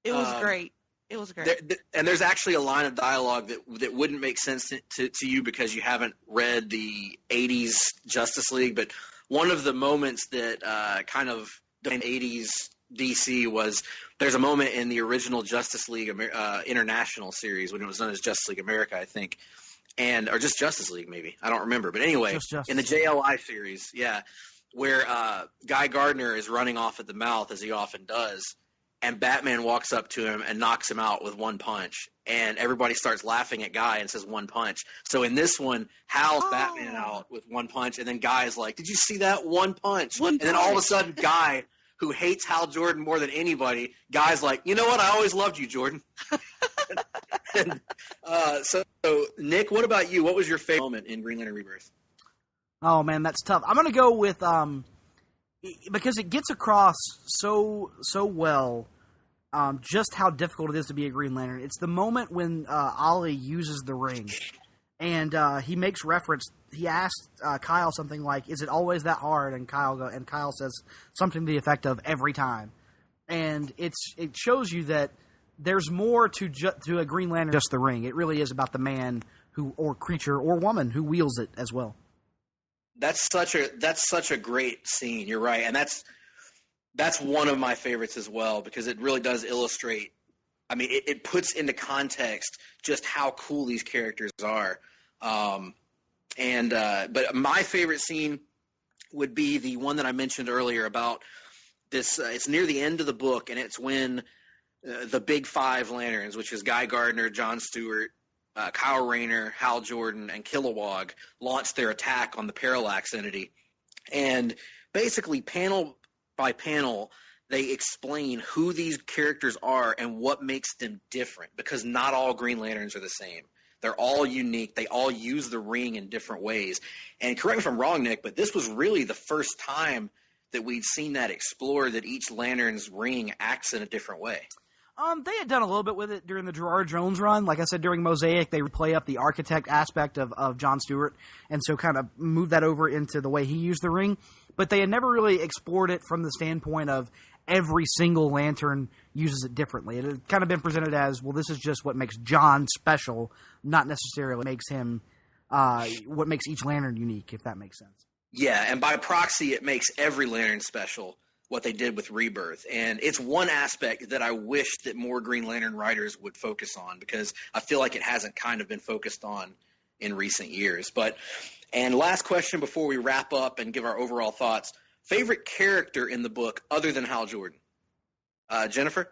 It was great. It was great. And there's actually a line of dialogue that wouldn't make sense to you because you haven't read the 80s Justice League, but one of the moments that kind of the 80s DC was there's a moment in the original Justice League International series when it was known as Justice League America, I think, or just Justice League maybe. I don't remember. But anyway, in the JLI series, yeah, where Guy Gardner is running off at the mouth, as he often does, and Batman walks up to him and knocks him out with one punch. And everybody starts laughing at Guy and says one punch. So in this one, Hal's Batman out with one punch, and then Guy's like, did you see that? One punch. And then all of a sudden, Guy, who hates Hal Jordan more than anybody, Guy's like, you know what? I always loved you, Jordan. And, so, Nick, what about you? What was your favorite moment in Green Lantern Rebirth? Oh, man, that's tough. I'm going to go with because it gets across so well just how difficult it is to be a Green Lantern. It's the moment when Ollie uses the ring, and he makes reference. He asks Kyle something like, "Is it always that hard?" And Kyle says something to the effect of "every time." And it shows you that there's more to a Green Lantern than just the ring. It really is about the man or creature or woman who wields it as well. That's such a great scene. You're right, and that's one of my favorites as well because it really does illustrate. I mean, it puts into context just how cool these characters are. But my favorite scene would be the one that I mentioned earlier about this. It's near the end of the book, and it's when the big five Lanterns, which is Guy Gardner, John Stewart, Kyle Rayner, Hal Jordan, and Kilowog, launched their attack on the Parallax entity. And basically, panel by panel, they explain who these characters are and what makes them different, because not all Green Lanterns are the same. They're all unique. They all use the ring in different ways. And correct me if I'm wrong, Nick, but this was really the first time that we'd seen that explored, that each Lantern's ring acts in a different way. They had done a little bit with it during the Gerard Jones run. Like I said, during Mosaic, they would play up the architect aspect of John Stewart, and so kind of move that over into the way he used the ring. But they had never really explored it from the standpoint of every single Lantern uses it differently. It had kind of been presented as, well, this is just what makes John special, not necessarily makes him what makes each Lantern unique, if that makes sense. Yeah, and by proxy, it makes every Lantern special, what they did with Rebirth. And it's one aspect that I wish that more Green Lantern writers would focus on, because I feel like it hasn't kind of been focused on in recent years. And last question before we wrap up and give our overall thoughts. Favorite character in the book other than Hal Jordan? Jennifer?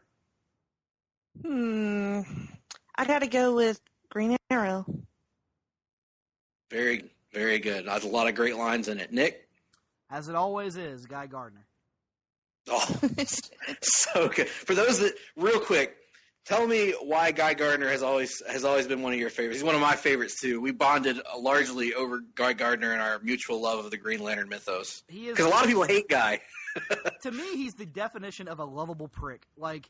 I got to go with Green Arrow. Very, very good. There's a lot of great lines in it. Nick? As it always is, Guy Gardner. Oh, so good. For those that, real quick, tell me why Guy Gardner has always been one of your favorites. He's one of my favorites too. We bonded largely over Guy Gardner and our mutual love of the Green Lantern mythos. Because a lot of people hate Guy. To me, he's the definition of a lovable prick. Like,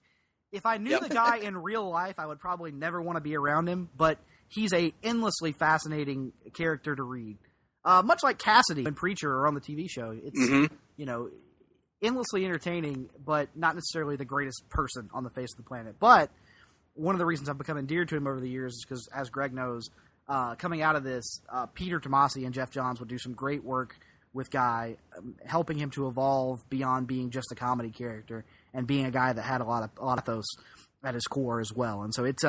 if I knew the guy in real life, I would probably never want to be around him. But he's a endlessly fascinating character to read. Much like Cassidy and Preacher are on the TV show. It's endlessly entertaining, but not necessarily the greatest person on the face of the planet. But one of the reasons I've become endeared to him over the years is because, as Greg knows, coming out of this, Peter Tomasi and Geoff Johns would do some great work with Guy, helping him to evolve beyond being just a comedy character and being a guy that had a lot of those at his core as well. And so it's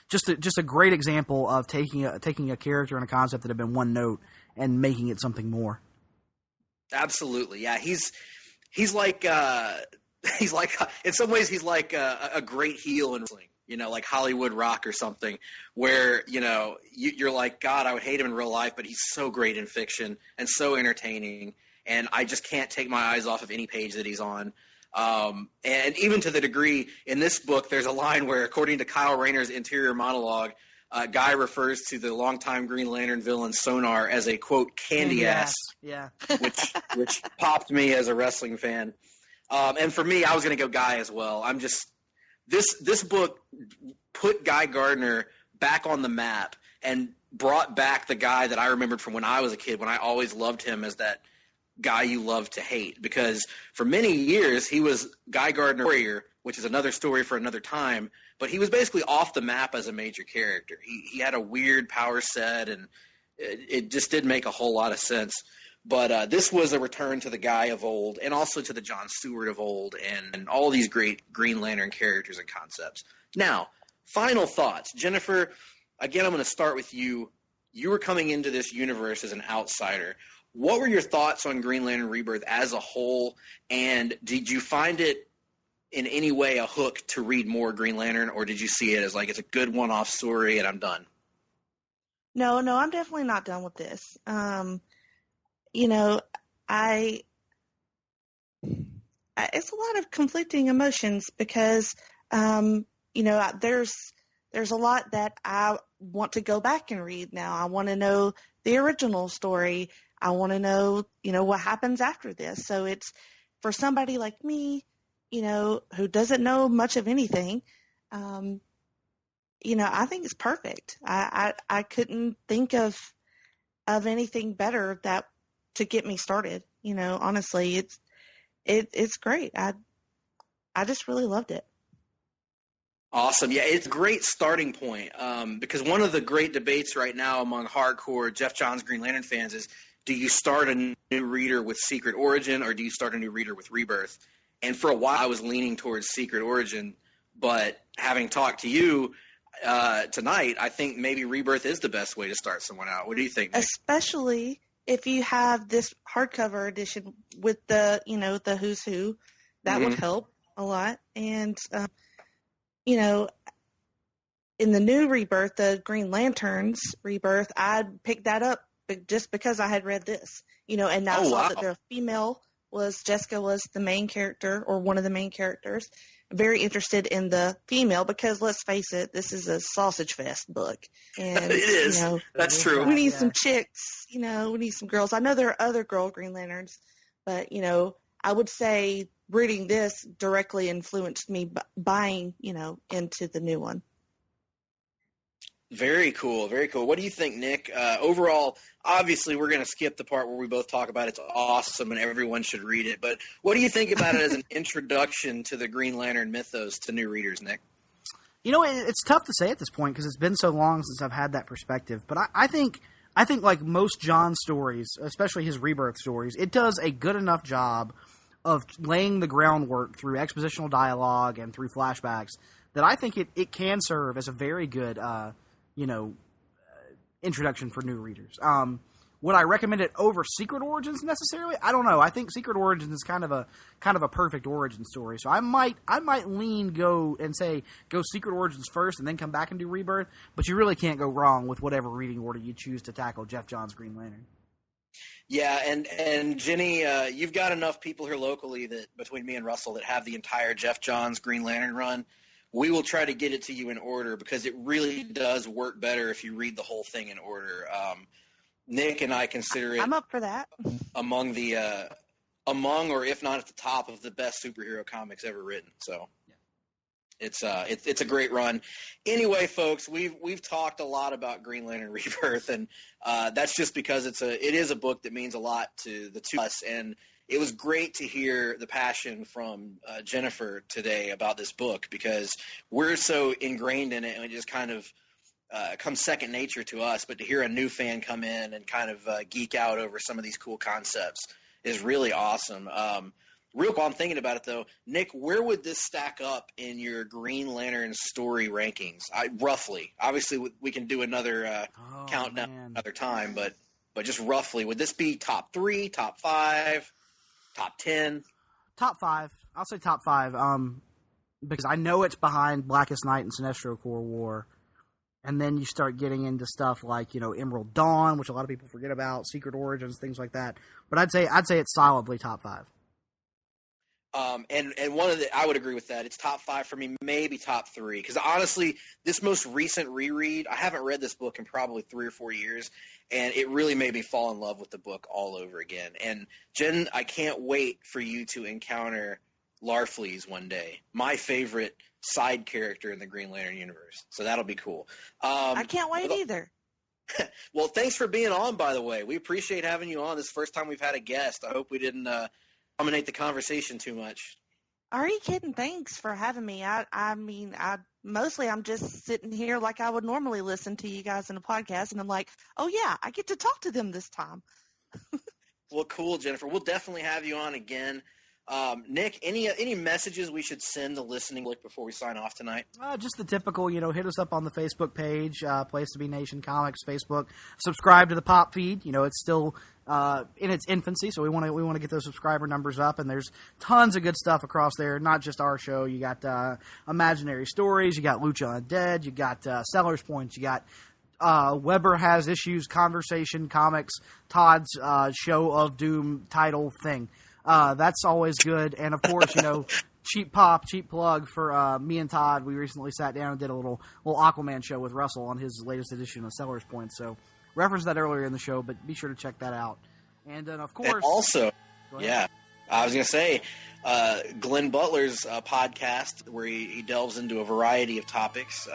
just a great example of taking a character and a concept that had been one note and making it something more. Absolutely, yeah. He's like in some ways he's like a great heel in wrestling, like Hollywood Rock or something, where you're like, God, I would hate him in real life, but he's so great in fiction and so entertaining, and I just can't take my eyes off of any page that he's on. And even to the degree in this book, there's a line where, according to Kyle Rayner's interior monologue, Guy refers to the longtime Green Lantern villain Sonar as a, quote, candy ass. Yeah. which popped me as a wrestling fan. And for me, I was going to go Guy as well. I'm just this book put Guy Gardner back on the map and brought back the guy that I remembered from when I was a kid, when I always loved him as that guy you love to hate. Because for many years, he was Guy Gardner Warrior which is another story for another time. But he was basically off the map as a major character. He had a weird power set, and it just didn't make a whole lot of sense. But this was a return to the guy of old, and also to the Jon Stewart of old, and all these great Green Lantern characters and concepts. Now, final thoughts. Jennifer, again, I'm going to start with you. You were coming into this universe as an outsider. What were your thoughts on Green Lantern Rebirth as a whole, and did you find it in any way a hook to read more Green Lantern, or did you see it as like it's a good one-off story and I'm done? No, I'm definitely not done with this. You know, it's a lot of conflicting emotions because, you know, there's a lot that I want to go back and read now. I want to know the original story. I want to know, you know, what happens after this. So it's for somebody like me, you know, who doesn't know much of anything. You know, I think it's perfect. I couldn't think of anything better to get me started. You know, honestly, it's great. I just really loved it. Awesome. Yeah, it's a great starting point because one of the great debates right now among hardcore Geoff Johns Green Lantern fans is, do you start a new reader with Secret Origin or do you start a new reader with Rebirth? And for a while I was leaning towards Secret Origin, but having talked to you tonight, I think maybe Rebirth is the best way to start someone out. What do you think, Nick? Especially if you have this hardcover edition with the, you know, the who's who, that would help a lot. And, you know, in the new Rebirth, the Green Lanterns Rebirth, I'd pick that up just because I had read this, you know, and now I saw that the female Jessica was the main character or one of the main characters. Very interested in the female because, let's face it, this is a sausage fest book. And, it is. You know, that's true. We need some chicks, you know, we need some girls. I know there are other girl Green Lanterns, but, you know, I would say reading this directly influenced me buying, you know, into the new one. Very cool, very cool. What do you think, Nick? Overall, obviously, we're going to skip the part where we both talk about it's awesome and everyone should read it. But what do you think about it as an introduction to the Green Lantern mythos to new readers, Nick? You know, it's tough to say at this point because it's been so long since I've had that perspective. But I think like most John stories, especially his Rebirth stories, it does a good enough job of laying the groundwork through expositional dialogue and through flashbacks that I think it can serve as a very good introduction for new readers. Would I recommend it over Secret Origins necessarily? I don't know. I think Secret Origins is kind of a perfect origin story. So I might go Secret Origins first and then come back and do Rebirth. But you really can't go wrong with whatever reading order you choose to tackle Geoff Johns Green Lantern. Yeah, and Jenny, you've got enough people here locally that between me and Russell that have the entire Geoff Johns Green Lantern run. We will try to get it to you in order because it really does work better if you read the whole thing in order. Nick and I consider it. I'm up for that. Among or if not at the top of the best superhero comics ever written. So it's a great run. Anyway, folks, we've talked a lot about Green Lantern Rebirth, and that's just because it is a book that means a lot to the two of us. And it was great to hear the passion from Jennifer today about this book because we're so ingrained in it and it just kind of comes second nature to us. But to hear a new fan come in and kind of geek out over some of these cool concepts is really awesome. Real quick, I'm thinking about it, though. Nick, where would this stack up in your Green Lantern story rankings? Roughly. Obviously, we can do another countdown another time, but just roughly, would this be top 3, top 5? Top 10? Top 5. I'll say top 5 because I know it's behind Blackest Night and Sinestro Corps War. And then you start getting into stuff like, you know, Emerald Dawn, which a lot of people forget about, Secret Origins, things like that. But I'd say it's solidly top 5. And I would agree with that. It's top 5 for me, maybe top 3. Because honestly, this most recent reread, I haven't read this book in probably 3 or 4 years, and it really made me fall in love with the book all over again. And Jen, I can't wait for you to encounter Larfleeze one day, my favorite side character in the Green Lantern universe. So that'll be cool. I can't wait either. Well, thanks for being on, by the way. We appreciate having you on. This is the first time we've had a guest. I hope we didn't dominate the conversation too much. Are you kidding? Thanks for having me. I'm just sitting here like I would normally listen to you guys in a podcast, and I'm like, oh yeah, I get to talk to them this time. Well, cool, Jennifer. We'll definitely have you on again. Nick, any messages we should send the listening public before we sign off tonight? Just the typical, hit us up on the Facebook page, Place to Be Nation Comics Facebook. Subscribe to the Pop feed. It's still in its infancy, so we want to get those subscriber numbers up. And there's tons of good stuff across there. Not just our show. You got Imaginary Stories. You got Lucha Undead. You got Seller's Points. You got Weber Has Issues, Conversation Comics, Todd's Show of Doom title thing. That's always good. And, of course, cheap plug for me and Todd. We recently sat down and did a little Aquaman show with Russell on his latest edition of Seller's Point. So, referenced that earlier in the show, but be sure to check that out. And then, of course... And also, I was going to say, Glenn Butler's podcast, where he delves into a variety of topics,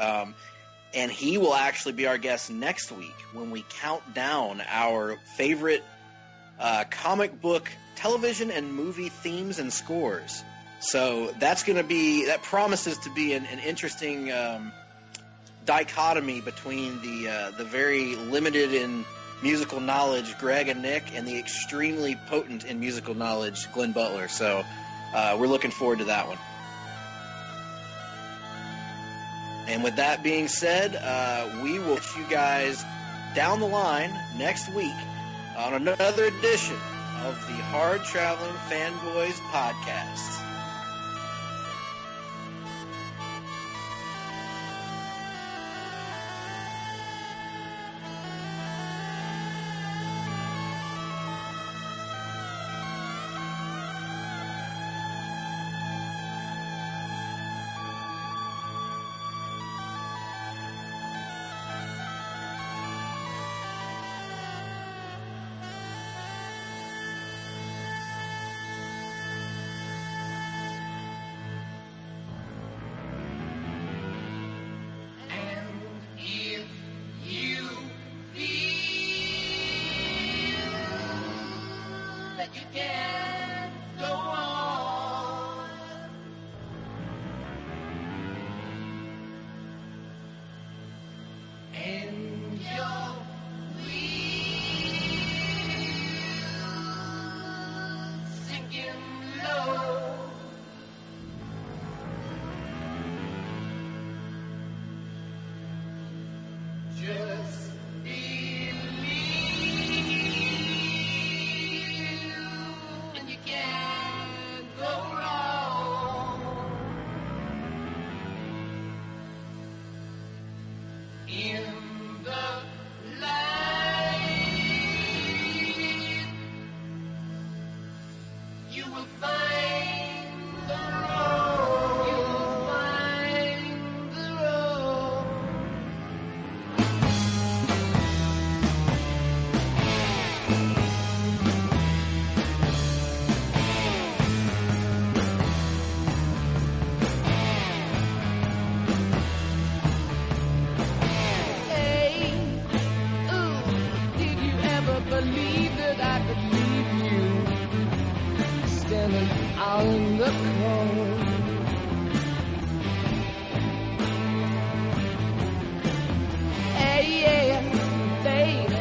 and he will actually be our guest next week when we count down our favorite comic book, television, and movie themes and scores. So that promises to be an interesting dichotomy between the very limited in musical knowledge Greg and Nick, and the extremely potent in musical knowledge Glenn Butler. So we're looking forward to that one. And with that being said, we will see you guys down the line next week on another edition of the Hard-Traveling Fanboys podcast. On the cold, hey, yeah, baby,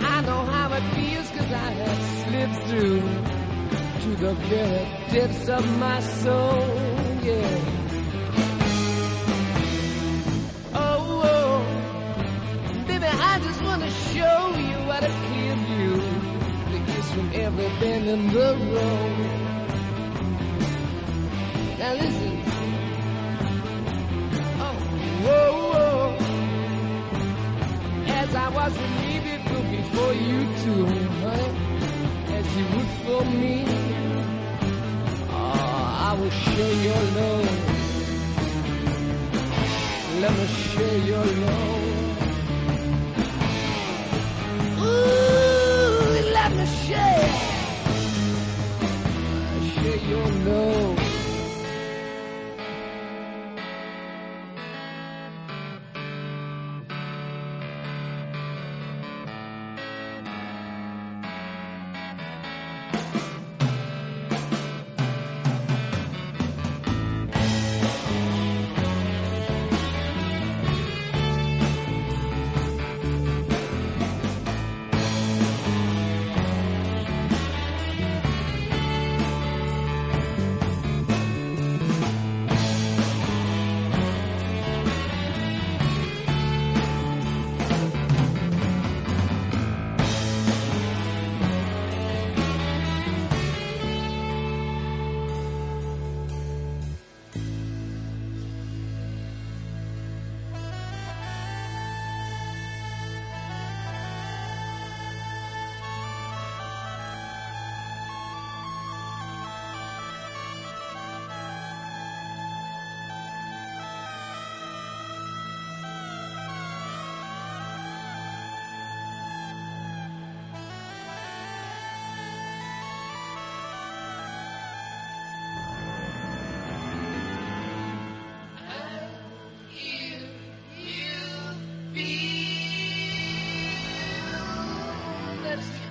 I know how it feels, 'cause I have slipped through to the very depths of my soul, yeah. Oh, baby, I just want to show you what I give you, the kiss from every bend in the road. Now listen, whoa, as I was relieved before you too, honey, as you would for me, I will share your love, let me share your love, ooh, let me share your love. let's